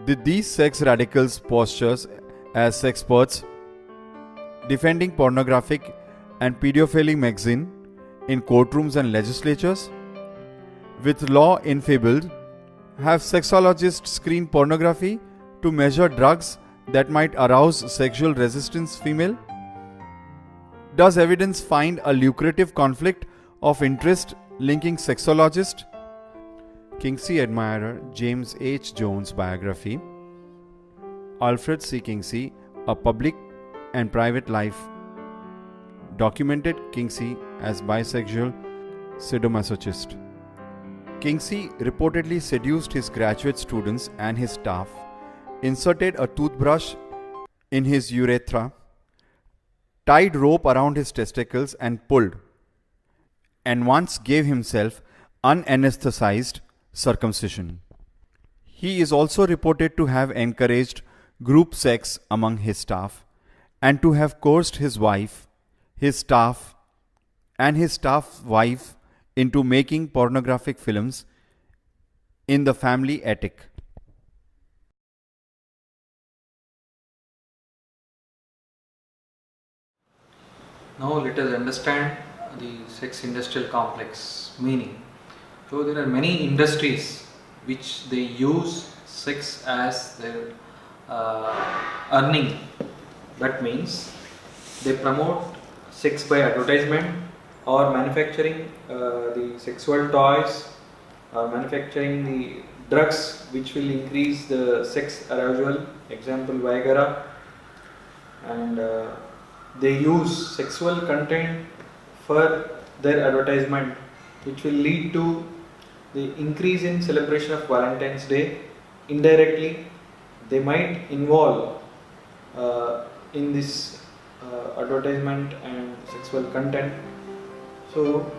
Did these sex radicals postures as experts defending pornographic and pedophilic magazine in courtrooms and legislatures? With law enfeebled, have sexologists screen pornography to measure drugs that might arouse sexual resistance female? Does evidence find a lucrative conflict of interest linking sexologists? Kinsey admirer James H. Jones biography. Alfred C. Kinsey, A Public and Private Life, documented Kinsey as bisexual sadomasochist. Kinsey reportedly seduced his graduate students and his staff, inserted a toothbrush in his urethra, tied rope around his testicles and pulled, and once gave himself unanesthetized circumcision. He is also reported to have encouraged group sex among his staff and to have coerced his wife, his staff, and his staff wife into making pornographic films in the family attic. Now let us understand the sex industrial complex meaning. So there are many industries which they use sex as their earning. That means they promote sex by advertisement or manufacturing the sexual toys or manufacturing the drugs which will increase the sex arousal, example Viagra, and they use sexual content for their advertisement, which will lead to the increase in celebration of Valentine's Day. Indirectly, they might involve in this advertisement and sexual content. So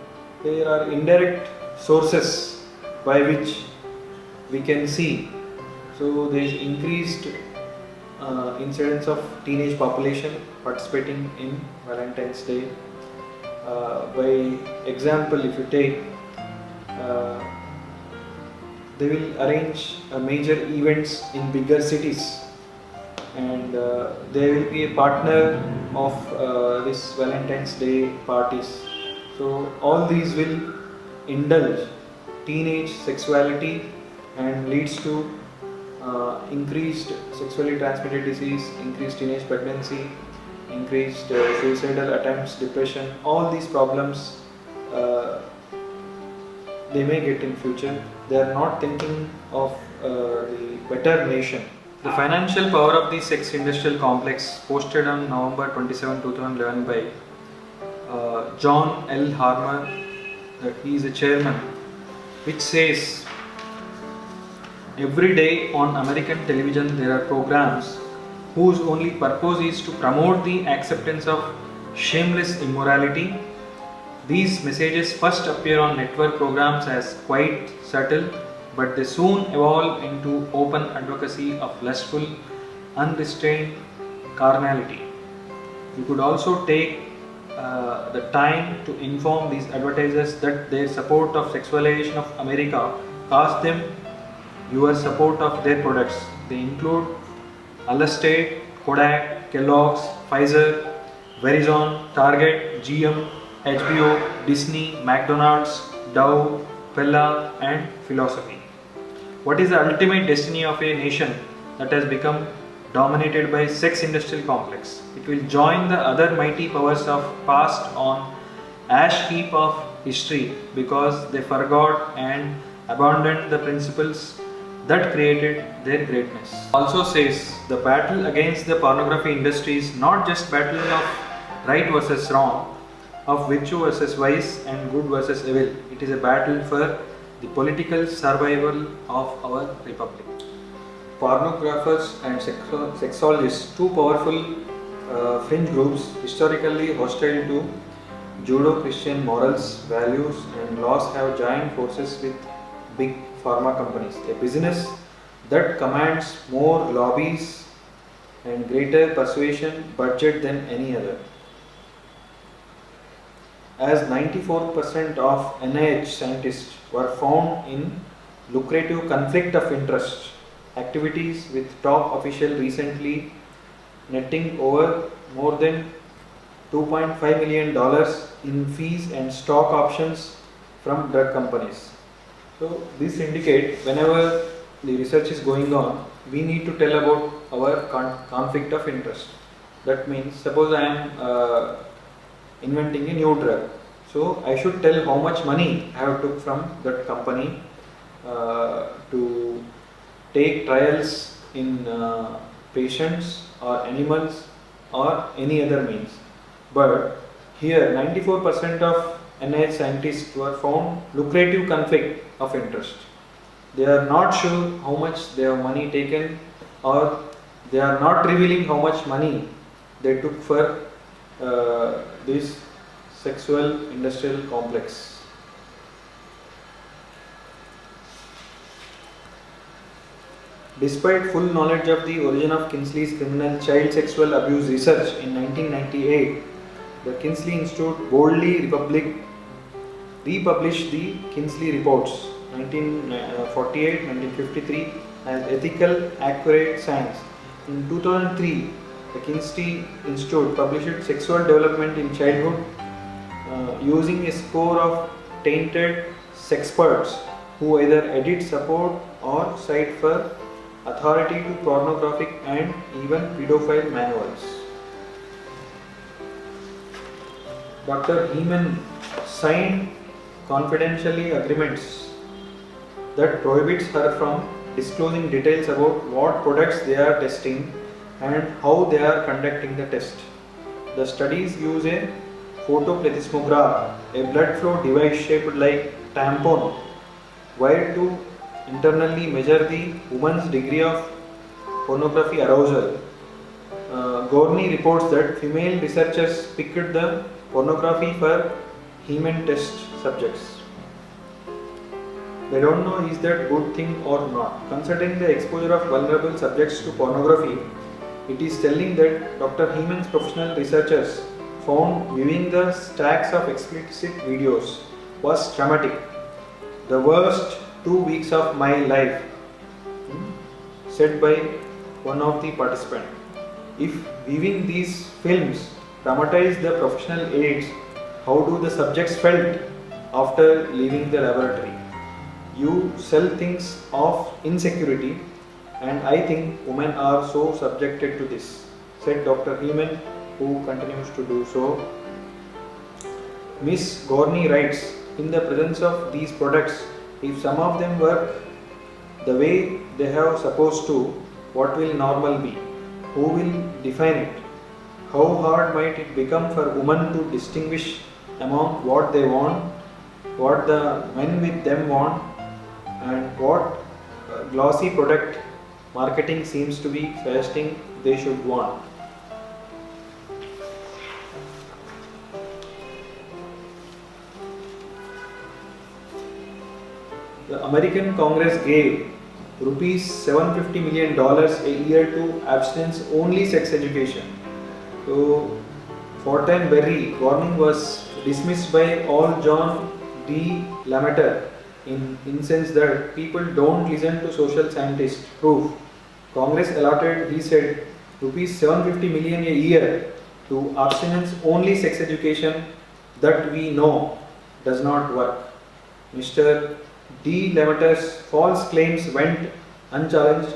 there are indirect sources by which we can see. So there is increased incidence of teenage population participating in Valentine's Day. By example, if you take, they will arrange major events in bigger cities, and there will be a partner of this Valentine's Day parties. So all these will indulge teenage sexuality and leads to increased sexually transmitted disease, increased teenage pregnancy, increased suicidal attempts, depression, all these problems they may get in future. They are not thinking of the better nation. The financial power of the sex industrial complex, posted on November 27, 2011 by John L. Harmer, that he is a chairman, which says, every day on American television there are programs whose only purpose is to promote the acceptance of shameless immorality. These messages first appear on network programs as quite subtle, but they soon evolve into open advocacy of lustful, unrestrained carnality. You could also take the time to inform these advertisers that their support of sexualization of America costs them your support of their products. They include Allstate, Kodak, Kellogg's, Pfizer, Verizon, Target, GM, HBO, Disney, McDonald's, Dow, Pella and Philosophy. What is the ultimate destiny of a nation that has become dominated by sex industrial complex? It will join the other mighty powers of past on ash heap of history because they forgot and abandoned the principles that created their greatness. Also says the battle against the pornography industry is not just battle of right versus wrong, of virtue versus vice and good versus evil. It is a battle for the political survival of our republic. Pornographers and sexologists, two powerful fringe groups historically hostile to Judeo-Christian morals, values and laws, have joined forces with big pharma companies, a business that commands more lobbies and greater persuasion budget than any other. As 94% of NIH scientists were found in lucrative conflict of interest activities with top official recently netting over more than $2.5 million in fees and stock options from drug companies. So this indicates whenever the research is going on, we need to tell about our conflict of interest. That means, suppose I am inventing a new drug, so I should tell how much money I have took from that company to take trials in patients or animals or any other means. But here 94% of NIH scientists were found lucrative conflict of interest. They are not sure how much they have money taken, or they are not revealing how much money they took for this sexual industrial complex. Despite full knowledge of the origin of Kinsley's criminal child sexual abuse research in 1998, the Kinsley Institute boldly republished the Kinsley Reports 1948, 1953 as ethical, accurate science. In 2003, the Kinsley Institute published Sexual Development in Childhood using a score of tainted sexperts who either edit, support or cite for authority to pornographic and even pedophile manuals. Dr. Heman signed confidentially agreements that prohibits her from disclosing details about what products they are testing and how they are conducting the test. The studies use a photoplethysmograph, a blood flow device shaped like tampon, wired to internally measure the woman's degree of pornography arousal. Gorney reports that female researchers picked the pornography for Heman test subjects. They don't know is that good thing or not. Considering the exposure of vulnerable subjects to pornography, it is telling that Dr. Heman's professional researchers found viewing the stacks of explicit videos was traumatic. The worst 2 weeks of my life, said by one of the participants. If viewing these films traumatized the professional aides, how do the subjects felt after leaving the laboratory? You sell things of insecurity, and I think women are so subjected to this, said Dr. Heman who continues to do so. Miss Gorney writes, in the presence of these products, if some of them work the way they have supposed to, what will normal be? Who will define it? How hard might it become for women to distinguish among what they want, what the men with them want, and what glossy product marketing seems to be suggesting they should want? The American Congress gave rupees $750 million a year to abstinence-only sex education. So, Fortin Berry warning was dismissed by all John D. Lametta in sense that people don't listen to social scientists. Proof. Congress allotted, he said, rupees 750 million a year to abstinence-only sex education that we know does not work. Mr. D. Lemetta's false claims went unchallenged.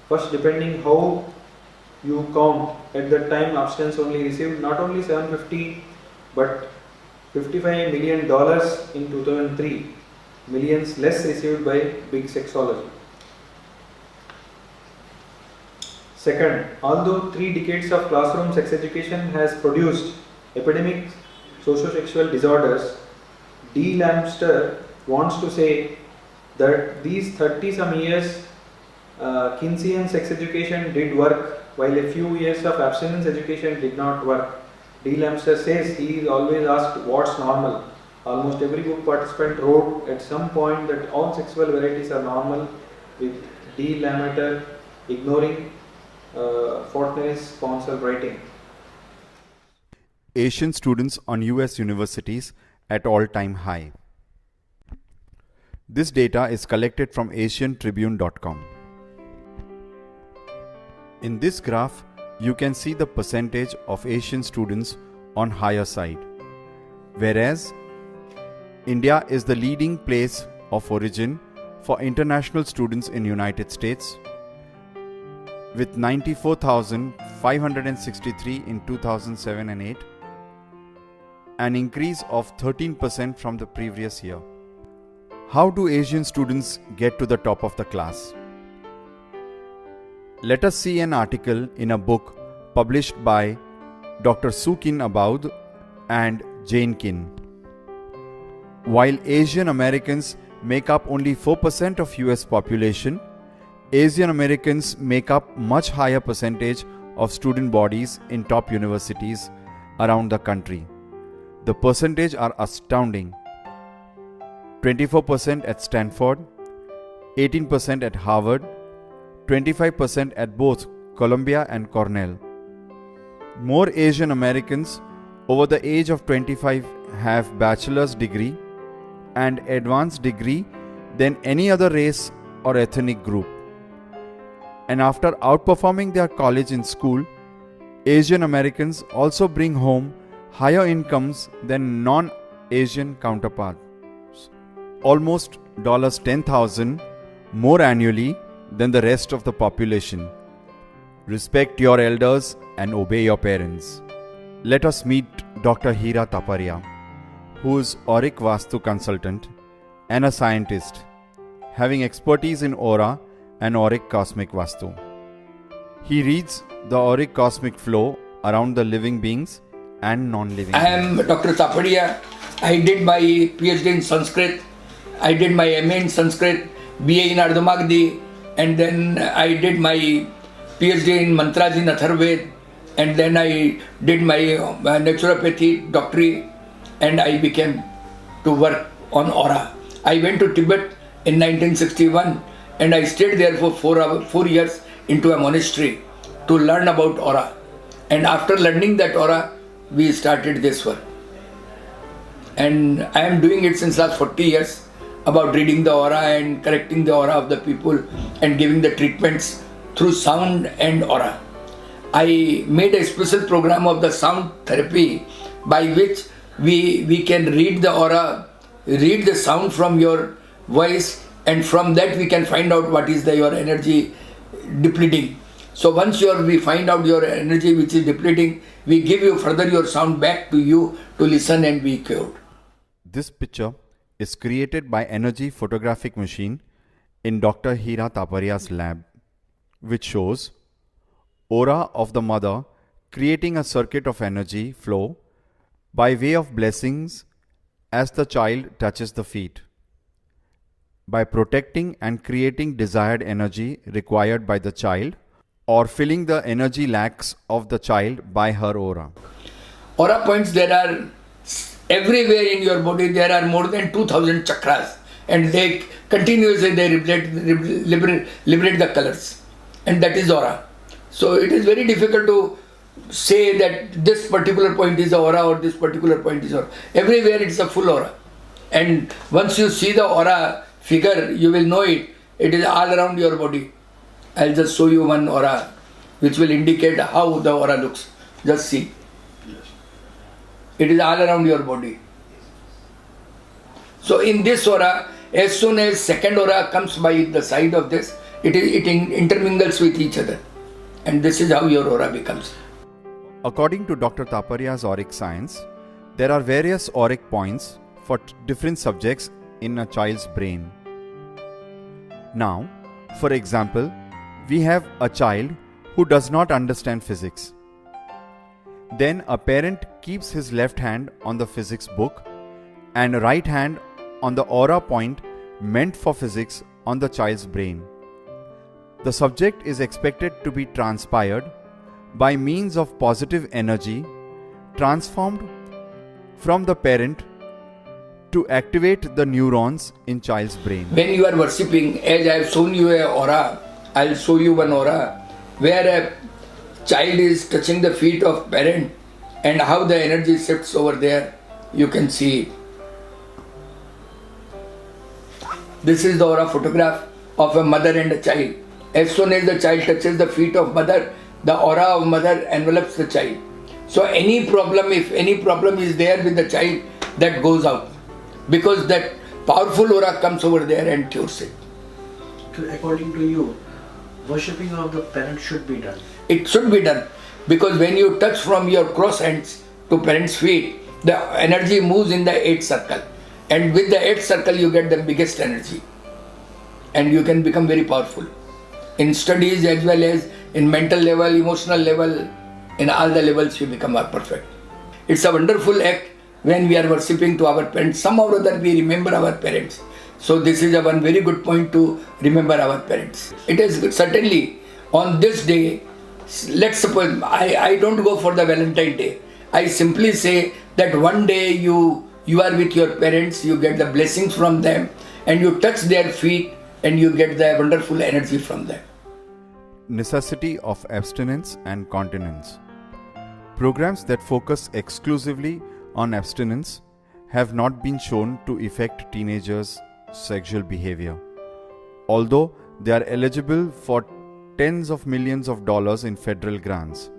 First, depending how you count, at that time abstinence only received not only 750 but $55 million in 2003, millions less received by big sexology. Second, although 3 decades of classroom sex education has produced epidemic socio-sexual disorders, D. Lamster wants to say that these 30 some years Keynesian sex education did work while a few years of abstinence education did not work. D. Lamster says he is always asked what's normal. Almost every book participant wrote at some point that all sexual varieties are normal, with D. Lametta ignoring Fortin's sponsored writing. Asian students on US universities at all-time high. This data is collected from asiantribune.com. In this graph, you can see the percentage of Asian students on higher side, whereas India is the leading place of origin for international students in United States, with 94,563 in 2007 and 8, an increase of 13% from the previous year. How do Asian students get to the top of the class? Let us see an article in a book published by Dr. Sukin Abaud and Jane Kin. While Asian Americans make up only 4% of US population, Asian Americans make up much higher percentage of student bodies in top universities around the country. The percentage are astounding. 24% at Stanford, 18% at Harvard, 25% at both Columbia and Cornell. More Asian Americans over the age of 25 have bachelor's degree and advanced degree than any other race or ethnic group. And after outperforming their college in school, Asian Americans also bring home higher incomes than non-Asian counterparts. Almost $10,000 more annually than the rest of the population. Respect your elders and obey your parents. Let us meet Dr. Hira Taparia, who is Auric Vastu consultant and a scientist, having expertise in aura and auric cosmic Vastu. He reads the auric cosmic flow around the living beings and non-living beings. I am Dr. Taparia. I did my PhD in Sanskrit. I did my MA in Sanskrit, BA in Ardhamagdi, and then I did my PhD in Mantras in Atharved, and then I did my naturopathy doctorate, and I became to work on aura. I went to Tibet in 1961, and I stayed there for 4 years into a monastery to learn about aura. And after learning that aura, we started this work. And I am doing it since last 40 years, about reading the aura and correcting the aura of the people and giving the treatments through sound and aura. I made a special program of the sound therapy by which we can read the aura, read the sound from your voice, and from that we can find out what is your energy depleting. So once we find out your energy which is depleting, we give you further your sound back to you to listen and be cured. This picture is created by Energy Photographic Machine in Dr. Hira Taparia's lab, which shows aura of the mother creating a circuit of energy flow by way of blessings as the child touches the feet, by protecting and creating desired energy required by the child, or filling the energy lacks of the child by her aura. Aura points, there are everywhere in your body, there are more than 2000 chakras, and they continuously liberate the colors, and that is aura. So it is very difficult to say that this particular point is aura or this particular point is aura. Everywhere it's a full aura, and once you see the aura figure, you will know it. It is all around your body. I'll just show you one aura which will indicate how the aura looks. Just see. It is all around your body. So in this aura, as soon as second aura comes by the side of this, it intermingles with each other. And this is how your aura becomes. According to Dr. Taparia's auric science, there are various auric points for different subjects in a child's brain. Now, for example, we have a child who does not understand physics. Then a parent keeps his left hand on the physics book and right hand on the aura point meant for physics on the child's brain. The subject is expected to be transpired by means of positive energy transformed from the parent to activate the neurons in child's brain. When you are worshipping, as I have shown you an aura, I will show you one aura where a child is touching the feet of parent and how the energy shifts over there. You can see it. This is the aura photograph of a mother and a child. As soon as the child touches the feet of mother, the aura of mother envelops the child. So any problem, if any problem is there with the child, that goes out, because that powerful aura comes over there and cures it. So according to you, worshipping of the parent should be done? It should be done, because when you touch from your cross hands to parent's feet, the energy moves in the 8th circle, and with the 8th circle you get the biggest energy, and you can become very powerful in studies as well as in mental level, emotional level. In all the levels you become perfect. It's a wonderful act when we are worshipping to our parents. Somehow or other we remember our parents. So this is a one very good point to remember our parents. It is certainly on this day, let's suppose I don't go for the Valentine Day. I simply say that one day you are with your parents, you get the blessings from them, and you touch their feet and you get the wonderful energy from them. Necessity of abstinence and continence. Programs that focus exclusively on abstinence have not been shown to affect teenagers' sexual behavior, although they are eligible for tens of millions of dollars in federal grants,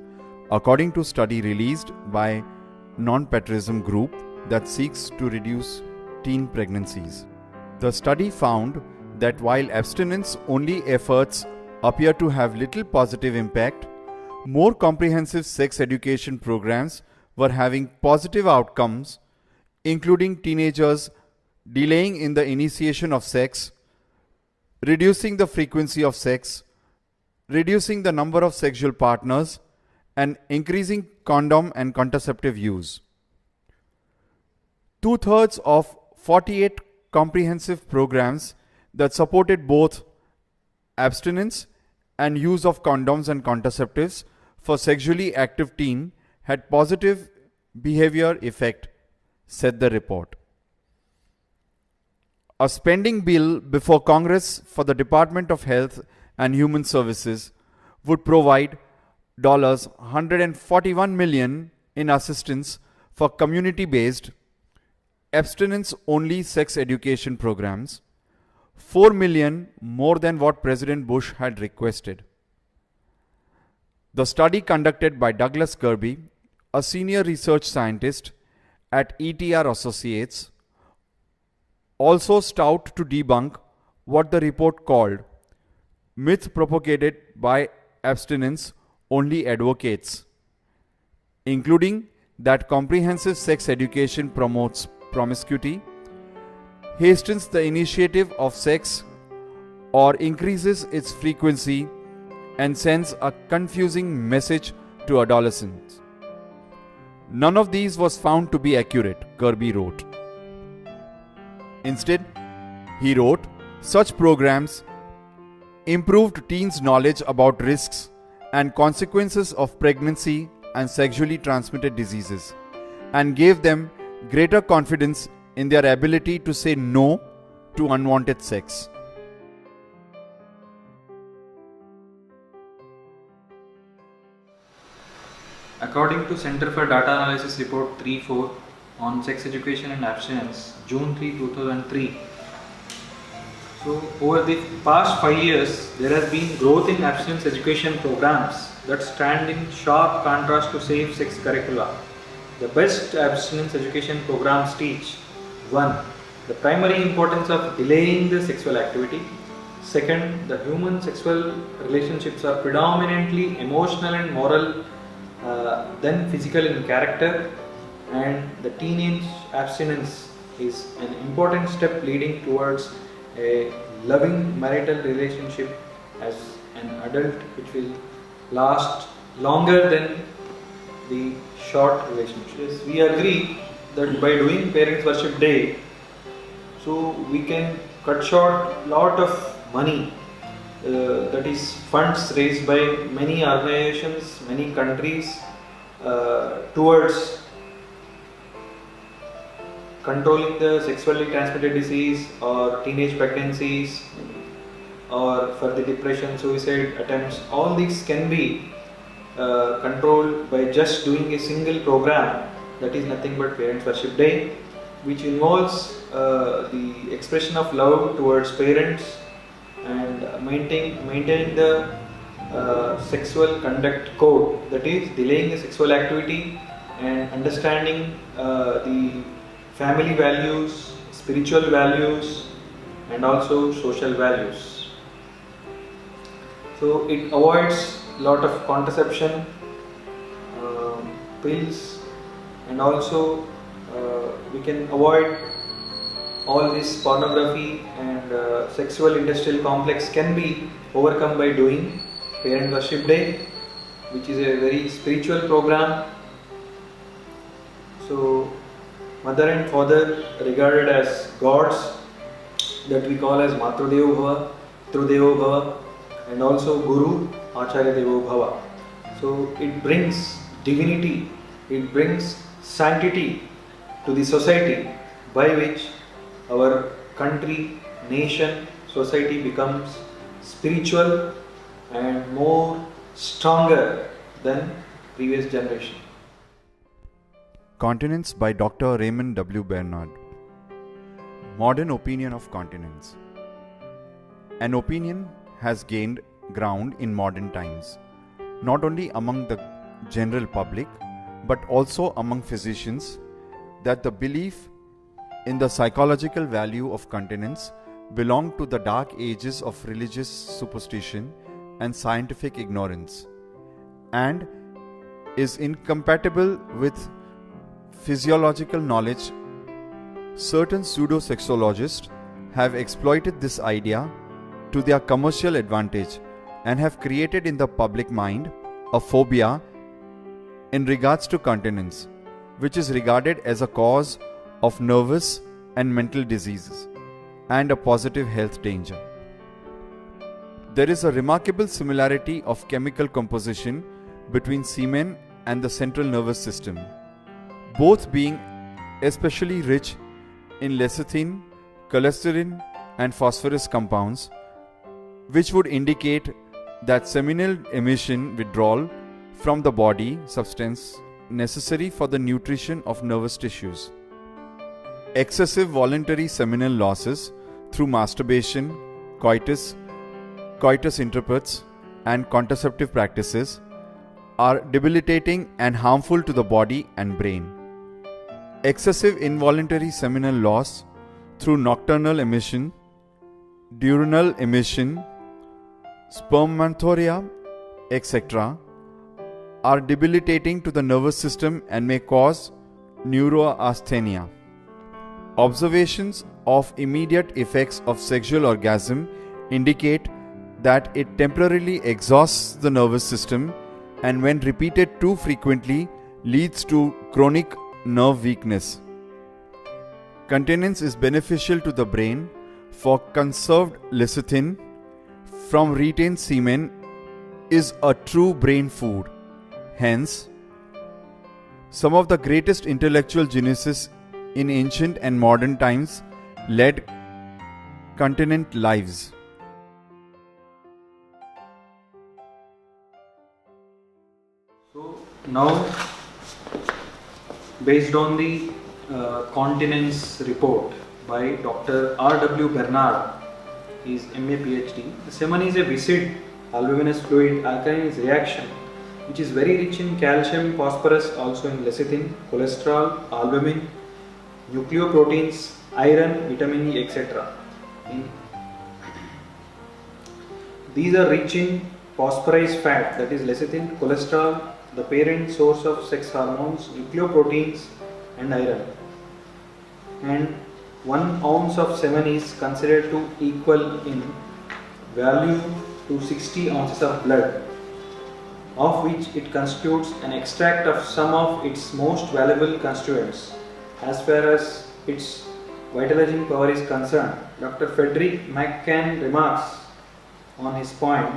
according to a study released by non-patrism group that seeks to reduce teen pregnancies. The study found that while abstinence only efforts appear to have little positive impact, more comprehensive sex education programs were having positive outcomes, including teenagers delaying in the initiation of sex, reducing the frequency of sex, reducing the number of sexual partners, and increasing condom and contraceptive use. 2/3 of 48 comprehensive programs that supported both abstinence and use of condoms and contraceptives for sexually active teen had positive behavior effect, said the report. A spending bill before Congress for the Department of Health and Human Services would provide $141 million in assistance for community-based, abstinence-only sex education programs, $4 million more than what President Bush had requested. The study conducted by Douglas Kirby, a senior research scientist at ETR Associates, also sought to debunk what the report called myth propagated by abstinence only advocates, including that comprehensive sex education promotes promiscuity, hastens the initiative of sex, or increases its frequency and sends a confusing message to adolescents. None of these was found to be accurate, Kirby wrote. Instead, he wrote, such programs improved teens' knowledge about risks and consequences of pregnancy and sexually transmitted diseases, and gave them greater confidence in their ability to say no to unwanted sex. According to Center for Data Analysis Report 3.4 on Sex Education and Abstinence, June 3, 2003. So, over the past 5 years, there has been growth in abstinence education programs that stand in sharp contrast to safe sex curricula. The best abstinence education programs teach 1. The primary importance of delaying the sexual activity. Second, the human sexual relationships are predominantly emotional and moral than physical in character, and the teenage abstinence is an important step leading towards a loving marital relationship as an adult, which will last longer than the short relationships. We agree that by doing Parents Worship Day, so we can cut short lot of money, that is funds raised by many organizations, many countries towards controlling the sexually transmitted disease or teenage pregnancies, or for the depression, suicide attempts. All these can be controlled by just doing a single program, that is nothing but Parents Worship Day, which involves the expression of love towards parents and maintaining the sexual conduct code, that is delaying the sexual activity and understanding the family values, spiritual values, and also social values. So it avoids lot of contraception, pills, and also we can avoid all this pornography and sexual industrial complex can be overcome by doing Parent Worship Day, which is a very spiritual program. So mother and father regarded as gods, that we call as Matrudevo Bhava, Pitrudevo Bhava, and also Guru, Acharya Devo Bhava. So it brings divinity, it brings sanctity to the society, by which our country, nation, society becomes spiritual and more stronger than previous generation. Continence by Dr. Raymond W. Bernard. Modern opinion of continence. An opinion has gained ground in modern times, not only among the general public, but also among physicians, that the belief in the psychological value of continence belonged to the dark ages of religious superstition and scientific ignorance, and is incompatible with physiological knowledge. Certain pseudo-sexologists have exploited this idea to their commercial advantage and have created in the public mind a phobia in regards to continence, which is regarded as a cause of nervous and mental diseases and a positive health danger. There is a remarkable similarity of chemical composition between semen and the central nervous system, both being especially rich in lecithin, cholesterol, and phosphorus compounds, which would indicate that seminal emission withdrawal from the body substance necessary for the nutrition of nervous tissues. Excessive voluntary seminal losses through masturbation, coitus interrupts, and contraceptive practices are debilitating and harmful to the body and brain. Excessive involuntary seminal loss through nocturnal emission, diurnal emission, spermatoria, etc., are debilitating to the nervous system and may cause neuroasthenia. Observations of immediate effects of sexual orgasm indicate that it temporarily exhausts the nervous system and, when repeated too frequently, leads to chronic nerve weakness. Continence is beneficial to the brain, for conserved lecithin from retained semen is a true brain food. Hence, some of the greatest intellectual geniuses in ancient and modern times led continent lives. So now, based on the continence report by Dr. R.W. Bernard, he is MA PhD. The semen is a viscid albuminous fluid alkaline reaction which is very rich in calcium, phosphorus, also in lecithin, cholesterol, albumin, nucleoproteins, iron, vitamin E, etc. These are rich in phosphorized fat, that is lecithin, cholesterol, the parent source of sex hormones, nucleoproteins and iron. And 1 ounce of semen is considered to equal in value to 60 ounces of blood, of which it constitutes an extract of some of its most valuable constituents. As far as its vitalizing power is concerned, Dr. Frederick McCann remarks on his point,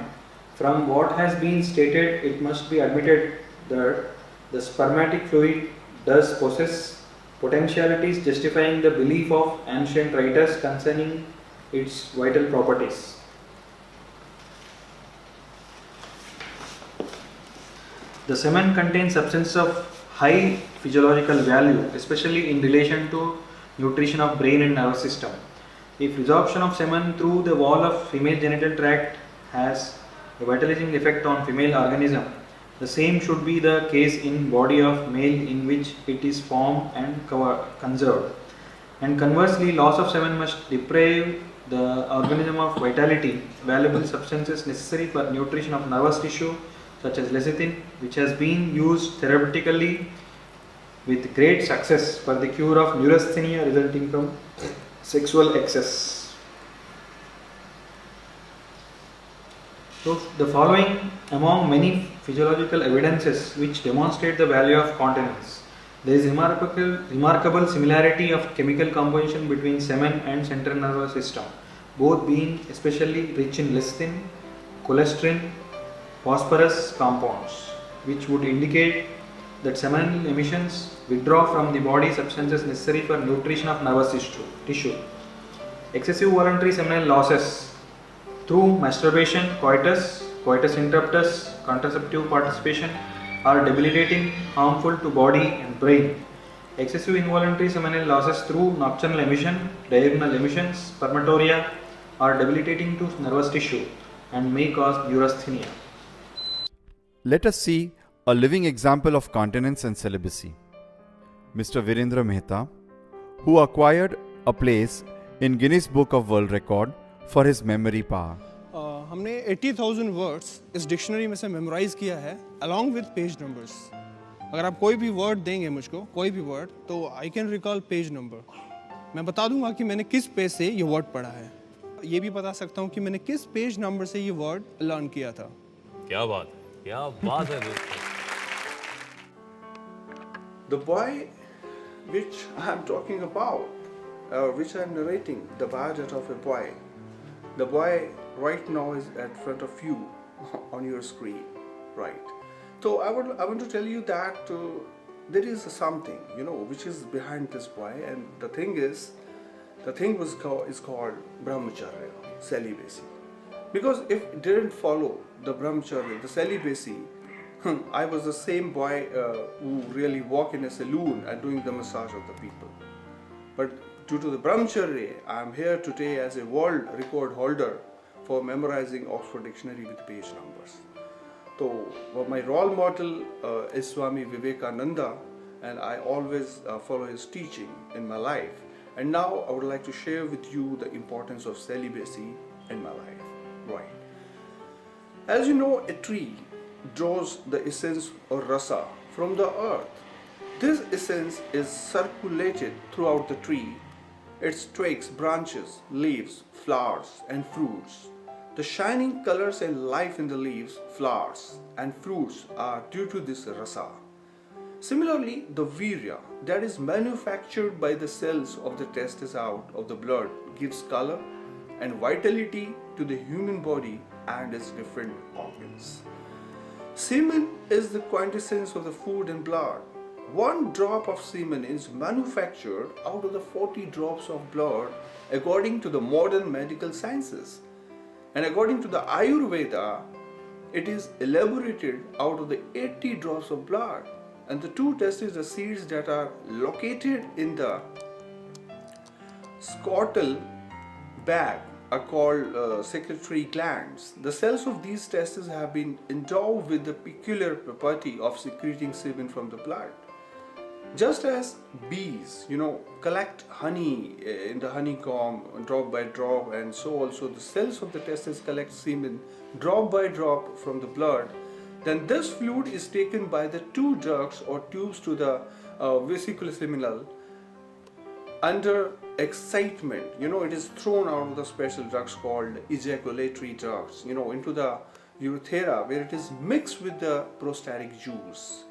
from what has been stated, it must be admitted that the spermatic fluid does possess potentialities justifying the belief of ancient writers concerning its vital properties. The semen contains substances of high physiological value, especially in relation to nutrition of brain and nervous system. If resorption of semen through the wall of female genital tract has a vitalizing effect on female organism, the same should be the case in body of male in which it is formed and conserved. And conversely, loss of semen must deprive the organism of vitality, valuable substances necessary for nutrition of nervous tissue such as lecithin, which has been used therapeutically with great success for the cure of neurasthenia resulting from sexual excess. So, the following among many physiological evidences which demonstrate the value of continence. There is remarkable similarity of chemical composition between semen and central nervous system, both being especially rich in lecithin, cholesterol, phosphorus compounds, which would indicate that seminal emissions withdraw from the body substances necessary for nutrition of nervous tissue. Excessive voluntary seminal losses through masturbation, coitus interruptus, contraceptive participation are debilitating, harmful to body and brain. Excessive involuntary seminal losses through nocturnal emission, diurnal emissions, spermatoria are debilitating to nervous tissue and may cause neurasthenia. Let us see a living example of continence and celibacy. Mr. Virendra Mehta, who acquired a place in Guinness Book of World Record for his memory power. हमने 80,000 words इस dictionary में से memorise किया है along with page numbers. अगर आप कोई भी वर्ड देंगे मुझको, कोई भी वर्ड, तो I can recall page number. मैं बता दूंगा कि मैंने किस पेज से ये वर्ड पढ़ा है. ये भी बता सकता हूँ कि मैंने किस पेज नंबर से ये वर्ड लर्न किया था. क्या बात है दोस्तों. The boy which I am talking about, which I am narrating, the biodata of a boy. The boy right now is at front of you on your screen, right? So I want to tell you that there is something, which is behind this boy, and the thing is called brahmacharya, celibacy. Because if it didn't follow the brahmacharya, the celibacy, I was the same boy who really walk in a saloon and doing the massage of the people. But due to the brahmacharya, I am here today as a world record holder for memorizing Oxford Dictionary with page numbers. So my role model is Swami Vivekananda, and I always follow his teaching in my life. And now I would like to share with you the importance of celibacy in my life. Right. As you know, a tree draws the essence or rasa from the earth. This essence is circulated throughout the tree, its twigs, branches, leaves, flowers, and fruits. The shining colors and life in the leaves, flowers, and fruits are due to this rasa. Similarly, the virya that is manufactured by the cells of the testes out of the blood gives color and vitality to the human body and its different organs. Semen is the quintessence of the food and blood. One drop of semen is manufactured out of the 40 drops of blood according to the modern medical sciences. And according to the Ayurveda, it is elaborated out of the 80 drops of blood. And the two testes, the seeds that are located in the scrotal bag, are called secretory glands. The cells of these testes have been endowed with the peculiar property of secreting semen from the blood. Just as bees, collect honey in the honeycomb drop by drop, and so also the cells of the testes collect semen drop by drop from the blood, then this fluid is taken by the two ducts or tubes to the vesiculoseminal under excitement. It is thrown out of the special ducts called ejaculatory ducts, into the urethra, where it is mixed with the prostatic juice.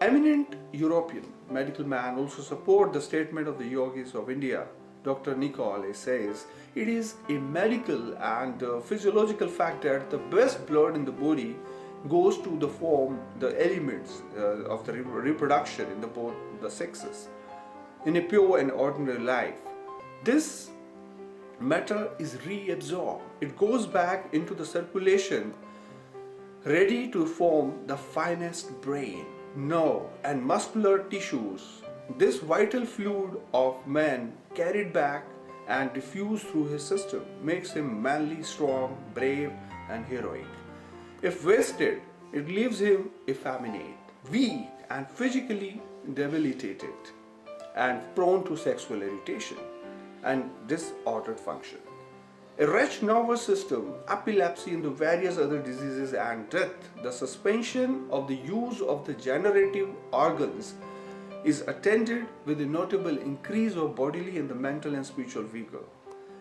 Eminent European medical man also support the statement of the yogis of India. Dr. Nicolay says, it is a medical and physiological fact that the best blood in the body goes to the form, the elements of the reproduction in both the sexes. In a pure and ordinary life, this matter is reabsorbed. It goes back into the circulation, ready to form the finest brain, nerve, and muscular tissues. This vital fluid of man carried back and diffused through his system makes him manly, strong, brave, and heroic. If wasted, it leaves him effeminate, weak, and physically debilitated, and prone to sexual irritation and disordered function. A wretched nervous system, epilepsy, and the various other diseases and death, the suspension of the use of the generative organs is attended with a notable increase of bodily and the mental and spiritual vigor.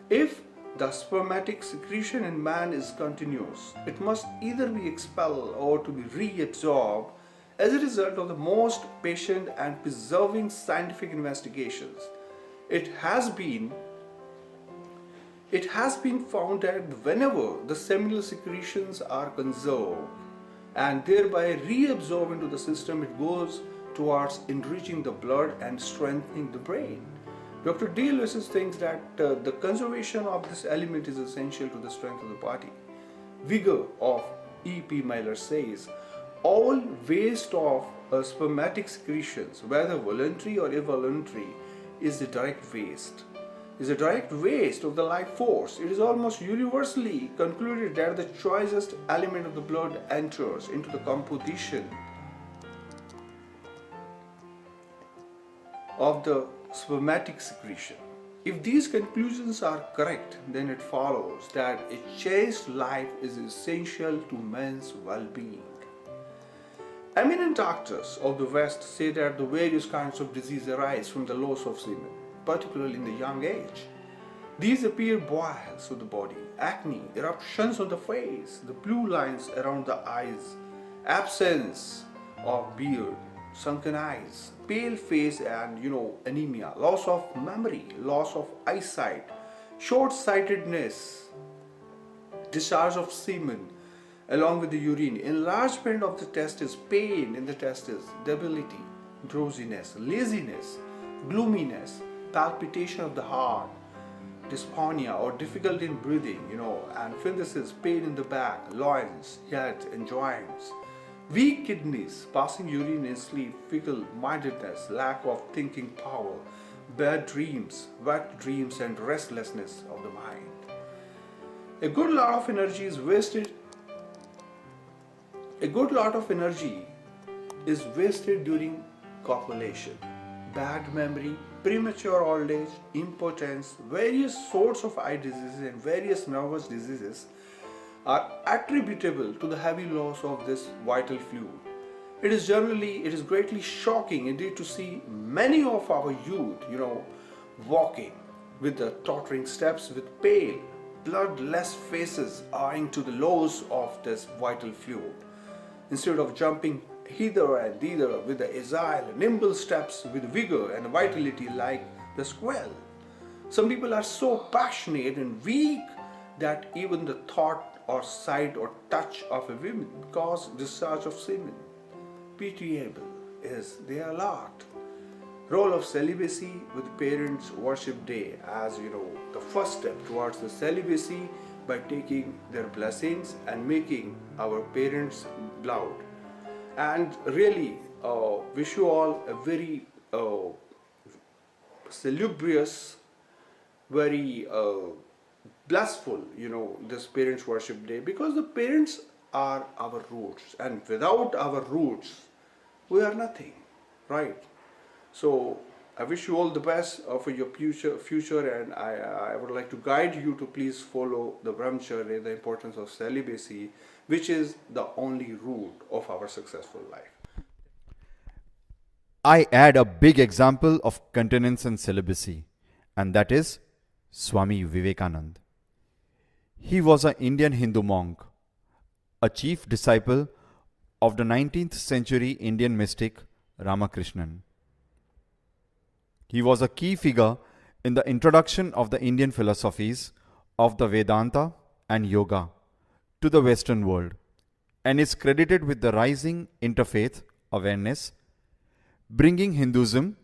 If the spermatic secretion in man is continuous, it must either be expelled or to be reabsorbed as a result of the most patient and persevering scientific investigations. It has been found that whenever the seminal secretions are conserved and thereby reabsorbed into the system, it goes towards enriching the blood and strengthening the brain. Dr. D. Lewis thinks that the conservation of this element is essential to the strength of the body. Vigor of E.P. Miller says, all waste of spermatic secretions, whether voluntary or involuntary, is a direct waste. Is a direct waste of the life force. It is almost universally concluded that the choicest element of the blood enters into the composition of the spermatic secretion. If these conclusions are correct, then it follows that a chaste life is essential to man's well-being. Eminent doctors of the West say that the various kinds of disease arise from the loss of semen, particularly in the young age. These appear boils of the body, acne, eruptions on the face, the blue lines around the eyes, absence of beard, sunken eyes, pale face, and anemia, loss of memory, loss of eyesight, short-sightedness, discharge of semen along with the urine, enlargement of the testes, pain in the testes, debility, drowsiness, laziness, gloominess, palpitation of the heart, dyspnea or difficulty in breathing, emphysemis, pain in the back, loins, head, and joints, weak kidneys, passing urine in sleep, fecal mindedness, lack of thinking power, bad dreams, wet dreams, and restlessness of the mind. A good lot of energy is wasted. A good lot of energy is wasted during copulation. Bad memory, premature old age, impotence, various sorts of eye diseases, and various nervous diseases are attributable to the heavy loss of this vital fluid. It is greatly shocking indeed to see many of our youth, walking with the tottering steps with pale, bloodless faces owing to the loss of this vital fluid. Instead of jumping hither and thither with the agile, nimble steps with vigor and vitality like the squirrel. Some people are so passionate and weak that even the thought or sight or touch of a woman cause discharge of semen. Pitiable is their lot. Role of celibacy with Parents Worship Day, as the first step towards the celibacy by taking their blessings and making our parents proud. And really wish you all a very salubrious, very blissful, this Parents Worship Day, because the parents are our roots, and without our roots, we are nothing, right? So I wish you all the best for your future, and I would like to guide you to please follow the brahmacharya, the importance of celibacy, which is the only root of our successful life. I add a big example of continence and celibacy, and that is Swami Vivekananda. He was an Indian Hindu monk, a chief disciple of the 19th century Indian mystic Ramakrishnan. He was a key figure in the introduction of the Indian philosophies of the Vedanta and Yoga to the Western world, and is credited with the rising interfaith awareness, bringing Hinduism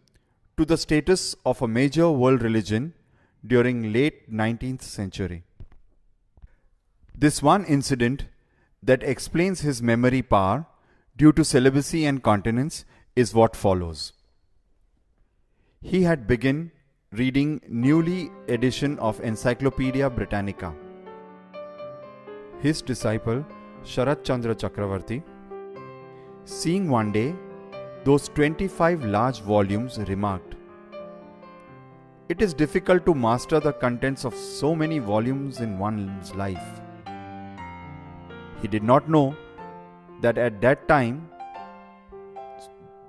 to the status of a major world religion during late 19th century. This one incident that explains his memory power due to celibacy and continence is what follows. He had begun reading newly edition of Encyclopedia Britannica. His disciple Sharat Chandra Chakravarti, seeing one day those 25 large volumes, remarked, "It is difficult to master the contents of so many volumes in one's life." He did not know that at that time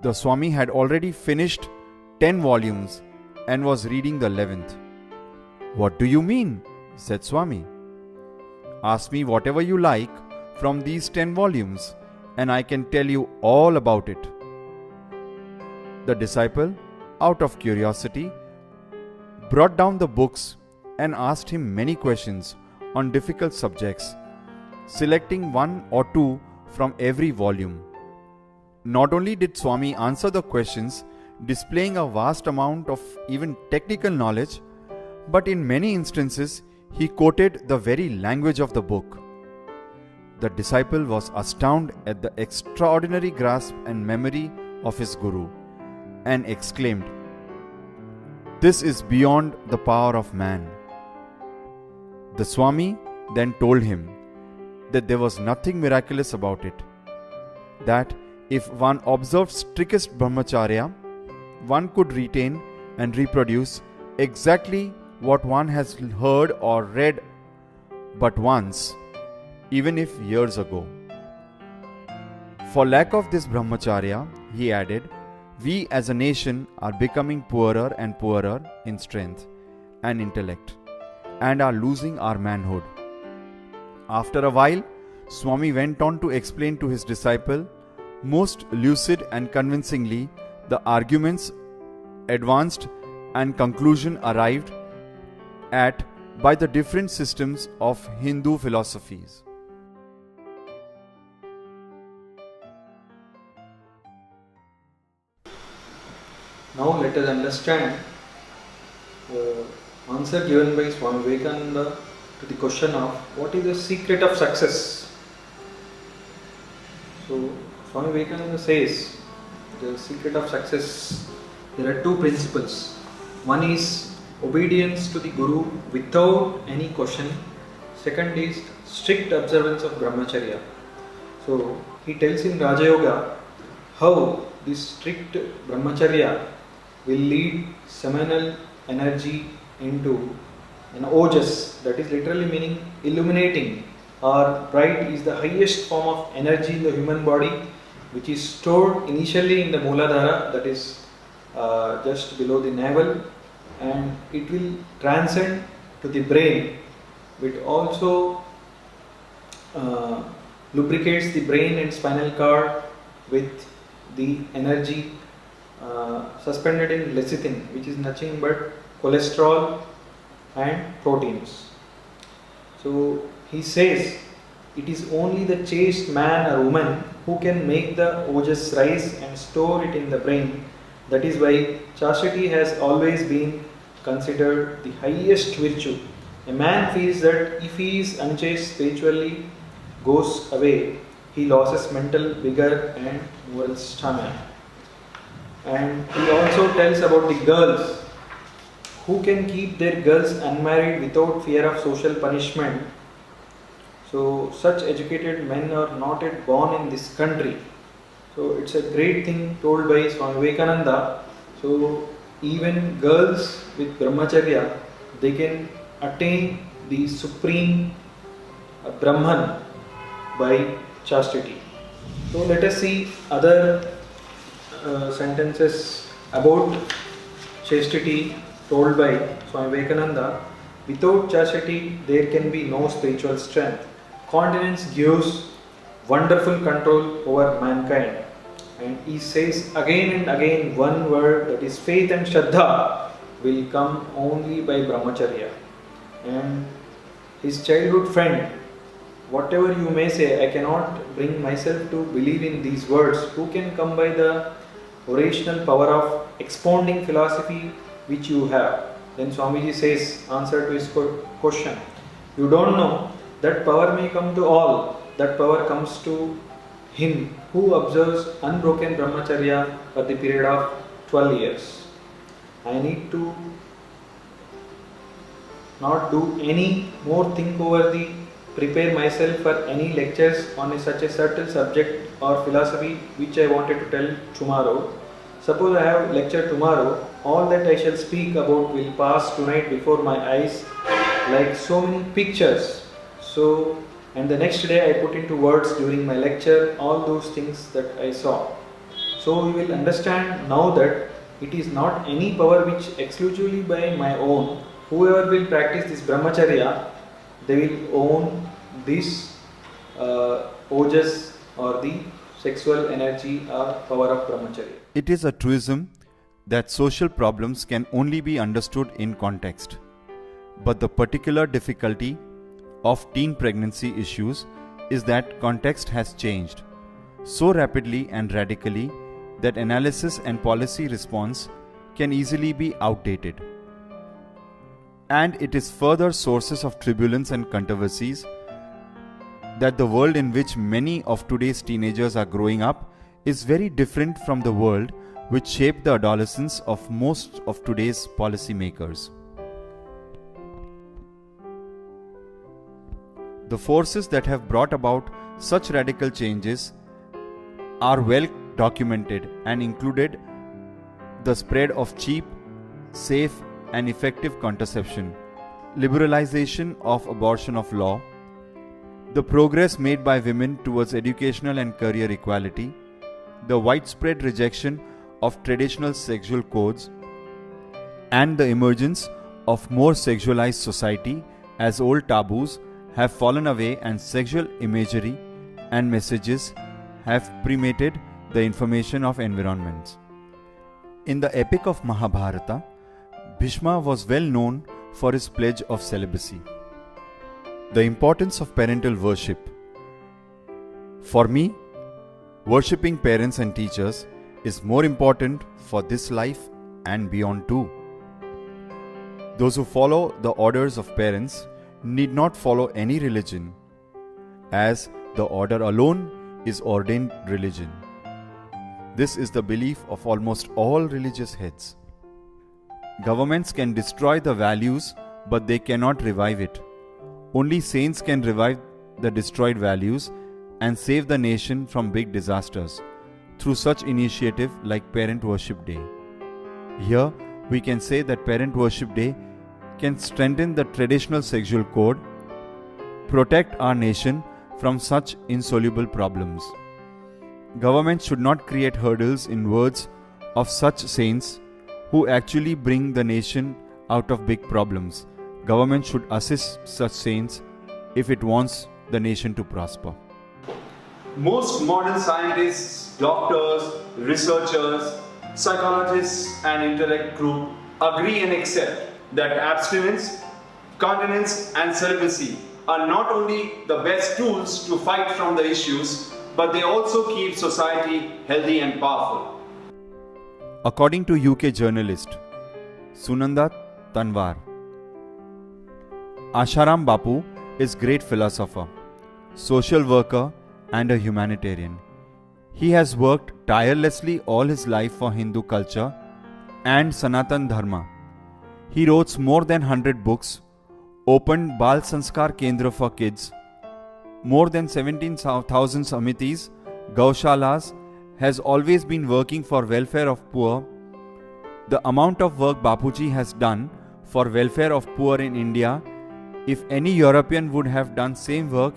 the Swami had already finished 10 volumes and was reading the 11th. "What do you mean?" said Swami. "Ask me whatever you like from these 10 volumes and I can tell you all about it." The disciple, out of curiosity, brought down the books and asked him many questions on difficult subjects, selecting one or two from every volume. Not only did Swami answer the questions, displaying a vast amount of even technical knowledge, but in many instances he quoted the very language of the book. The disciple was astounded at the extraordinary grasp and memory of his guru and exclaimed, "This is beyond the power of man." The Swami then told him that there was nothing miraculous about it, that if one observed strictest brahmacharya, one could retain and reproduce exactly what one has heard or read but once, even if years ago. For lack of this brahmacharya, he added, we as a nation are becoming poorer and poorer in strength and intellect, and are losing our manhood. After a while, Swami went on to explain to his disciple, most lucid and convincingly, the arguments advanced and conclusion arrived at by the different systems of Hindu philosophies. Now let us understand the answer given by Swami Vivekananda to the question of what is the secret of success. So Swami Vivekananda says the secret of success, there are two principles. One is obedience to the Guru without any question. Second is strict observance of brahmacharya. So he tells in Raja Yoga how this strict brahmacharya will lead seminal energy into an ojas, that is literally meaning illuminating or pride is the highest form of energy in the human body, which is stored initially in the Mooladhara, that is just below the navel, and it will transcend to the brain, which also lubricates the brain and spinal cord with the energy suspended in lecithin, which is nothing but cholesterol and proteins. So he says it is only the chaste man or woman who can make the ojas rise and store it in the brain. That is why chastity has always been considered the highest virtue. A man feels that if he is unchaste spiritually goes away, he loses mental vigor and moral stamina. And he also tells about the girls who can keep their girls unmarried without fear of social punishment. So such educated men are not yet born in this country. So it's a great thing told by Swami Vivekananda. So even girls with brahmacharya, they can attain the supreme Brahman by chastity. So let us see other sentences about chastity told by Swami Vivekananda. Without chastity, there can be no spiritual strength. Continence gives wonderful control over mankind. And he says again and again one word, that is faith and Shraddha will come only by brahmacharya. And his childhood friend, whatever you may say, I cannot bring myself to believe in these words. Who can come by the orational power of expounding philosophy which you have? Then Swamiji says, answer to his question, you don't know that power may come to all. That power comes to him who observes unbroken brahmacharya for the period of 12 years. I need to not do any more think over the prepare myself for any lectures on such a certain subject or philosophy which I wanted to tell tomorrow. Suppose I have lecture tomorrow, all that I shall speak about will pass tonight before my eyes like so many pictures. So, and the next day I put into words during my lecture all those things that I saw. So you will understand now that it is not any power which exclusively by my own. Whoever will practice this brahmacharya, they will own this ojas or the sexual energy or power of brahmacharya. It is a truism that social problems can only be understood in context. But the particular difficulty of teen pregnancy issues is that context has changed so rapidly and radically that analysis and policy response can easily be outdated. And it is further sources of turbulence and controversies that the world in which many of today's teenagers are growing up is very different from the world which shaped the adolescence of most of today's policymakers. The forces that have brought about such radical changes are well documented and included the spread of cheap, safe and effective contraception, liberalization of abortion of law, the progress made by women towards educational and career equality, the widespread rejection of traditional sexual codes, and the emergence of more sexualized society as old taboos have fallen away and sexual imagery and messages have permeated the information of environments. In the epic of Mahabharata, Bhishma was well known for his pledge of celibacy. The importance of parental worship. For me, worshipping parents and teachers is more important for this life and beyond too. Those who follow the orders of parents need not follow any religion, as the order alone is ordained religion. This is the belief of almost all religious heads. Governments can destroy the values, but they cannot revive it. Only saints can revive the destroyed values and save the nation from big disasters through such initiative like Parent Worship Day. Here, we can say that Parent Worship Day can strengthen the traditional sexual code protect our nation from such insoluble problems. Government should not create hurdles in words of such saints who actually bring the nation out of big problems. Government should assist such saints if it wants the nation to prosper. Most modern scientists, doctors, researchers, psychologists and intellect group agree and accept that abstinence, continence and celibacy are not only the best tools to fight from the issues, but they also keep society healthy and powerful. According to UK journalist Sunanda Tanwar, Asharam Bapu is great philosopher, social worker and a humanitarian. He has worked tirelessly all his life for Hindu culture and Sanatan Dharma. He wrote more than 100 books, opened Bal Sanskar Kendra for kids, more than 17,000 samitis, gaushalas, has always been working for welfare of poor. The amount of work Bapuji has done for welfare of poor in India, if any European would have done same work,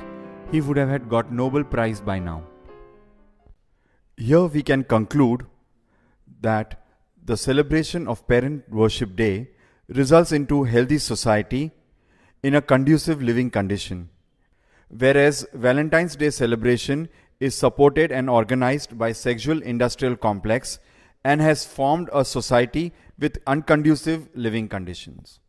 he would have had got Nobel Prize by now. Here we can conclude that the celebration of Parent Worship Day results into healthy society in a conducive living condition, whereas Valentine's Day celebration is supported and organized by sexual industrial complex and has formed a society with unconducive living conditions.